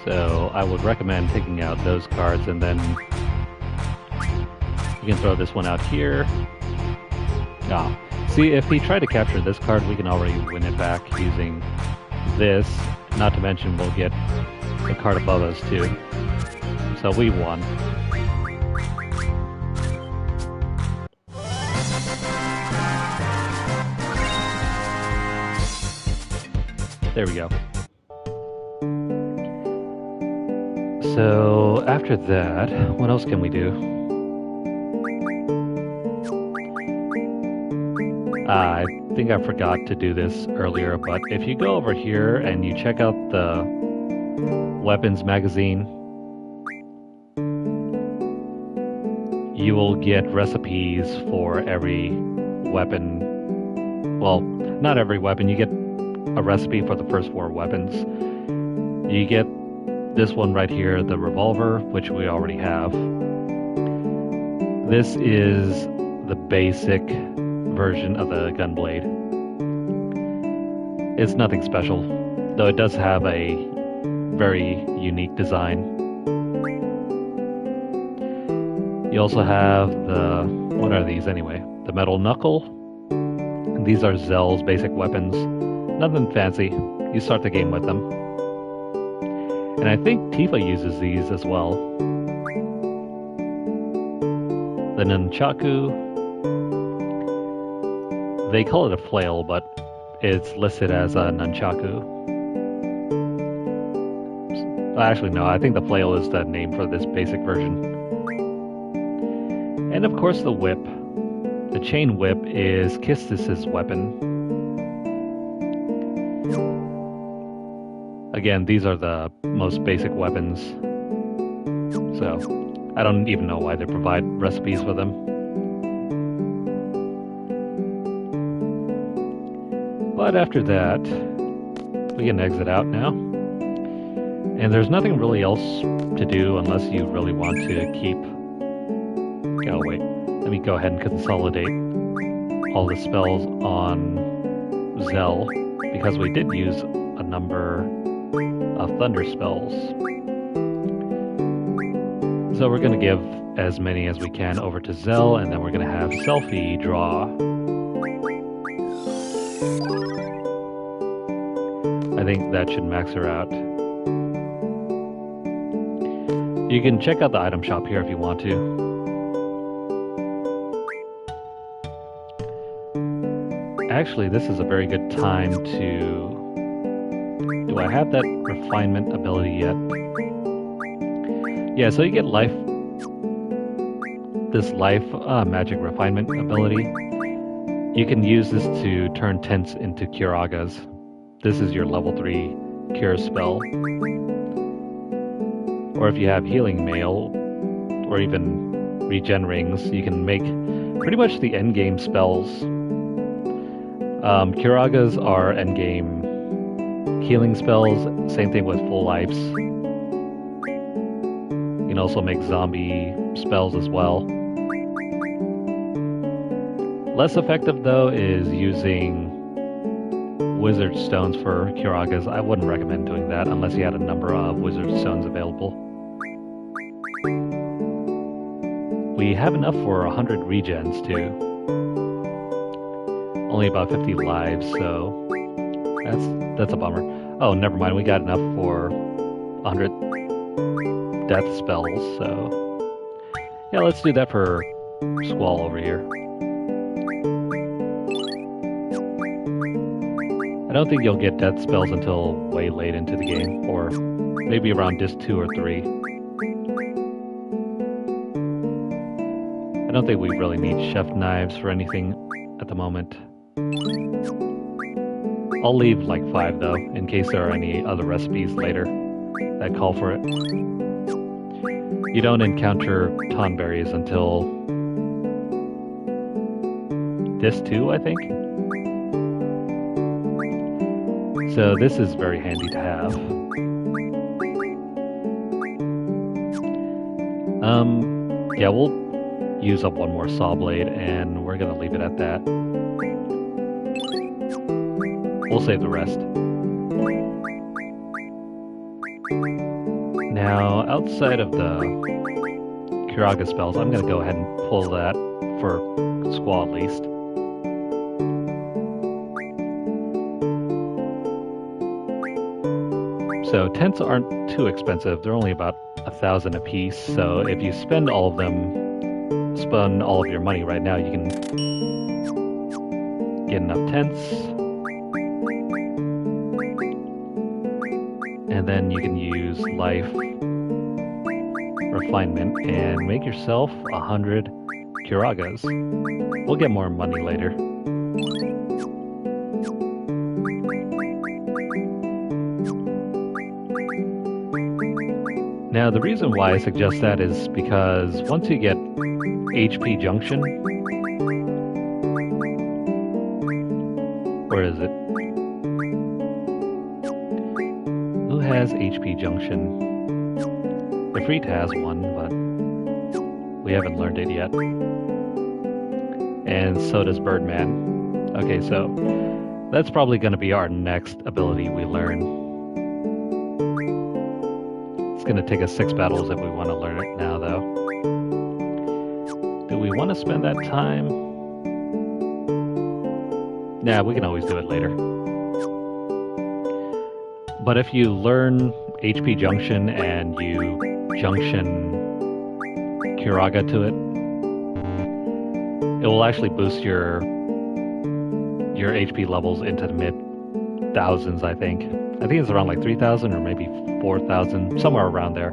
[SPEAKER 1] So I would recommend taking out those cards, and then you can throw this one out here. Ah. See, if he tried to capture this card, we can already win it back using this, not to mention we'll get the card above us too. So we won. There we go. So after that, what else can we do? I think I forgot to do this earlier, but if you go over here and you check out the weapons magazine, you will get recipes for every weapon. Well, not every weapon. You get a recipe for the first 4 weapons. You get this one right here, the revolver, which we already have. This is the basic version of the gunblade. It's nothing special, though it does have a very unique design. You also have the, what are these anyway? The metal knuckle. And these are Zell's basic weapons. Nothing fancy. You start the game with them. And I think Tifa uses these as well. The nunchaku. They call it a flail, but it's listed as a nunchaku. Actually, no, I think the flail is the name for this basic version. And of course the whip. The chain whip is Kistis' weapon. Again, these are the most basic weapons. So, I don't even know why they provide recipes for them. But after that, we can exit out now. And there's nothing really else to do unless you really want to keep... Oh wait, let me go ahead and consolidate all the spells on Zell, because we did use a number of thunder spells. So we're going to give as many as we can over to Zell, and then we're going to have Selphie draw. I think that should max her out. You can check out the item shop here if you want to. Actually, this is a very good time to... Do I have that refinement ability yet? Yeah, so you get life... This life magic refinement ability. You can use this to turn tents into Curagas. This is your level 3 cure spell. Or if you have healing mail, or even regen rings, you can make pretty much the endgame spells. Curagas are endgame healing spells, same thing with full lives. You can also make zombie spells as well. Less effective though is using wizard stones for Curagas. I wouldn't recommend doing that unless you had a number of wizard stones available. We have enough for 100 regens too. Only about 50 lives, so that's a bummer. Oh, never mind, we got enough for 100 death spells, so... Yeah, let's do that for Squall over here. I don't think you'll get death spells until way late into the game, or maybe around disc 2 or 3. I don't think we really need chef knives for anything at the moment. I'll leave like 5 though, in case there are any other recipes later that call for it. You don't encounter tonberries until disc 2, I think? So this is very handy to have. Yeah, we'll use up one more saw blade and we're gonna leave it at that. We'll save the rest. Now, outside of the Curaga spells, I'm gonna go ahead and pull that for Squall at least. So tents aren't too expensive. They're only about 1,000 a piece. So if you spend all of them, spend all of your money right now, you can get enough tents. And then you can use life refinement and make yourself 100 Kiragas. We'll get more money later. Now, the reason why I suggest that is because once you get HP Junction, where is it? Who has HP Junction? Ifrit has one, but we haven't learned it yet. And so does Birdman. Okay, so that's probably going to be our next ability we learn. It's going to take us 6 battles if we want to learn it now, though. Do we want to spend that time? Nah, we can always do it later. But if you learn HP Junction and you Junction Kiraga to it, it will actually boost your HP levels into the mid-thousands, I think. I think it's around like 3,000 or maybe 4,000, somewhere around there.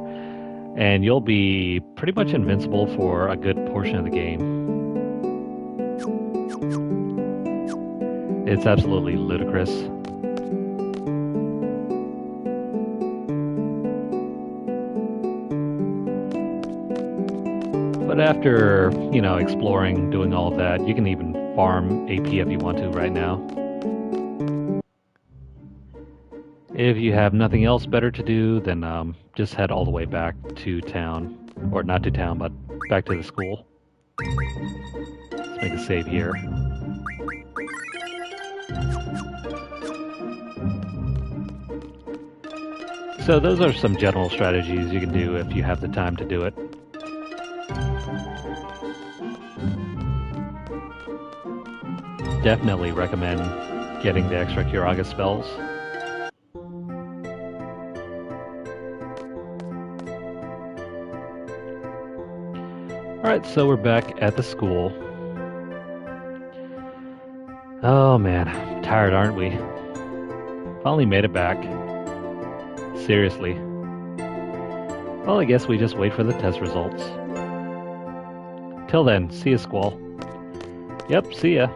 [SPEAKER 1] And you'll be pretty much invincible for a good portion of the game. It's absolutely ludicrous. But after, you know, exploring, doing all of that, you can even farm AP if you want to right now. If you have nothing else better to do, then just head all the way back to town. Or not to town, but back to the school. Let's make a save here. So those are some general strategies you can do if you have the time to do it. Definitely recommend getting the extra Kiraga spells. Alright, so we're back at the school. Oh man, tired, aren't we? Finally made it back. Seriously. Well, I guess we just wait for the test results. Till then, see ya, Squall. Yep, see ya.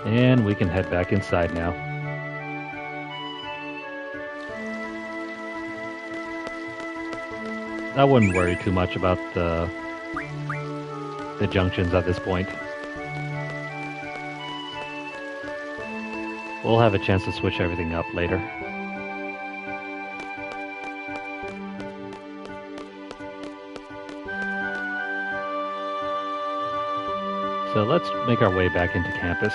[SPEAKER 1] And we can head back inside now. I wouldn't worry too much about the junctions at this point. We'll have a chance to switch everything up later. So let's make our way back into campus.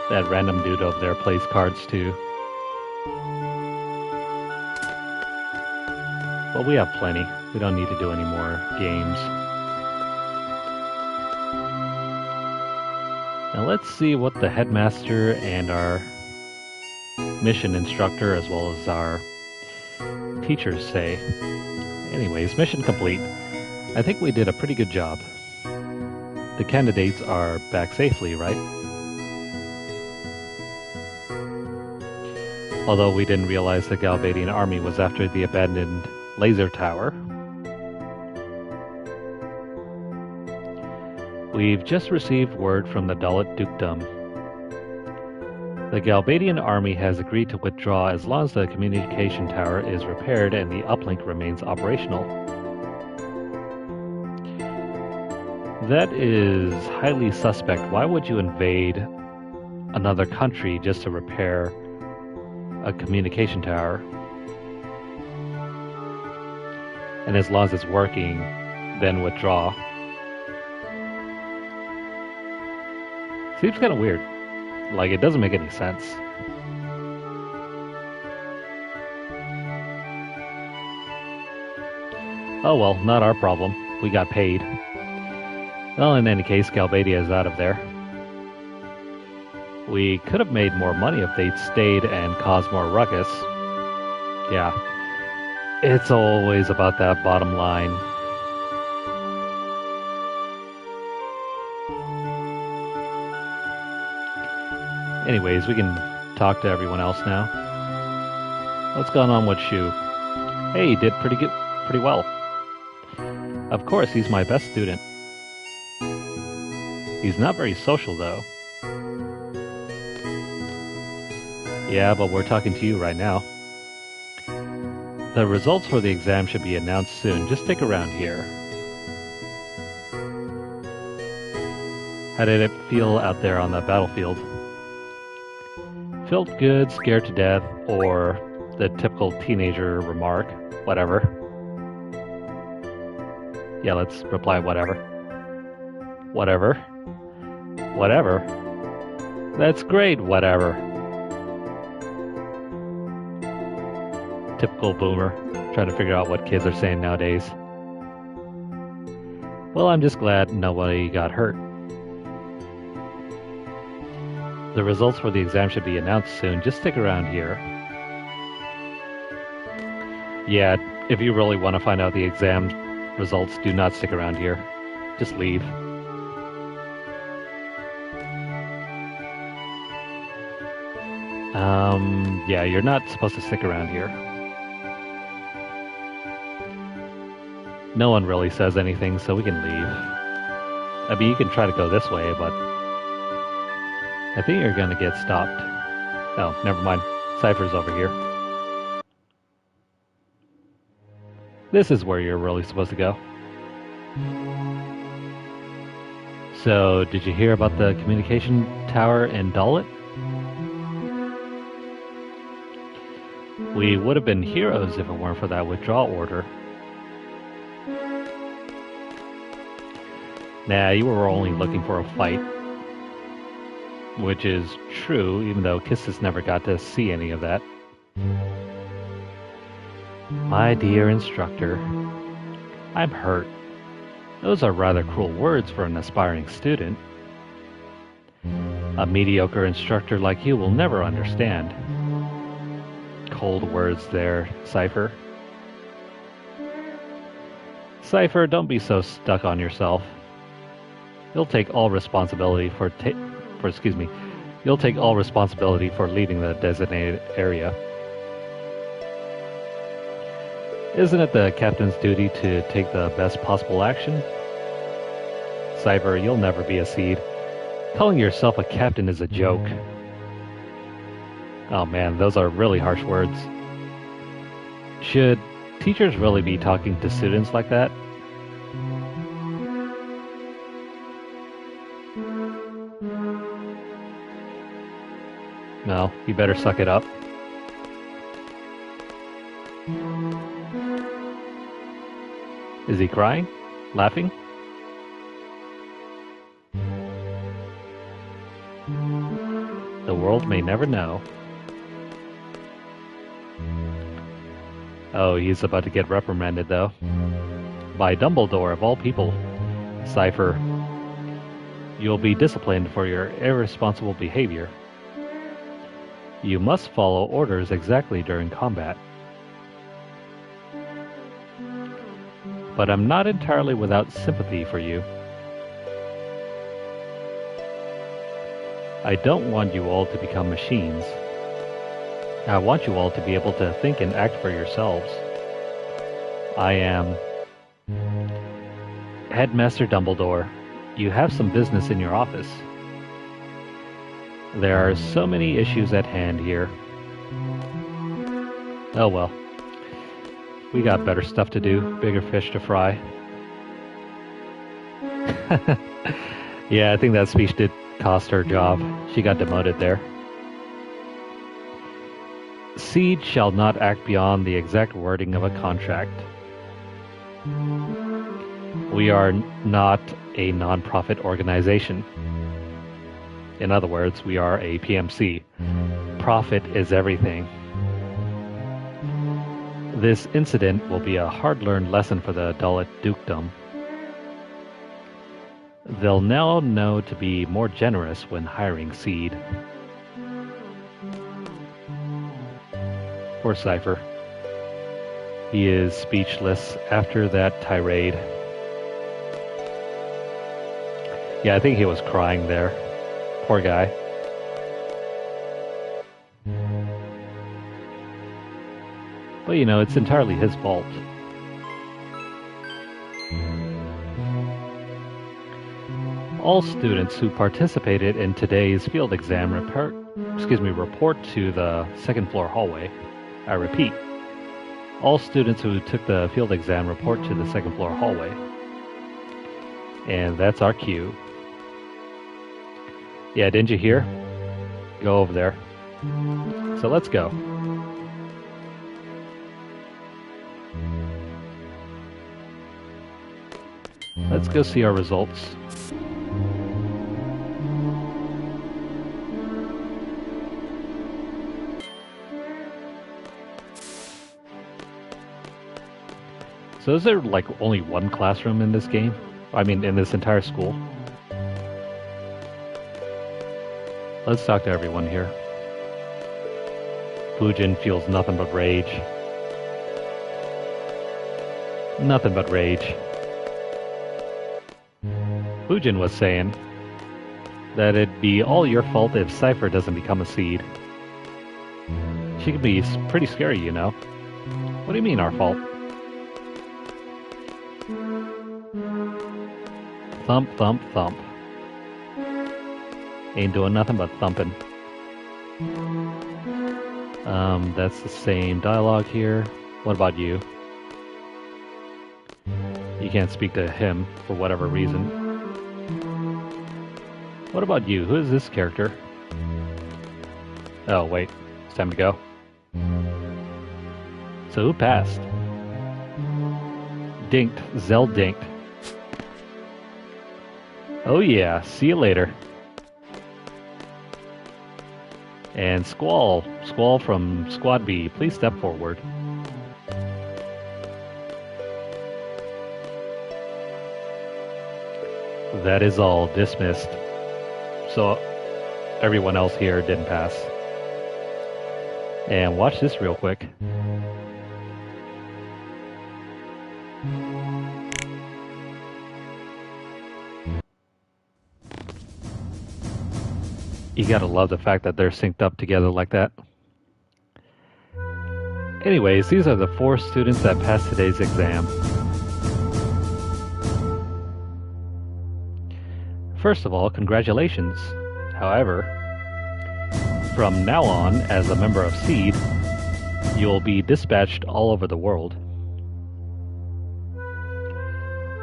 [SPEAKER 1] That random dude over there plays cards too. But we have plenty. We don't need to do any more games. Now let's see what the headmaster and our mission instructor as well as our teachers say. Anyways, mission complete. I think we did a pretty good job. The candidates are back safely, right? Although we didn't realize the Galbadian army was after the abandoned laser tower. We've just received word from the Dalit Dukedom. The Galbadian army has agreed to withdraw as long as the communication tower is repaired and the uplink remains operational. That is highly suspect. Why would you invade another country just to repair a communication tower? And as long as it's working, then withdraw. Seems kind of weird. Like, it doesn't make any sense. Oh well, not our problem. We got paid. Well, in any case, Galbadia is out of there. We could have made more money if they'd stayed and caused more ruckus. Yeah, it's always about that bottom line. Anyways, we can talk to everyone else now. What's going on with Shu? Hey, he did pretty well. Of course, he's my best student. He's not very social, though. Yeah, but we're talking to you right now. The results for the exam should be announced soon. Just stick around here. How did it feel out there on the battlefield? Felt good, scared to death, or the typical teenager remark, whatever. Yeah, let's reply whatever. Whatever. Whatever. That's great, whatever. Typical boomer, trying to figure out what kids are saying nowadays. Well, I'm just glad nobody got hurt. The results for the exam should be announced soon. Just stick around here. Yeah, if you really want to find out the exam results, do not stick around here. Just leave. Yeah, you're not supposed to stick around here. No one really says anything, so we can leave. I mean, you can try to go this way, but I think you're gonna get stopped. Oh, never mind. Cypher's over here. This is where you're really supposed to go. So, did you hear about the communication tower in Dalit? We would have been heroes if it weren't for that withdrawal order. Nah, you were only looking for a fight. Which is true, even though Kisses never got to see any of that. My dear instructor, I'm hurt. Those are rather cruel words for an aspiring student. A mediocre instructor like you will never understand. Cold words there, Cypher. Cypher, don't be so stuck on yourself. You'll take all responsibility You'll take all responsibility for leaving the designated area. Isn't it the captain's duty to take the best possible action? Cypher, you'll never be a seed. Calling yourself a captain is a joke. Oh man, those are really harsh words. Should teachers really be talking to students like that? No, you better suck it up. Is he crying? Laughing? The world may never know. Oh, he's about to get reprimanded, though. By Dumbledore, of all people. Cypher, you'll be disciplined for your irresponsible behavior. You must follow orders exactly during combat. But I'm not entirely without sympathy for you. I don't want you all to become machines. I want you all to be able to think and act for yourselves. I am Headmaster Dumbledore. You have some business in your office. There are so many issues at hand here. Oh well. We got better stuff to do, bigger fish to fry. Yeah, I think that speech did cost her job. She got demoted there. Seed shall not act beyond the exact wording of a contract. We are not a non-profit organization. In other words, we are a PMC. Profit is everything. This incident will be a hard-learned lesson for the Dalit Dukedom. They'll now know to be more generous when hiring Seed. Poor Cypher. He is speechless after that tirade. Yeah, I think he was crying there. Poor guy. But you know, it's entirely his fault. All students who participated in today's field exam report to the second floor hallway. I repeat, all students who took the field exam report to the second floor hallway. And that's our cue. Yeah, didn't you hear? Go over there. So let's go. Let's go see our results. So is there like only one classroom in this game? I mean, in this entire school? Let's talk to everyone here. Fujin feels nothing but rage. Nothing but rage. Fujin was saying that it'd be all your fault if Cypher doesn't become a seed. She can be pretty scary, you know. What do you mean, our fault? Thump, thump, thump. Ain't doing nothing but thumping. That's the same dialogue here. What about you? You can't speak to him for whatever reason. What about you? Who is this character? Oh, wait. It's time to go. So who passed? Dinked. Zell dinked. Oh yeah, see you later. And Squall from Squad B, please step forward. That is all. Dismissed. So everyone else here didn't pass. And watch this real quick. You gotta love the fact that they're synced up together like that. Anyways, these are the 4 students that passed today's exam. First of all, congratulations. However, from now on, as a member of SEED, you'll be dispatched all over the world.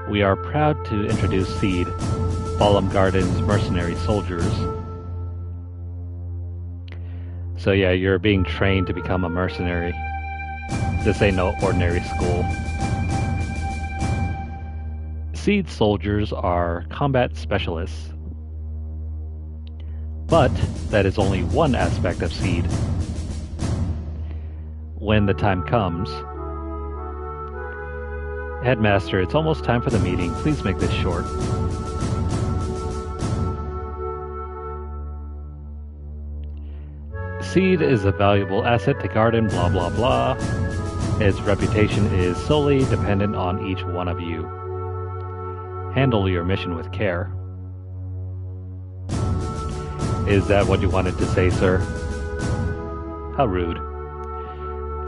[SPEAKER 1] We are proud to introduce SEED, Balam Garden's mercenary soldiers. So yeah, you're being trained to become a mercenary. This ain't no ordinary school. SEED soldiers are combat specialists. But that is only one aspect of SEED. When the time comes... Headmaster, it's almost time for the meeting. Please make this short. SEED is a valuable asset to Garden, blah blah blah. Its reputation is solely dependent on each one of you. Handle your mission with care. Is that what you wanted to say, sir? How rude.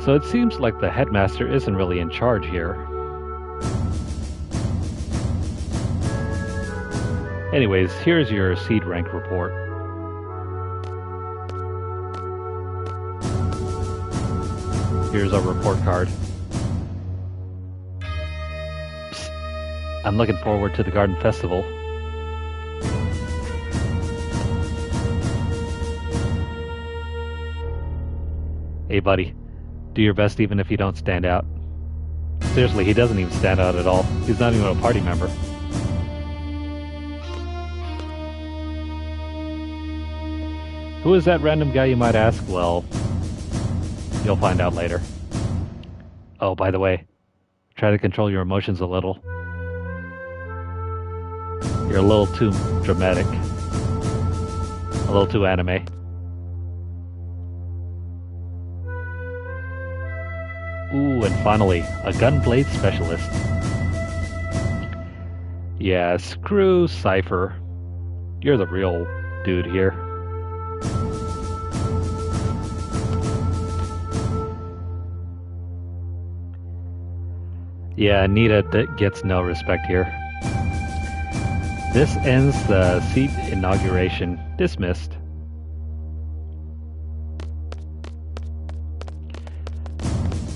[SPEAKER 1] So it seems like the headmaster isn't really in charge here. Anyways, here's your SEED rank report. Here's our report card. Psst. I'm looking forward to the Garden Festival. Hey buddy, do your best even if you don't stand out. Seriously, he doesn't even stand out at all. He's not even a party member. Who is that random guy, you might ask? Well, you'll find out later. Oh, by the way, try to control your emotions a little. You're a little too dramatic. A little too anime. Ooh, and finally, a gunblade specialist. Yeah, screw Cypher. You're the real dude here. Yeah, Nita gets no respect here. This ends the seat inauguration. Dismissed.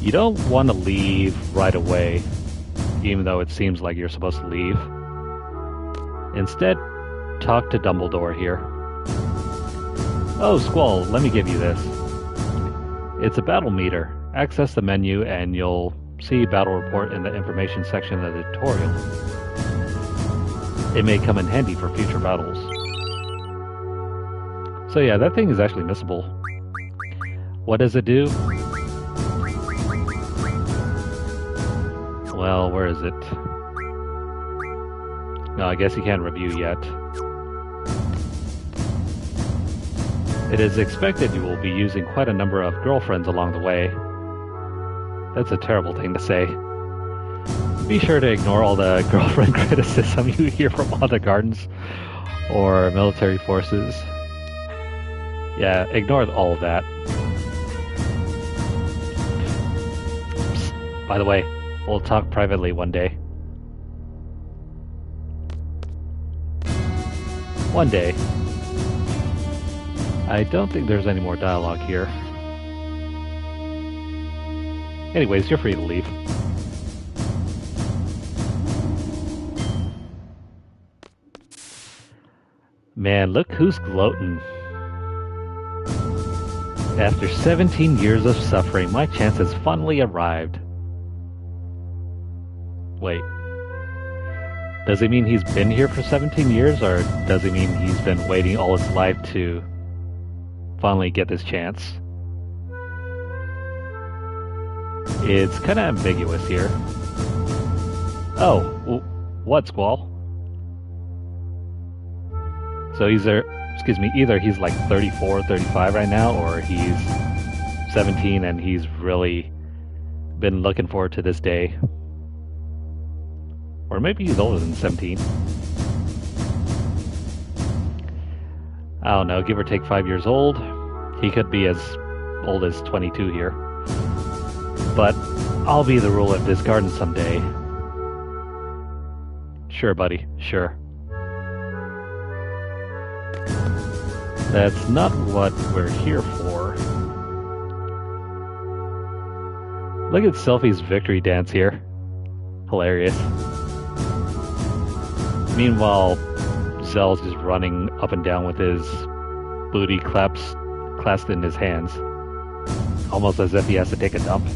[SPEAKER 1] You don't want to leave right away, even though it seems like you're supposed to leave. Instead, talk to Dumbledore here. Oh, Squall, let me give you this. It's a battle meter. Access the menu and you'll see battle report in the information section of the tutorial. It may come in handy for future battles. So yeah, that thing is actually missable. What does it do? Well, where is it? No, I guess you can't review yet. It is expected you will be using quite a number of girlfriends along the way. That's a terrible thing to say. Be sure to ignore all the girlfriend criticism you hear from other gardens or military forces. Yeah, ignore all of that. Psst, by the way, we'll talk privately one day. One day. I don't think there's any more dialogue here. Anyways, you're free to leave. Man, look who's gloating. After 17 years of suffering, my chance has finally arrived. Wait. Does he mean he's been here for 17 years, or does he mean he's been waiting all his life to finally get this chance? It's kind of ambiguous here. Oh, what, Squall? So either he's like 34, 35 right now, or he's 17 and he's really been looking forward to this day. Or maybe he's older than 17. I don't know, give or take 5 years old. He could be as old as 22 here. But I'll be the ruler of this garden someday. Sure, buddy, sure. That's not what we're here for. Look at Selphie's victory dance here. Hilarious. Meanwhile, Zell's just running up and down with his booty clasped in his hands. Almost as if he has to take a dump.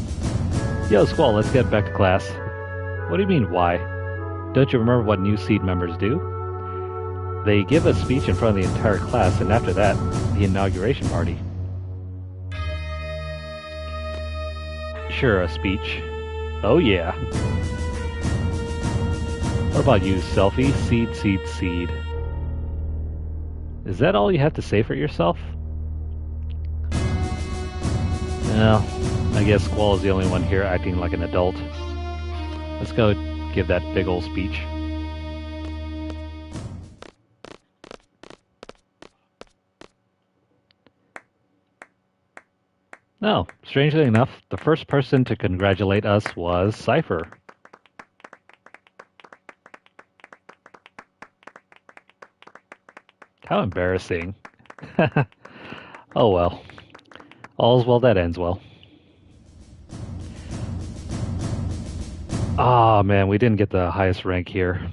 [SPEAKER 1] Yo, Squall, let's get back to class. What do you mean, why? Don't you remember what new seed members do? They give a speech in front of the entire class, and after that, the inauguration party. Sure, a speech. Oh yeah. What about you, Selphie? Seed, seed, seed. Is that all you have to say for yourself? Well, I guess Squall is the only one here acting like an adult. Let's go give that big ol' speech. No, strangely enough, the first person to congratulate us was Cypher. How embarrassing. Oh well. All's well that ends well. Ah, man, we didn't get the highest rank here.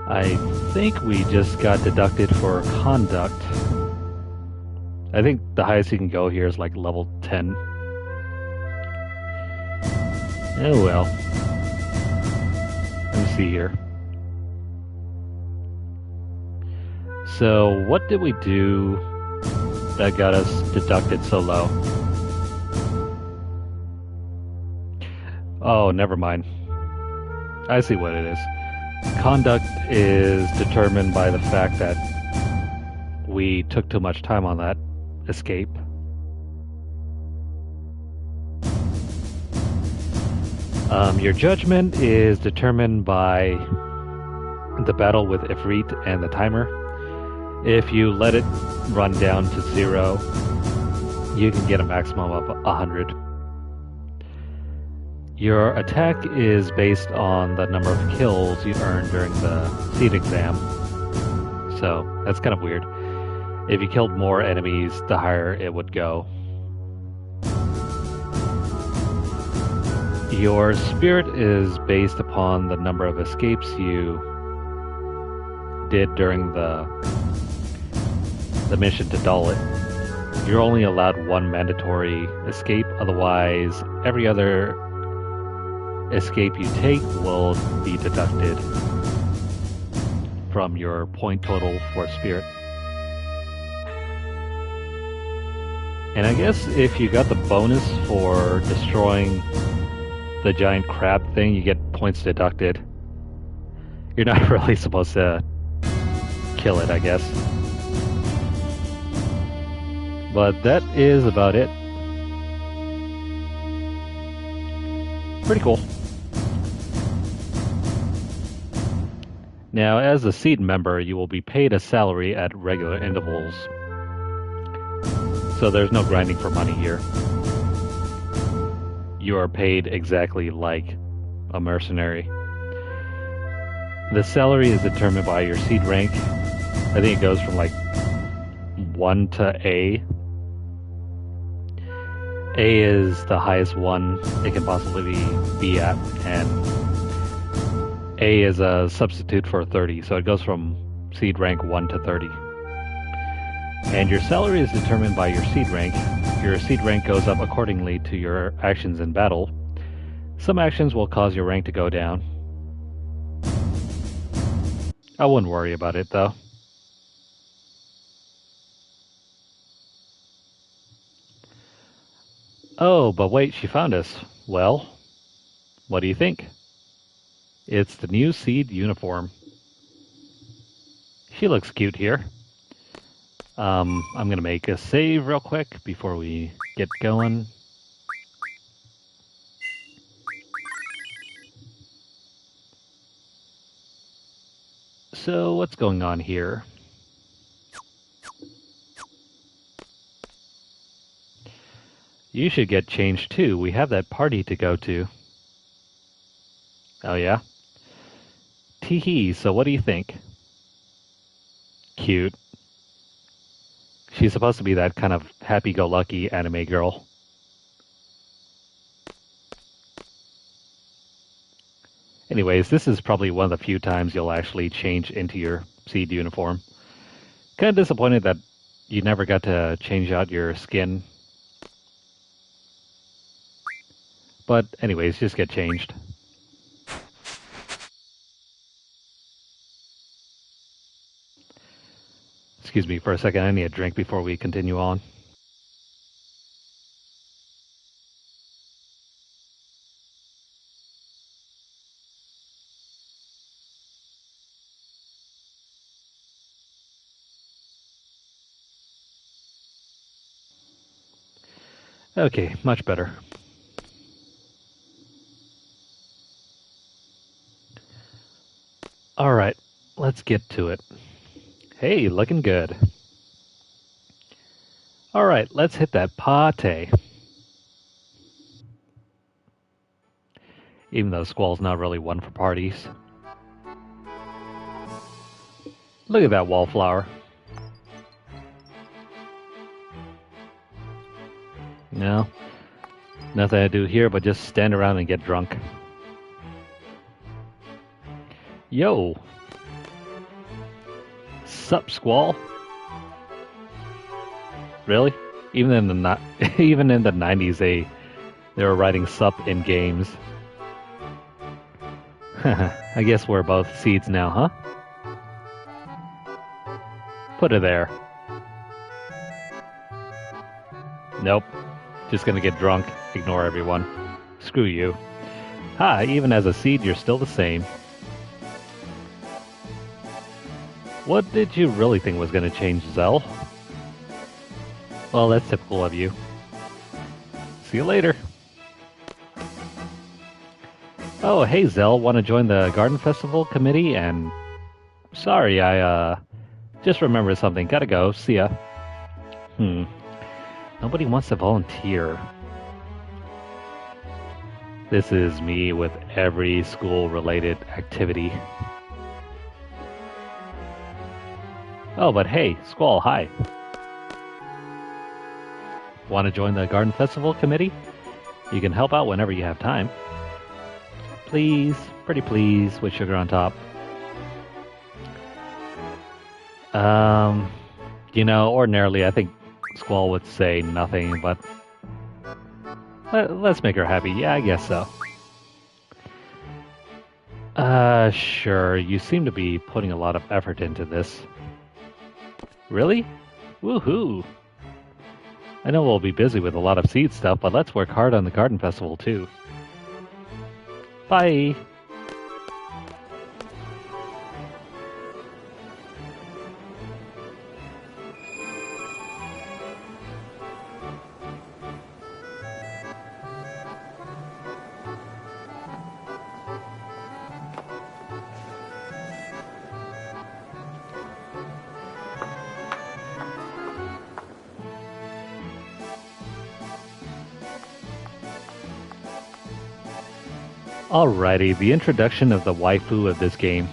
[SPEAKER 1] I think we just got deducted for conduct. I think the highest you can go here is like level 10. Oh well. Let me see here. So, what did we do that got us deducted so low? Oh, never mind. I see what it is. Conduct is determined by the fact that we took too much time on that escape. Your judgment is determined by the battle with Ifrit and the timer. If you let it run down to 0, you can get a maximum of 100. Your attack is based on the number of kills you earned during the seed exam. So that's kind of weird. If you killed more enemies, the higher it would go. Your spirit is based upon the number of escapes you did during the mission to Dalit. You're only allowed one mandatory escape, otherwise every other escape you take will be deducted from your point total for spirit. And I guess if you got the bonus for destroying the giant crab thing, you get points deducted. You're not really supposed to kill it, I guess. But that is about it. Pretty cool. Now, as a seed member, you will be paid a salary at regular intervals. So there's no grinding for money here. You are paid exactly like a mercenary. The salary is determined by your seed rank. I think it goes from like 1 to A. A is the highest one it can possibly be at, and A is a substitute for 30, so it goes from seed rank 1 to 30. And your salary is determined by your seed rank. Your seed rank goes up accordingly to your actions in battle. Some actions will cause your rank to go down. I wouldn't worry about it though. Oh, but wait, she found us. Well, what do you think? It's the new seed uniform. She looks cute here. I'm gonna make a save real quick before we get going. So what's going on here? You should get changed too. We have that party to go to. Oh yeah? Teehee, so what do you think? Cute. She's supposed to be that kind of happy-go-lucky anime girl. Anyways, this is probably one of the few times you'll actually change into your seed uniform. Kind of disappointed that you never got to change out your skin. But anyways, just get changed. Excuse me for a second, I need a drink before we continue on. Okay, much better. Alright, let's get to it. Hey, looking good. Alright, let's hit that pate. Even though Squall's not really one for parties. Look at that wallflower. No, nothing to do here but just stand around and get drunk. Yo! Sup, Squall? Really? Even in the 90s, they were writing sup in games. I guess we're both seeds now, huh? Put it there. Nope. Just gonna get drunk. Ignore everyone. Screw you. Ha, even as a seed, you're still the same. What did you really think was gonna change, Zell? Well, that's typical of you. See you later. Oh, hey Zell, want to join the Garden Festival committee? And sorry, I just remembered something. Gotta go. See ya. Nobody wants to volunteer. This is me with every school-related activity. Oh, but hey, Squall, hi. Want to join the Garden Festival committee? You can help out whenever you have time. Please, pretty please, with sugar on top. Ordinarily I think Squall would say nothing, but let's make her happy. Yeah, I guess so. Sure, you seem to be putting a lot of effort into this. Really? Woohoo! I know we'll be busy with a lot of seed stuff, but let's work hard on the Garden Festival too. Bye! Alrighty, the introduction of the waifu of this game.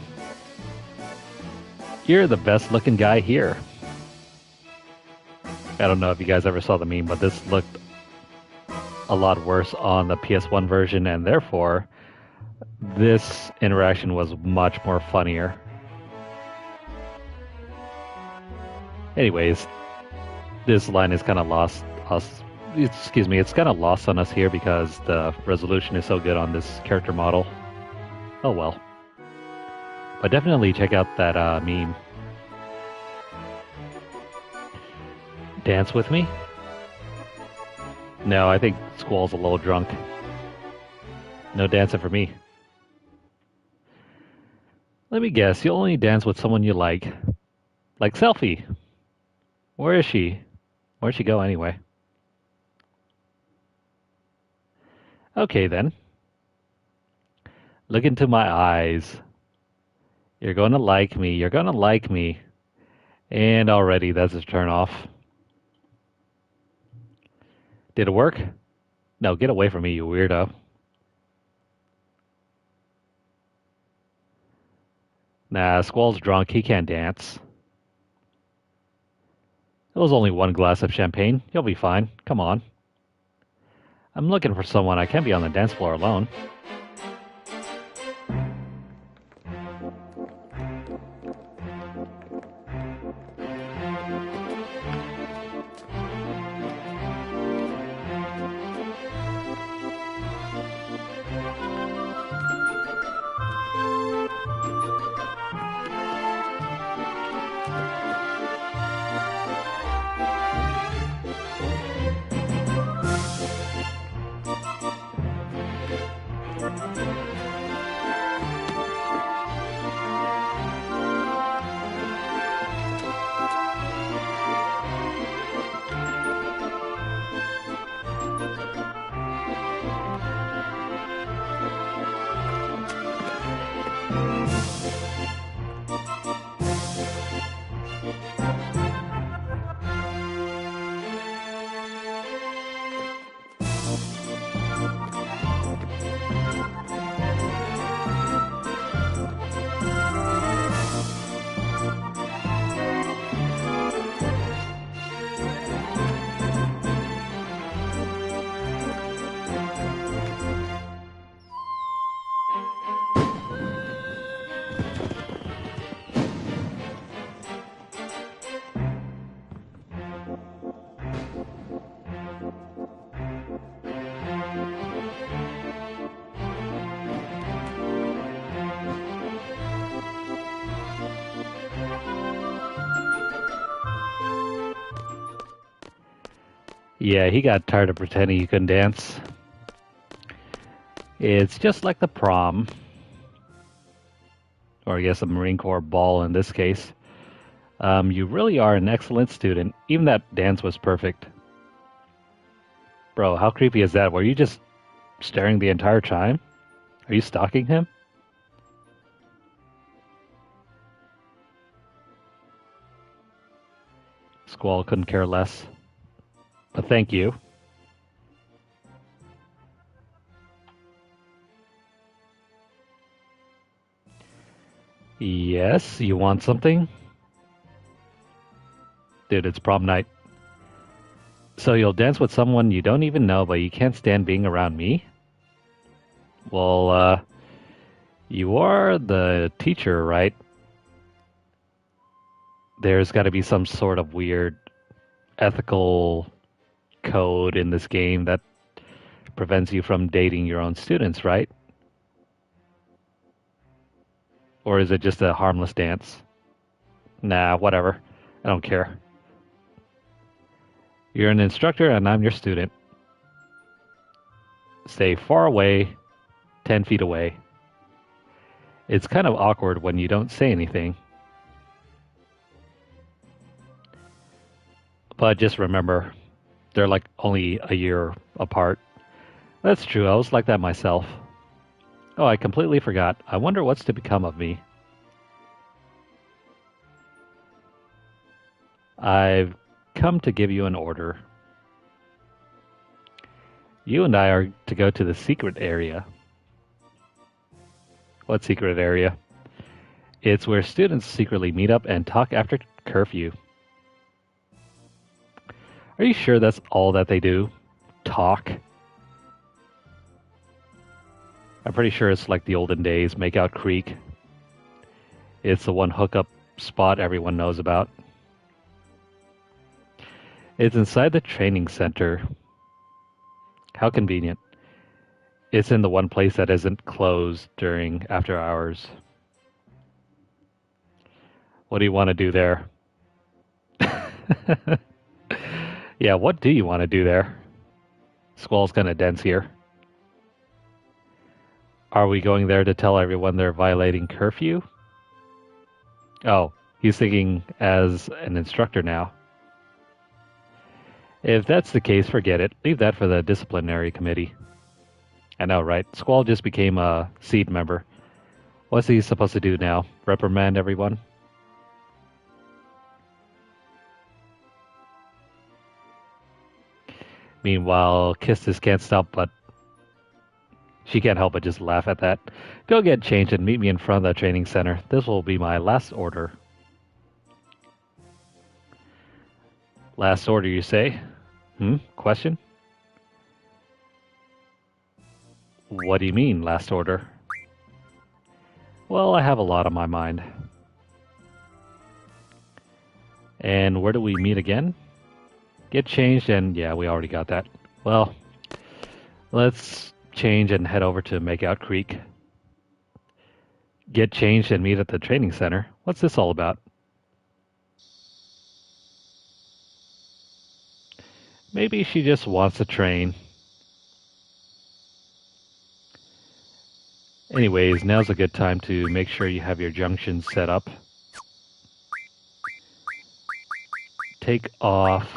[SPEAKER 1] You're the best looking guy here. I don't know if you guys ever saw the meme, but this looked a lot worse on the PS1 version, and therefore this interaction was much more funnier. Anyways, this line is kind of lost it's kind of lost on us here because the resolution is so good on this character model. Oh well. But definitely check out that meme. Dance with me? No, I think Squall's a little drunk. No dancing for me. Let me guess, you'll only dance with someone you like. Like Selfie. Where is she? Where'd she go anyway? Okay then. Look into my eyes. You're gonna like me. You're gonna like me. And already that's a turn off. Did it work? No, get away from me, you weirdo. Nah, Squall's drunk. He can't dance. It was only one glass of champagne. You'll be fine. Come on. I'm looking for someone. I can't be on the dance floor alone. Yeah, he got tired of pretending he couldn't dance. It's just like the prom. Or I guess a Marine Corps ball in this case. You really are an excellent student. Even that dance was perfect. Bro, how creepy is that? Were you just staring the entire time? Are you stalking him? Squall couldn't care less. But thank you. Yes, you want something? Dude, it's prom night. So you'll dance with someone you don't even know, but you can't stand being around me? Well, you are the teacher, right? There's got to be some sort of weird ethical code in this game that prevents you from dating your own students, right? Or is it just a harmless dance? Nah, whatever. I don't care. You're an instructor and I'm your student. Stay far away, 10 feet away. It's kind of awkward when you don't say anything. But just remember, they're like only a year apart. That's true, I was like that myself. Oh, I completely forgot. I wonder what's to become of me. I've come to give you an order. You and I are to go to the secret area. What secret area? It's where students secretly meet up and talk after curfew. Are you sure that's all that they do? Talk? I'm pretty sure it's like the olden days, Makeout Creek. It's the one hookup spot everyone knows about. It's inside the training center. How convenient. It's in the one place that isn't closed during after hours. What do you want to do there? Yeah, what do you want to do there? Squall's kind of dense here. Are we going there to tell everyone they're violating curfew? Oh, he's thinking as an instructor now. If that's the case, forget it. Leave that for the disciplinary committee. I know, right? Squall just became a seed member. What's he supposed to do now? Reprimand everyone? Meanwhile, Kistis can't stop but... She can't help but just laugh at that. Go get changed and meet me in front of the training center. This will be my last order. Last order, you say? Question? What do you mean, last order? Well, I have a lot on my mind. And where do we meet again? Get changed and... yeah, we already got that. Well, let's change and head over to Makeout Creek. Get changed and meet at the training center. What's this all about? Maybe she just wants to train. Anyways, now's a good time to make sure you have your junctions set up. Take off...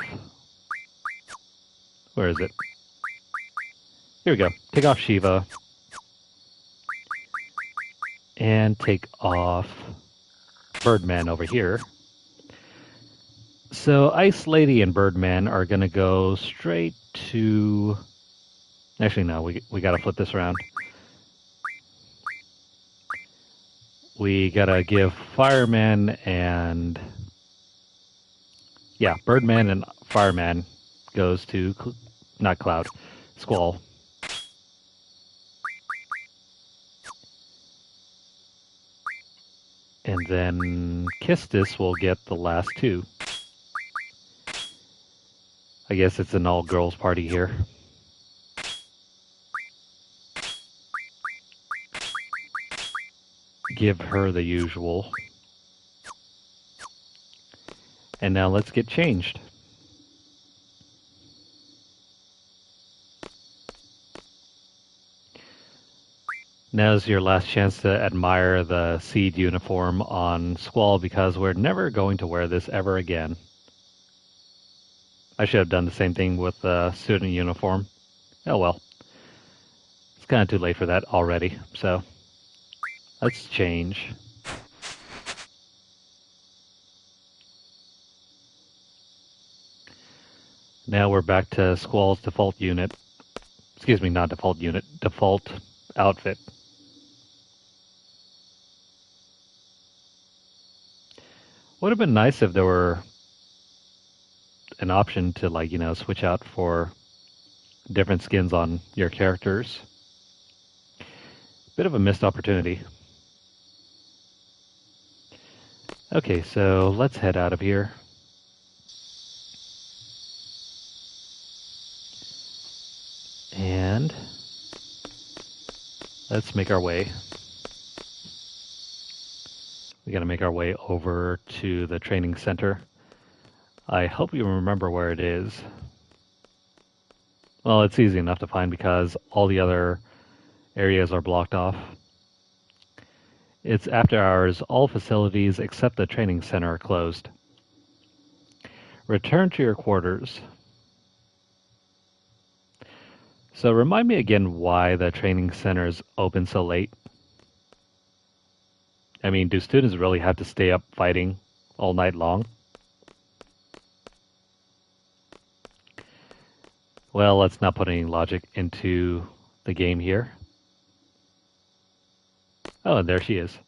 [SPEAKER 1] where is it? Here we go. Take off Shiva. And take off Birdman over here. So Ice Lady and Birdman are going to go straight to... actually, no, we got to flip this around. We got to give Fireman and... yeah, Birdman and Fireman goes to... not Cloud. Squall. And then Kistis will get the last two. I guess it's an all-girls party here. Give her the usual. And now let's get changed. Now's your last chance to admire the Seed uniform on Squall because we're never going to wear this ever again. I should have done the same thing with the student uniform. Oh well. It's kind of too late for that already, so let's change. Now we're back to Squall's default unit. Excuse me, not default unit, default outfit. Would have been nice if there were an option to, like, you know, switch out for different skins on your characters. Bit of a missed opportunity. Okay, so let's head out of here. And let's make our way. We gotta make our way over to the training center. I hope you remember where it is. Well, it's easy enough to find because all the other areas are blocked off. It's after hours. All facilities except the training center are closed. Return to your quarters. So remind me again why the training center is open so late. I mean, do students really have to stay up fighting all night long? Well, let's not put any logic into the game here. Oh, and there she is.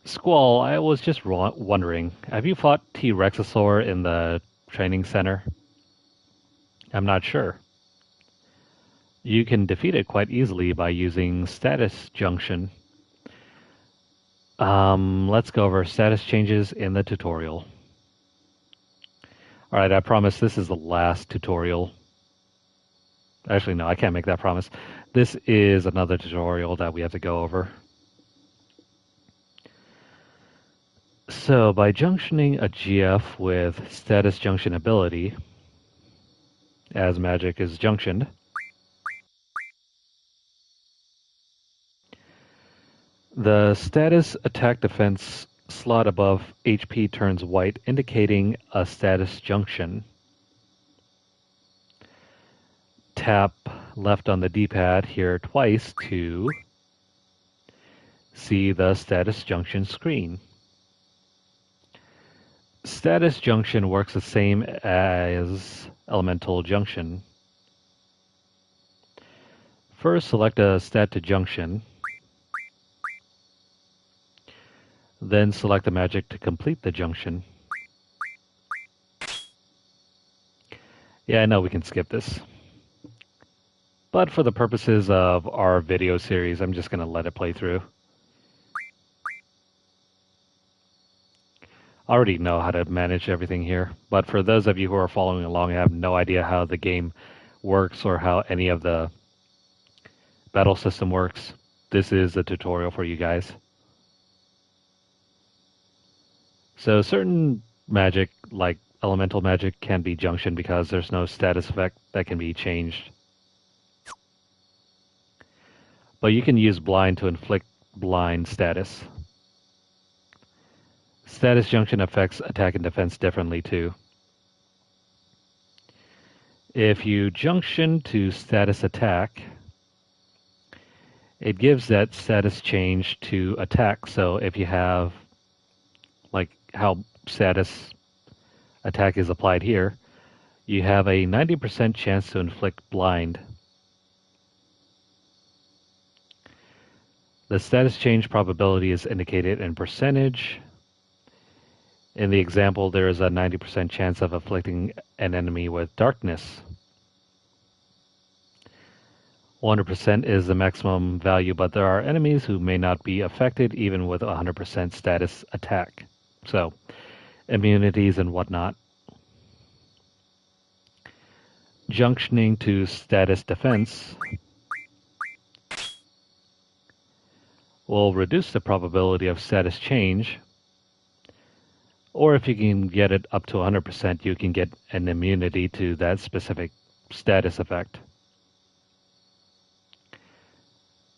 [SPEAKER 1] Squall, I was just wondering, have you fought T-Rexosaur in the training center? I'm not sure. You can defeat it quite easily by using Status Junction. Let's go over status changes in the tutorial. Alright, I promise this is the last tutorial. Actually, no, I can't make that promise. This is another tutorial that we have to go over. So, by junctioning a GF with status junction ability, as magic is junctioned, the status attack defense slot above HP turns white, indicating a status junction. Tap left on the D-pad here twice to see the status junction screen. Status junction works the same as elemental junction. First, select a stat to junction. Then select the magic to complete the junction. Yeah, I know we can skip this. But for the purposes of our video series, I'm just going to let it play through. I already know how to manage everything here, but for those of you who are following along and have no idea how the game works or how any of the battle system works, this is a tutorial for you guys. So certain magic, like elemental magic, can be junctioned because there's no status effect that can be changed. But you can use blind to inflict blind status. Status junction affects attack and defense differently too. If you junction to status attack, it gives that status change to attack. So if you have, like how status attack is applied here, you have a 90% chance to inflict blind. The status change probability is indicated in percentage. In the example, there is a 90% chance of afflicting an enemy with darkness. 100% is the maximum value, but there are enemies who may not be affected even with 100% status attack. So, immunities and whatnot. Junctioning to status defense will reduce the probability of status change, or if you can get it up to 100%, you can get an immunity to that specific status effect.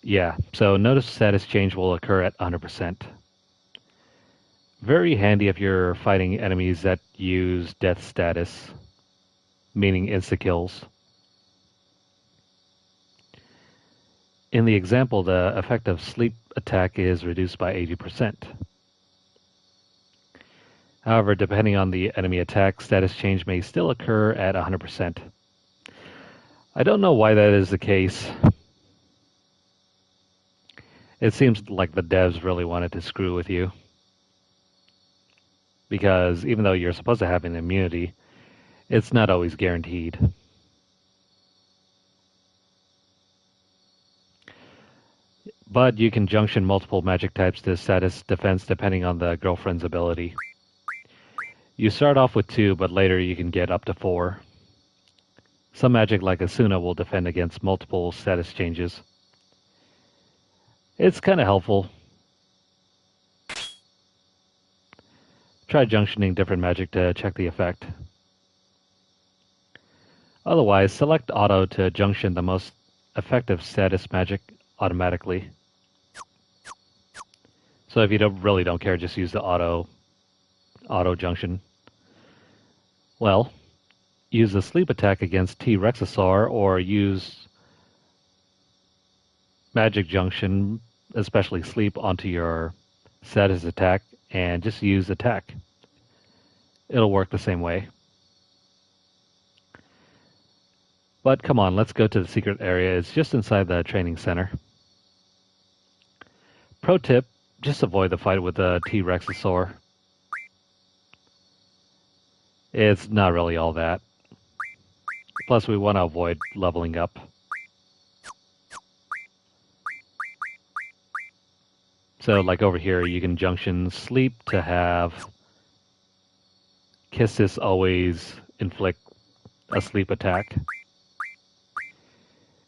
[SPEAKER 1] Yeah, so notice status change will occur at 100%. Very handy if you're fighting enemies that use death status. meaning insta-kills. In the example, the effective sleep attack is reduced by 80%. However, depending on the enemy attack, status change may still occur at 100%. I don't know why that is the case. It seems like the devs really wanted to screw with you. Because even though you're supposed to have an immunity, it's not always guaranteed. But you can junction multiple magic types to status defense depending on the girlfriend's ability. You start off with 2, but later you can get up to 4. Some magic like Asuna will defend against multiple status changes. It's kind of helpful. Try junctioning different magic to check the effect. Otherwise, select Auto to junction the most effective status magic automatically. So if you really don't care, just use the auto junction. Well, use the sleep attack against T-Rexosaur or use magic junction, especially sleep, onto your status attack and just use attack. It'll work the same way. But come on, let's go to the secret area. It's just inside the training center. Pro tip, just avoid the fight with the T-Rexosaur. It's not really all that. Plus, we want to avoid leveling up. So, like over here, you can junction sleep to have Kisses always inflict a sleep attack.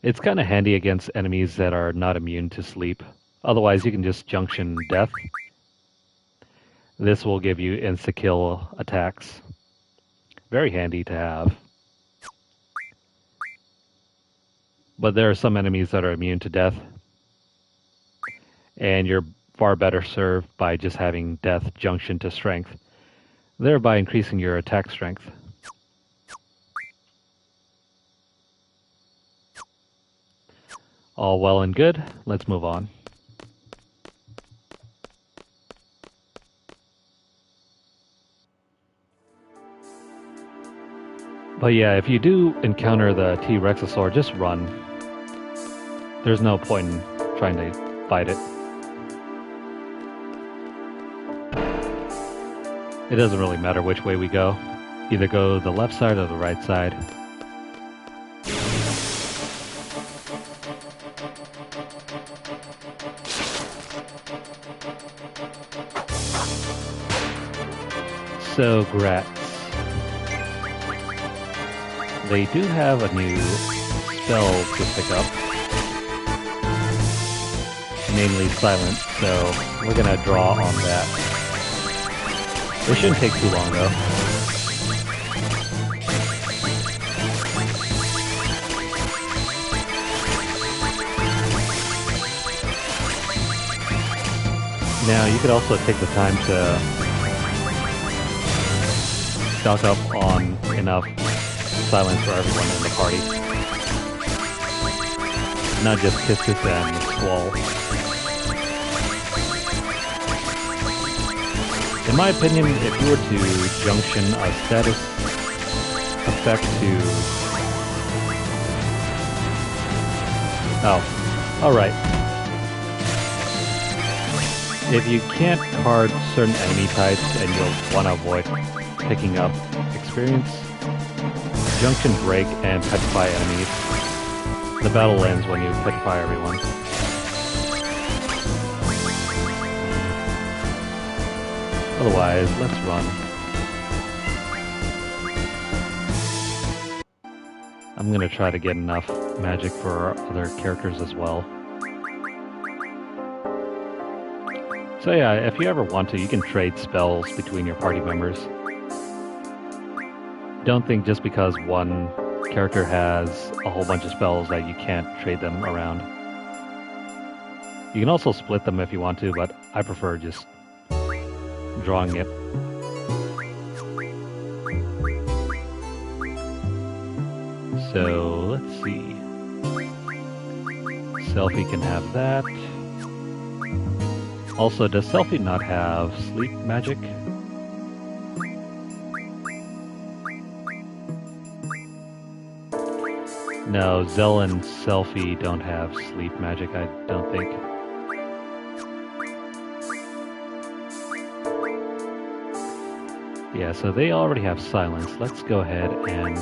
[SPEAKER 1] It's kind of handy against enemies that are not immune to sleep. Otherwise, you can just junction death. This will give you insta-kill attacks. Very handy to have. But there are some enemies that are immune to death. And you're far better served by just having death junction to strength, thereby increasing your attack strength. All well and good. Let's move on. But yeah, if you do encounter the T-Rexosaur, just run. There's no point in trying to fight it. It doesn't really matter which way we go. Either go the left side or the right side. So, Grats. They do have a new spell to pick up, namely Silence, so we're gonna draw on that. It shouldn't take too long though. Now you could also take the time to stock up on enough Silence for everyone in the party. Not just Kiss and Squall. In my opinion, if you were to junction a status effect to... Oh, alright. If you can't card certain enemy types and you'll want to avoid picking up experience, junction break and petrify enemies. The battle ends when you petrify everyone. Otherwise, let's run. I'm gonna try to get enough magic for other characters as well. So yeah, if you ever want to, you can trade spells between your party members. Don't think just because one character has a whole bunch of spells that you can't trade them around. You can also split them if you want to, but I prefer just drawing it. So, let's see. Selfie can have that. Also, does Selfie not have sleep magic? No, Zell and Selfie don't have sleep magic, I don't think. Yeah, so they already have silence. Let's go ahead and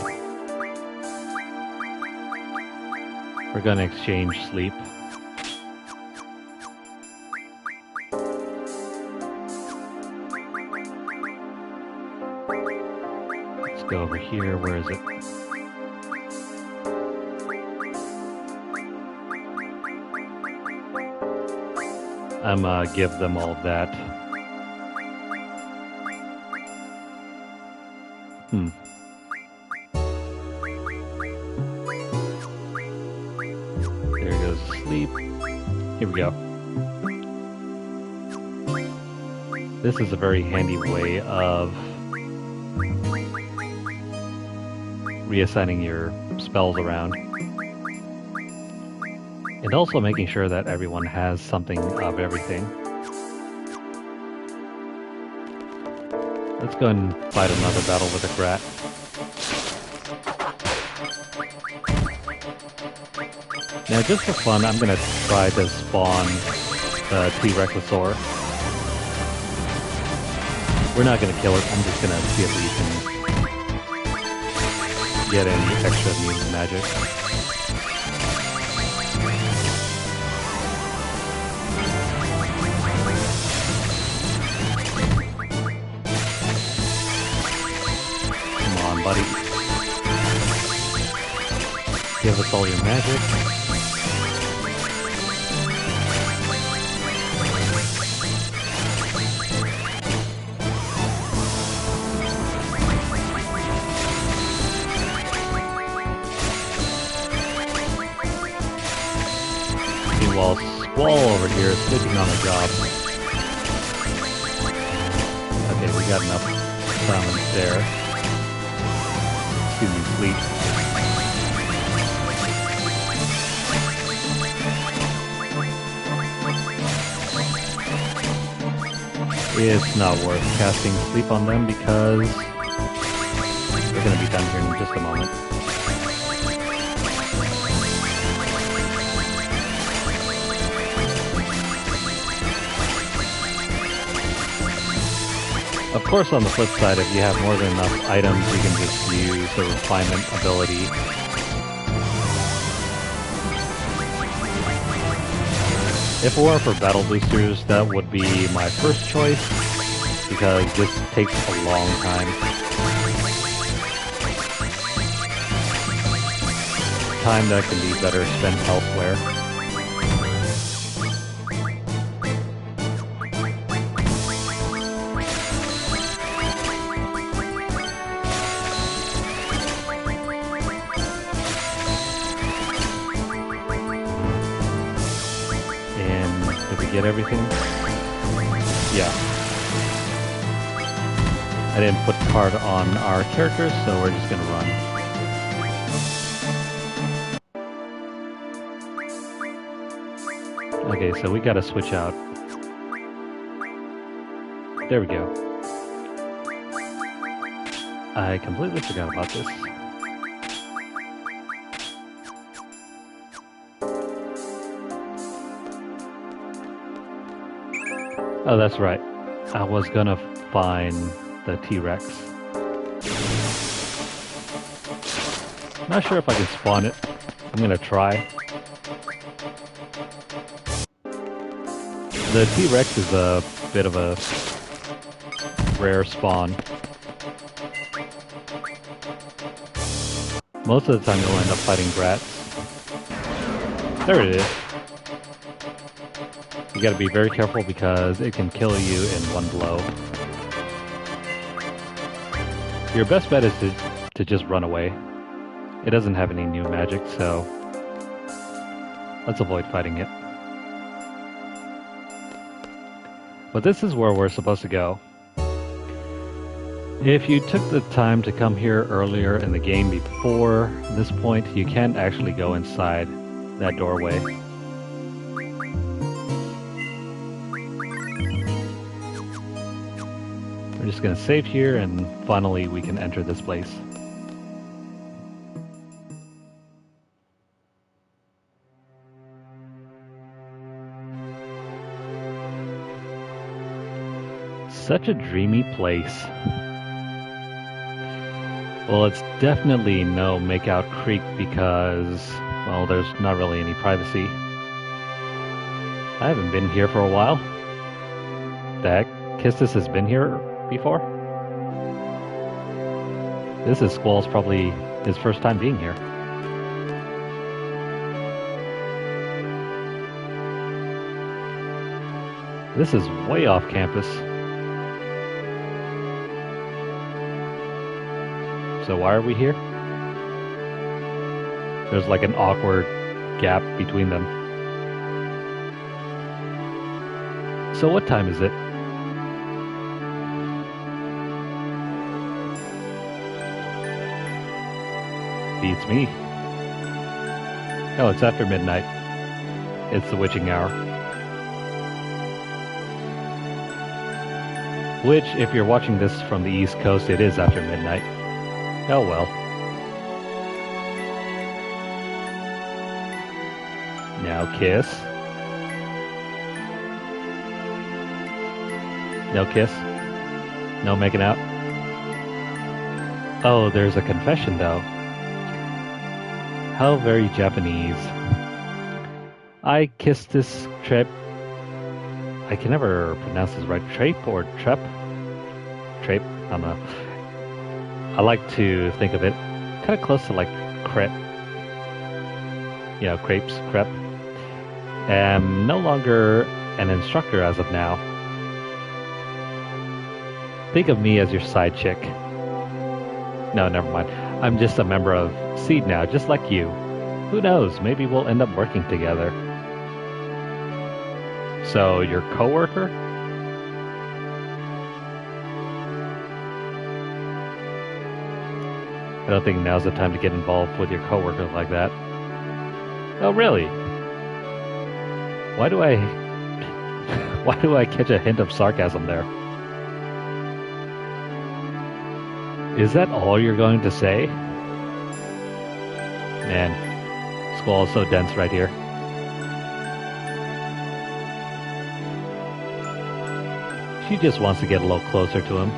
[SPEAKER 1] we're going to exchange sleep. Let's go over here. Where is it? I'm gonna give them all of that. There goes sleep. Here we go. This is a very handy way of reassigning your spells around. And also making sure that everyone has something of everything. Let's go and fight another battle with a Grat. Now just for fun, I'm going to try to spawn the T-Rexosaur. We're not going to kill it, I'm just going to see if we can get any extra immune magic. Buddy. Give us all your magic. Meanwhile, Squall over here is sleeping on the job. Okay, we got enough silence there. Excuse me, sleep. It's not worth casting sleep on them because they're going to be done here in just a moment. Of course, on the flip side, if you have more than enough items, you can just use the refinement ability. If it were for battle boosters, that would be my first choice, because this takes a long time. Time that can be better spent elsewhere. Get everything? Yeah. I didn't put the card on our characters, so we're just gonna run. Okay, so we gotta switch out. There we go. I completely forgot about this. Oh, that's right. I was gonna find the T-Rex. Not sure if I can spawn it. I'm gonna try. The T-Rex is a bit of a rare spawn. Most of the time you'll end up fighting Grats. There it is. You gotta be very careful because it can kill you in one blow. Your best bet is to just run away. It doesn't have any new magic, so let's avoid fighting it. But this is where we're supposed to go. If you took the time to come here earlier in the game before this point, you can't actually go inside that doorway. We're just gonna save here and finally we can enter this place. Such a dreamy place. Well, it's definitely no Makeout Creek because, well, there's not really any privacy. I haven't been here for a while. The heck? Kistis has been here before? This is Squall's probably his first time being here. This is way off campus. So why are we here? There's like an awkward gap between them. So what time is it? Beats me. Oh, it's after midnight. It's the witching hour. Which, if you're watching this from the East Coast, it is after midnight. Oh well. Now kiss. No kiss. No making out. Oh, there's a confession though. How very Japanese. I kissed this trip. I can never pronounce this right. Trape or trep? Trape? I don't know. I like to think of it kind of close to like crepe. You know, crepes, crepe. Am no longer an instructor as of now. Think of me as your side chick. No, never mind. I'm just a member of Seed now, just like you. Who knows? Maybe we'll end up working together. So, your coworker? I don't think now's the time to get involved with your coworker like that. Oh, really? Why do I catch a hint of sarcasm there? Is that all you're going to say? Man, Squall is so dense right here. She just wants to get a little closer to him.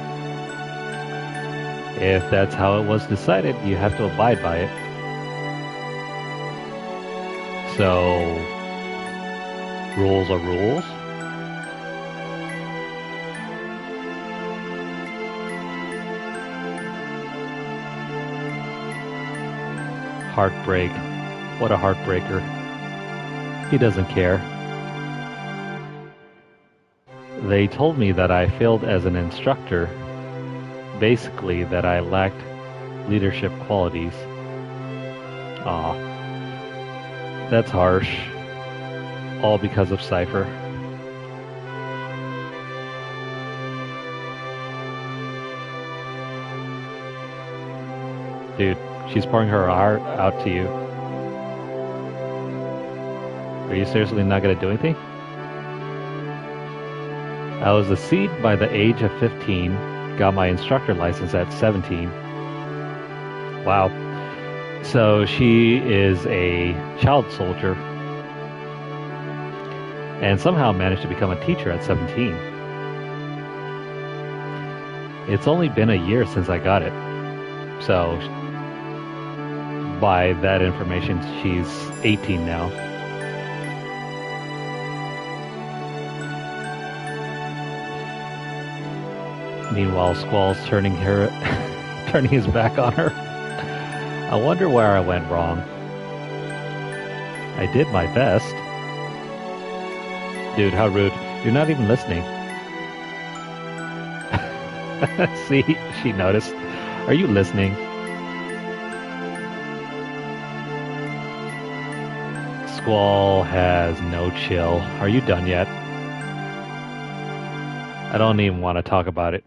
[SPEAKER 1] If that's how it was decided, you have to abide by it. So, rules are rules. Heartbreak. What a heartbreaker. He doesn't care. They told me that I failed as an instructor. Basically, that I lacked leadership qualities. Aw. That's harsh. All because of Cypher. Dude, she's pouring her heart out to you. Are you seriously not gonna do anything? I was a seed by the age of 15, got my instructor license at 17. Wow. So she is a child soldier and somehow managed to become a teacher at 17. It's only been a year since I got it. So by that information, she's 18 now. Meanwhile, Squall's turning his back on her. I wonder where I went wrong. I did my best. Dude, how rude. You're not even listening. See, she noticed. Are you listening? Squall has no chill. Are you done yet? I don't even want to talk about it.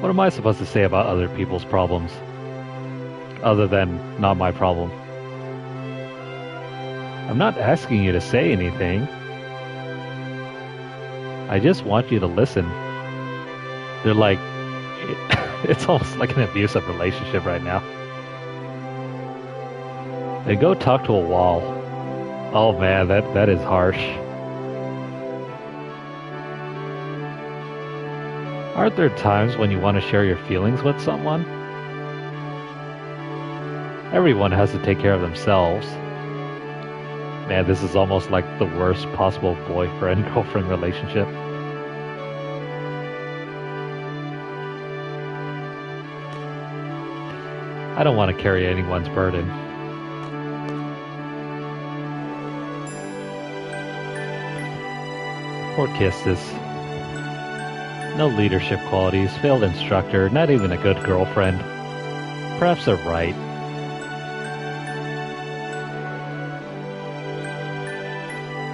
[SPEAKER 1] What am I supposed to say about other people's problems? Other than, not my problem. I'm not asking you to say anything. I just want you to listen. They're like, it's almost like an abusive relationship right now. Then go talk to a wall. Oh man, that is harsh. Aren't there times when you want to share your feelings with someone? Everyone has to take care of themselves. Man, this is almost like the worst possible boyfriend-girlfriend relationship. I don't want to carry anyone's burden. Poor Kistis. No leadership qualities, failed instructor, not even a good girlfriend. Perhaps they're right.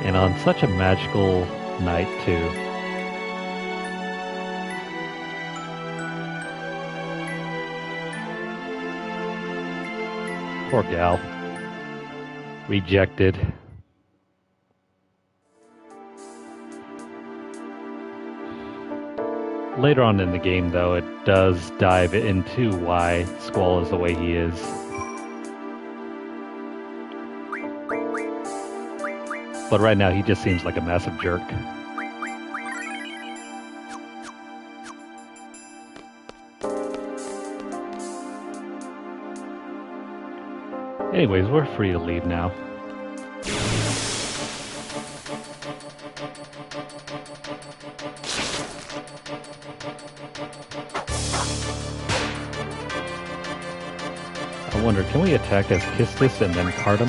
[SPEAKER 1] And on such a magical night, too. Poor gal. Rejected. Later on in the game, though, it does dive into why Squall is the way he is. But right now, he just seems like a massive jerk. Anyways, we're free to leave now. I wonder, can we attack as Kistis and then cart him?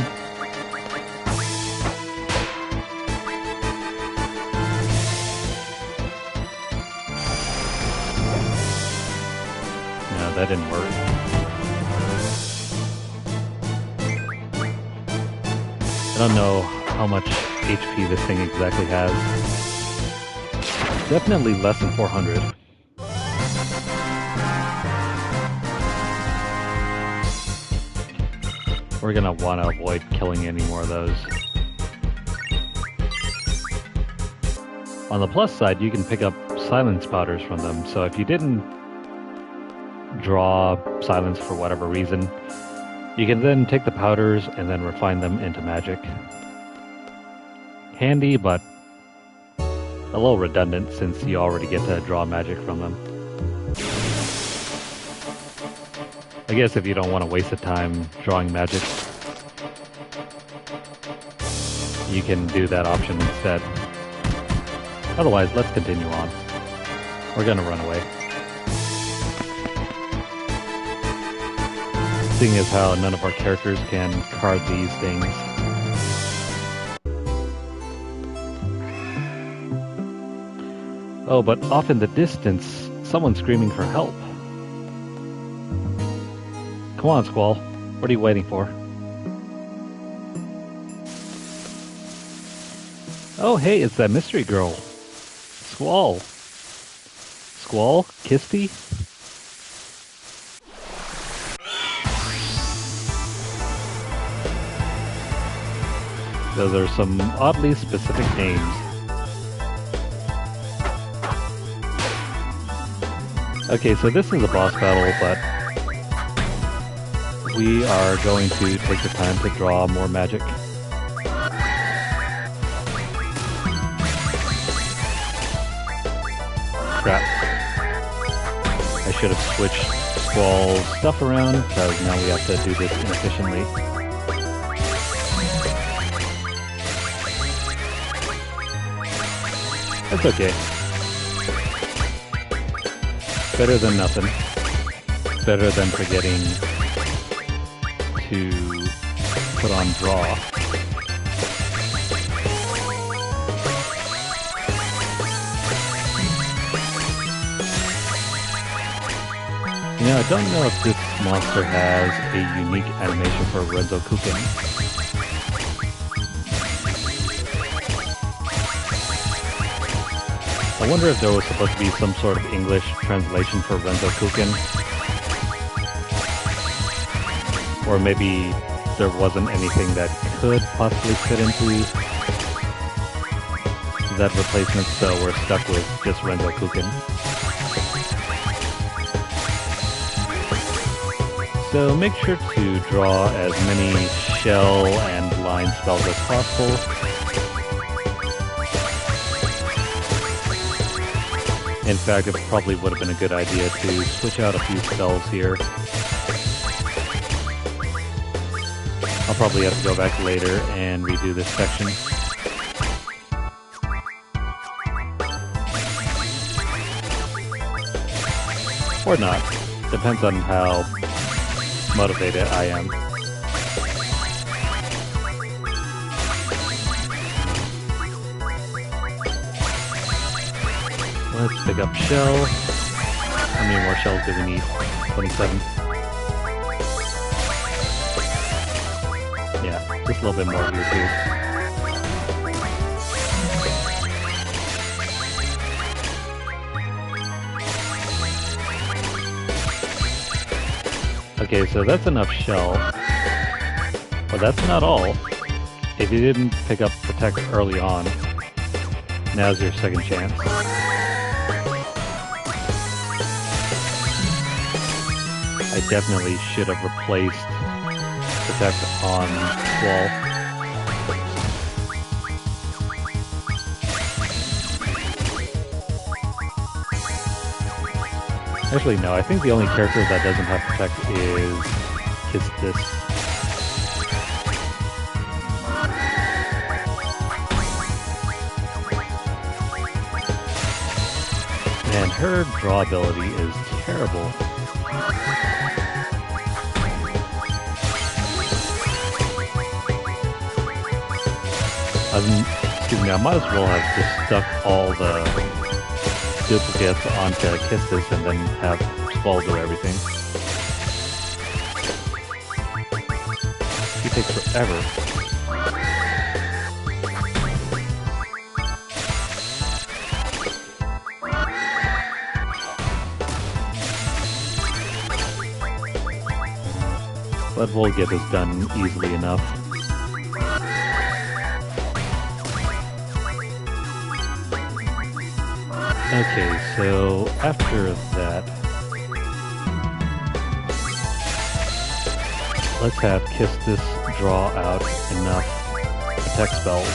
[SPEAKER 1] No, that didn't work. I don't know how much HP this thing exactly has. Definitely less than 400. We're gonna want to avoid killing any more of those. On the plus side, you can pick up silence powders from them, so if you didn't draw silence for whatever reason, you can then take the powders and then refine them into magic. Handy, but a little redundant since you already get to draw magic from them. I guess if you don't want to waste the time drawing magic, you can do that option instead. Otherwise, let's continue on. We're gonna run away. Seeing as how none of our characters can card these things. Oh, but off in the distance, someone's screaming for help. Come on, Squall. What are you waiting for? Oh, hey, it's that mystery girl. Squall. Squall? Kisty? Those are some oddly specific names. Okay, so this is a boss battle, but we are going to take the time to draw more magic. Crap. I should have switched Squall's stuff around, because now we have to do this inefficiently. That's okay. Better than nothing. Better than forgetting to put on draw. You know, I don't know if this monster has a unique animation for Renzo Kuken. I wonder if there was supposed to be some sort of English translation for Renzo Kuken. Or maybe there wasn't anything that could possibly fit into that replacement, so we're stuck with just Renzo Kuken. So make sure to draw as many shell and line spells as possible. In fact, it probably would have been a good idea to switch out a few spells here. I'll probably have to go back later and redo this section. Or not. Depends on how motivated I am. Let's pick up shell. How many more shells do we need? 27. Yeah, just a little bit more here too. Okay, so that's enough shell. But that's not all. If you didn't pick up Protect early on, now's your second chance. I definitely should have replaced Protect on Wall. Actually, no, I think the only character that doesn't have Protect is Kistis. And her draw ability is terrible. Excuse me, I might as well have just stuck all the duplicates onto Kistis and then have Skull do everything. She takes forever. But we'll get this done easily enough. Okay, so after that, let's have Kistis draw out enough Protect spells.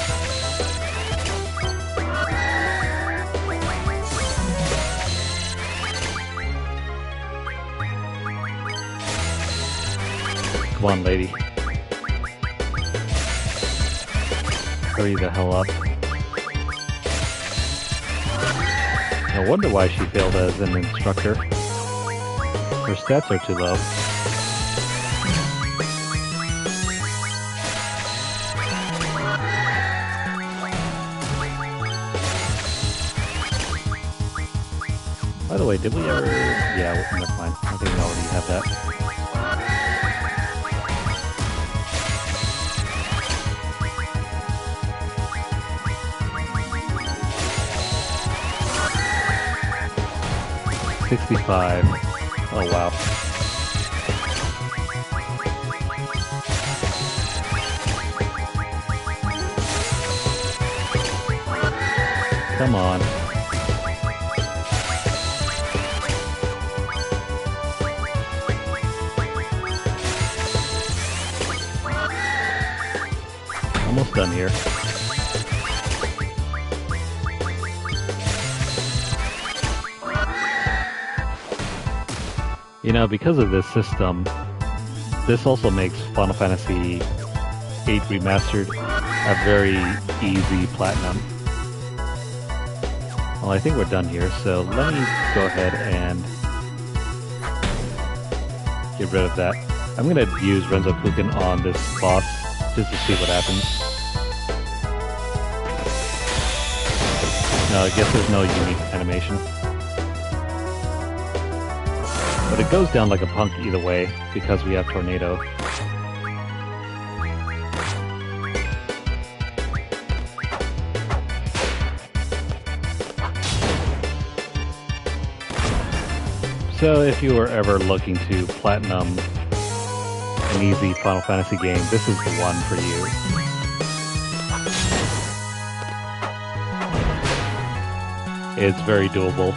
[SPEAKER 1] Come on, lady. Hurry the hell up. I wonder why she failed as an instructor. Her stats are too low. By the way, did we ever... Yeah, never mind. I think we already have that. $65. Oh wow. Come on. Almost done here. You know, because of this system, this also makes Final Fantasy VIII Remastered a very easy platinum. Well, I think we're done here, so let me go ahead and get rid of that. I'm going to use Renzo Kuken on this boss just to see what happens. No, I guess there's no unique animation. But it goes down like a punk either way, because we have Tornado. So if you were ever looking to platinum an easy Final Fantasy game, this is the one for you. It's very doable.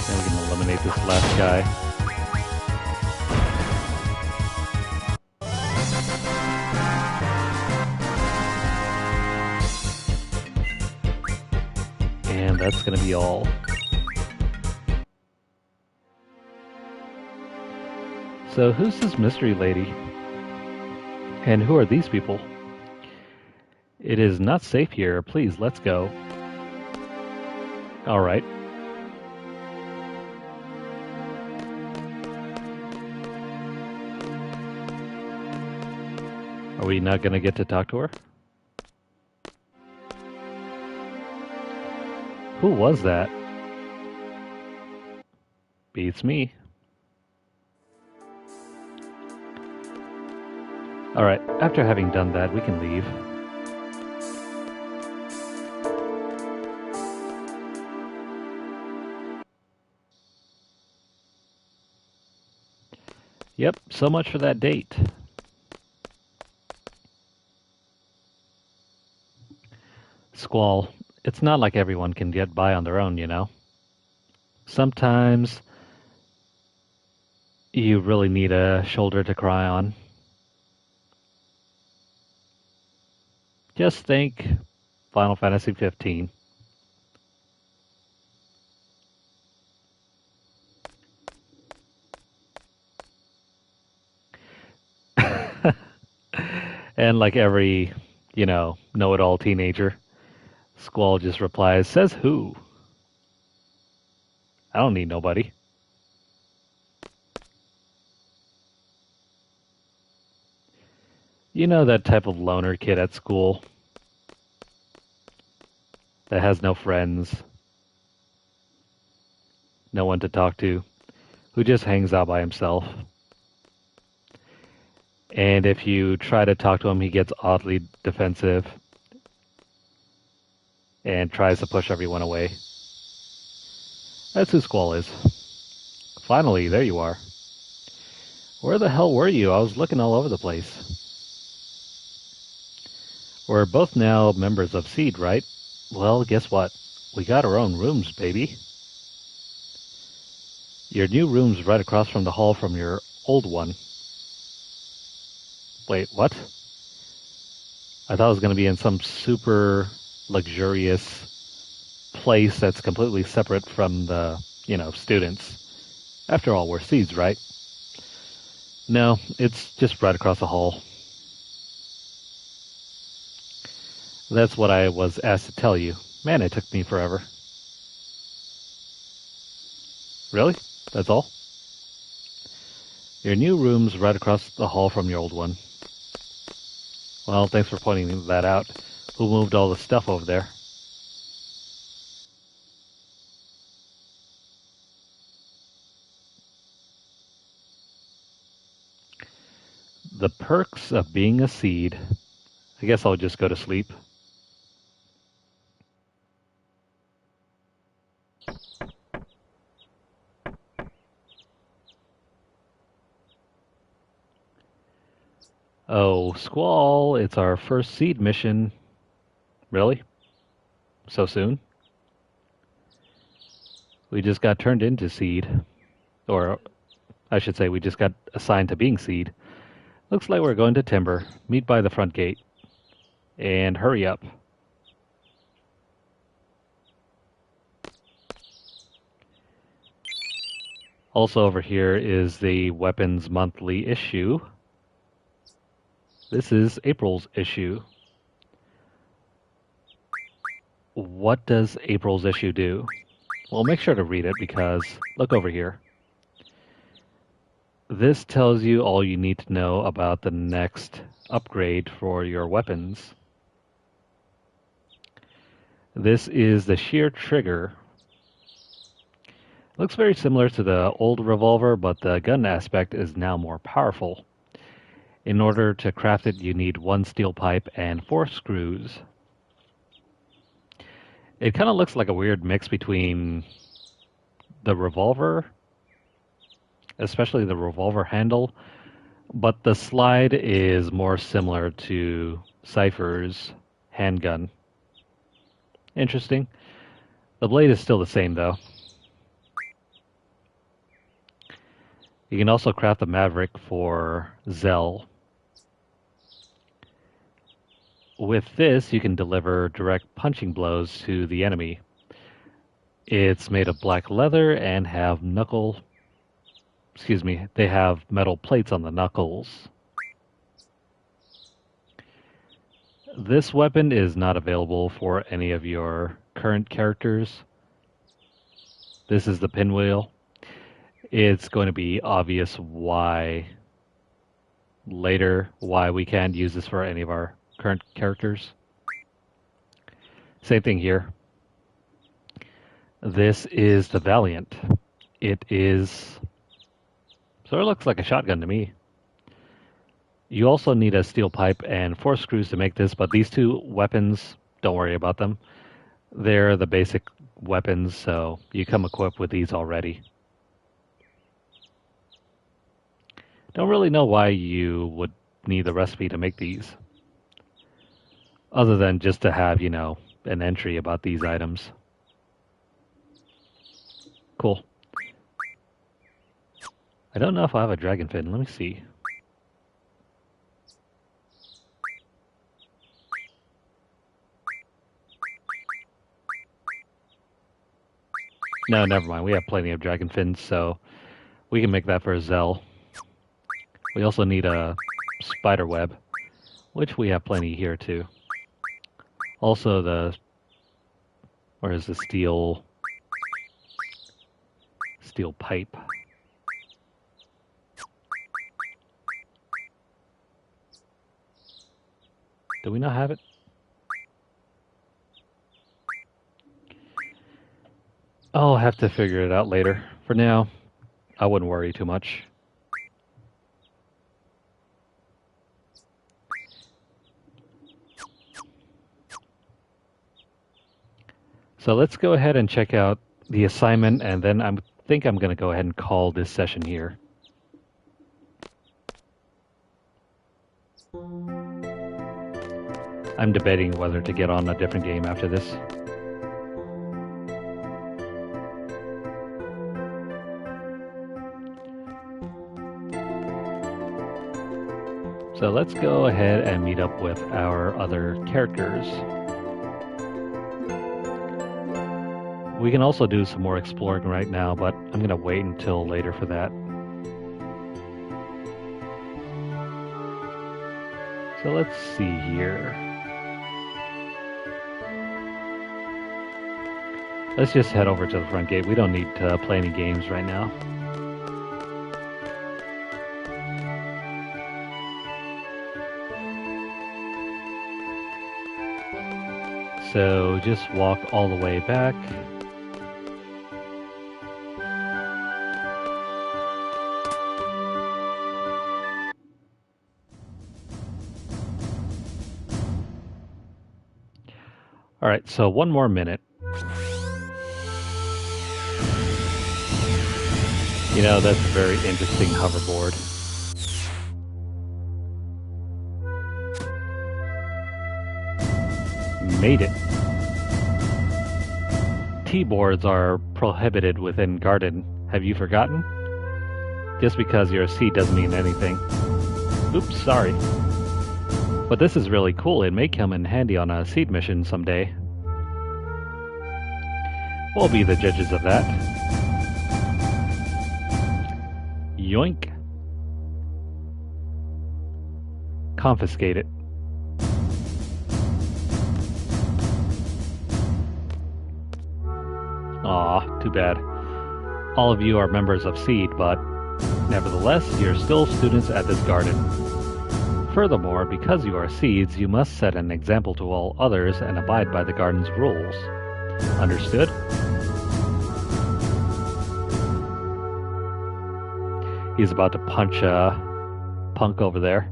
[SPEAKER 1] And we can eliminate this last guy. And that's going to be all. So who's this mystery lady? And who are these people? It is not safe here. Please, let's go. All right. Are we not going to get to talk to her? Who was that? Beats me. Alright, after having done that, we can leave. Yep, so much for that date. Squall, it's not like everyone can get by on their own, you know? Sometimes you really need a shoulder to cry on. Just think Final Fantasy XV. And like every, know-it-all teenager, Squall just replies, says who? I don't need nobody. You know that type of loner kid at school that has no friends, no one to talk to, who just hangs out by himself. And if you try to talk to him, he gets oddly defensive and tries to push everyone away. That's who Squall is. Finally, there you are. Where the hell were you? I was looking all over the place. We're both now members of Seed, right? Well, guess what? We got our own rooms, baby. Your new room's right across from the hall from your old one. Wait, what? I thought it was going to be in some super luxurious place that's completely separate from the, students. After all, we're Seeds, right? No, it's just right across the hall. That's what I was asked to tell you. Man, it took me forever. Really? That's all? Your new room's right across the hall from your old one. Well, thanks for pointing that out. Who moved all the stuff over there? The perks of being a Seed. I guess I'll just go to sleep. Oh, Squall, it's our first Seed mission. Really? So soon? We just got turned into Seed. Or, I should say, we just got assigned to being Seed. Looks like we're going to Timber. Meet by the front gate. And hurry up. Also over here is the Weapons Monthly issue. This is April's issue. What does April's issue do? Well, make sure to read it because, look over here. This tells you all you need to know about the next upgrade for your weapons. This is the shear trigger. Looks very similar to the old revolver, but the gun aspect is now more powerful. In order to craft it, you need 1 steel pipe and 4 screws. It kind of looks like a weird mix between the revolver, especially the revolver handle, but the slide is more similar to Cypher's handgun. Interesting. The blade is still the same though. You can also craft the Maverick for Zell. With this, you can deliver direct punching blows to the enemy. It's made of black leather and they have metal plates on the knuckles. This weapon is not available for any of your current characters. This is the pinwheel. It's going to be obvious later why we can't use this for any of our current characters. Same thing here. This is the Valiant. It sort of looks like a shotgun to me. You also need a steel pipe and 4 screws to make this, but these 2 weapons, don't worry about them. They're the basic weapons, so you come equipped with these already. Don't really know why you would need the recipe to make these, other than just to have, an entry about these items. Cool. I don't know if I have a dragon fin. Let me see. No, never mind. We have plenty of dragon fins, so we can make that for Zell. We also need a spider web, which we have plenty here too. Also where is the steel pipe? Do we not have it? I'll have to figure it out later. For now, I wouldn't worry too much. So let's go ahead and check out the assignment, and then I think I'm going to go ahead and call this session here. I'm debating whether to get on a different game after this. So let's go ahead and meet up with our other characters. We can also do some more exploring right now, but I'm going to wait until later for that. So let's see here. Let's just head over to the front gate. We don't need to play any games right now. So just walk all the way back. All right, so one more minute. That's a very interesting hoverboard. Made it. T-boards are prohibited within Garden. Have you forgotten? Just because you're a seed doesn't mean anything. Oops, sorry. But this is really cool. It may come in handy on a seed mission someday. We'll be the judges of that. Yoink. Confiscate it. Aw, too bad. All of you are members of Seed, but nevertheless, you're still students at this garden. Furthermore, because you are seeds, you must set an example to all others and abide by the garden's rules. Understood? He's about to punch a punk over there.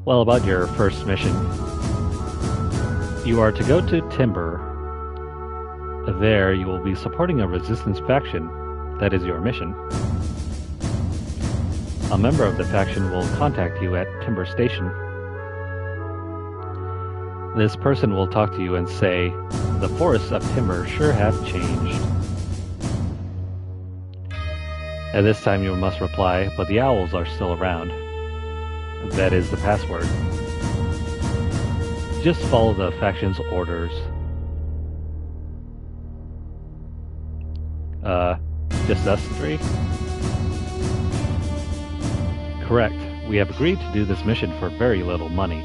[SPEAKER 1] Well, about your first mission. You are to go to Timber There, you will be supporting a resistance faction. That is your mission. A member of the faction will contact you at Timber Station. This person will talk to you and say, "The forests of timber sure have changed." At this time you must reply, "But the owls are still around." That is the password. Just follow the faction's orders. Just us three? Correct. We have agreed to do this mission for very little money.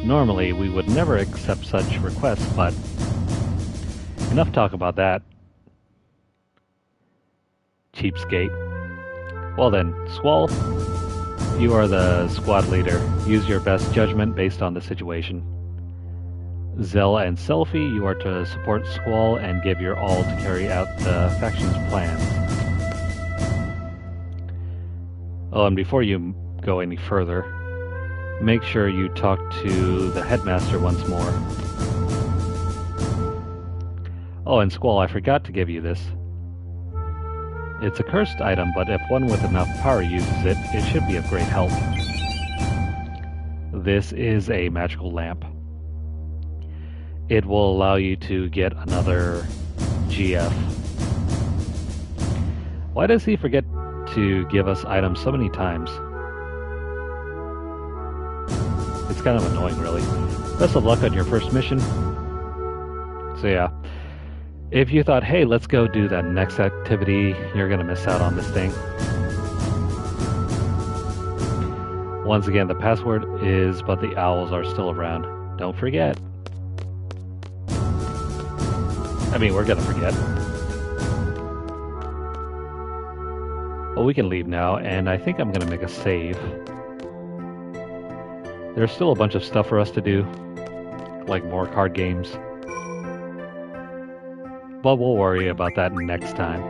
[SPEAKER 1] Normally, we would never accept such requests, but enough talk about that. Cheapskate. Well then, Squall, you are the squad leader. Use your best judgment based on the situation. Zell and Selfie, you are to support Squall and give your all to carry out the faction's plans. Oh, and before you go any further, make sure you talk to the headmaster once more. Oh, and Squall, I forgot to give you this. It's a cursed item, but if one with enough power uses it, it should be of great help. This is a magical lamp. It will allow you to get another GF. Why does he forget to give us items so many times? It's kind of annoying, really. Best of luck on your first mission. So yeah, if you thought, hey, let's go do that next activity, you're gonna miss out on this thing. Once again, the password is, "But the owls are still around." Don't forget. I mean, we're gonna forget. Well, we can leave now, and I think I'm gonna make a save. There's still a bunch of stuff for us to do, like more card games. But we'll worry about that next time.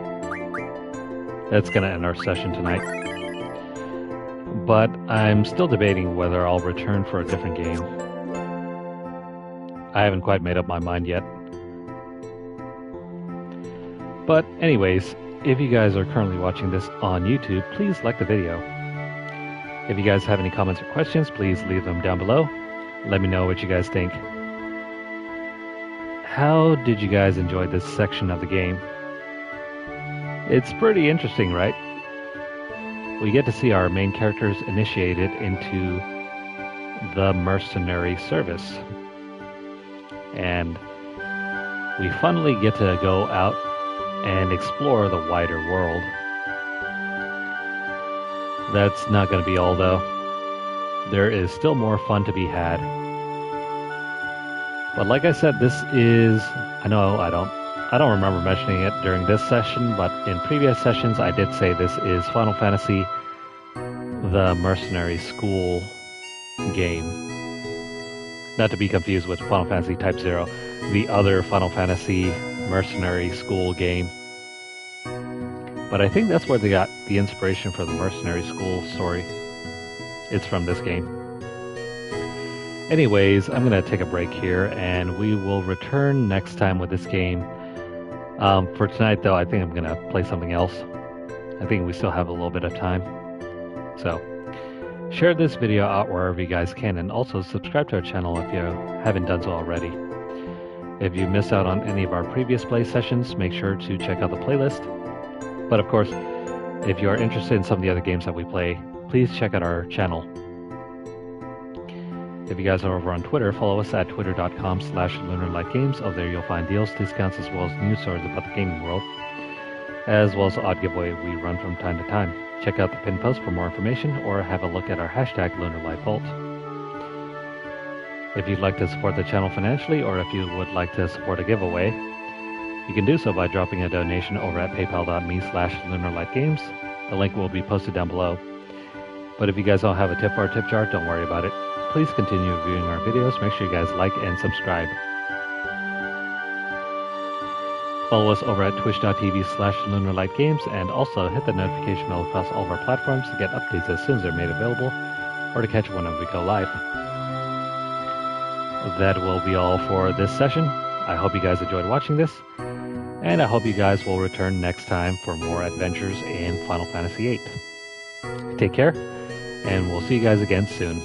[SPEAKER 1] That's gonna end our session tonight. But I'm still debating whether I'll return for a different game. I haven't quite made up my mind yet. But anyways, if you guys are currently watching this on YouTube, please like the video. If you guys have any comments or questions, please leave them down below. Let me know what you guys think. How did you guys enjoy this section of the game? It's pretty interesting, right? We get to see our main characters initiated into the mercenary service. And we finally get to go out and explore the wider world. That's not going to be all, though. There is still more fun to be had. But like I said, this is... I know I don't remember mentioning it during this session, but in previous sessions I did say this is Final Fantasy the Mercenary School game. Not to be confused with Final Fantasy Type 0, the other Final Fantasy Mercenary School game. But I think that's where they got the inspiration for the Mercenary School story. It's from this game. Anyways, I'm going to take a break here, and we will return next time with this game. For tonight, though, I think I'm going to play something else. I think we still have a little bit of time. So, share this video out wherever you guys can, and also subscribe to our channel if you haven't done so already. If you missed out on any of our previous play sessions, make sure to check out the playlist. But of course, if you are interested in some of the other games that we play, please check out our channel. If you guys are over on Twitter, follow us at twitter.com/LunarlightGames. Over there you'll find deals, discounts, as well as news stories about the gaming world, as well as the odd giveaway we run from time to time. Check out the pinned post for more information, or have a look at our hashtag LunarlightVault. If you'd like to support the channel financially, or if you would like to support a giveaway, you can do so by dropping a donation over at paypal.me/LunarlightGames. The link will be posted down below. But if you guys don't have a tip or a tip jar, don't worry about it. Please continue viewing our videos. Make sure you guys like and subscribe. Follow us over at twitch.tv/LunarlightGames, and also hit the notification bell across all of our platforms to get updates as soon as they're made available, or to catch whenever we go live. That will be all for this session. I hope you guys enjoyed watching this, and I hope you guys will return next time for more adventures in Final Fantasy VIII. Take care, and we'll see you guys again soon.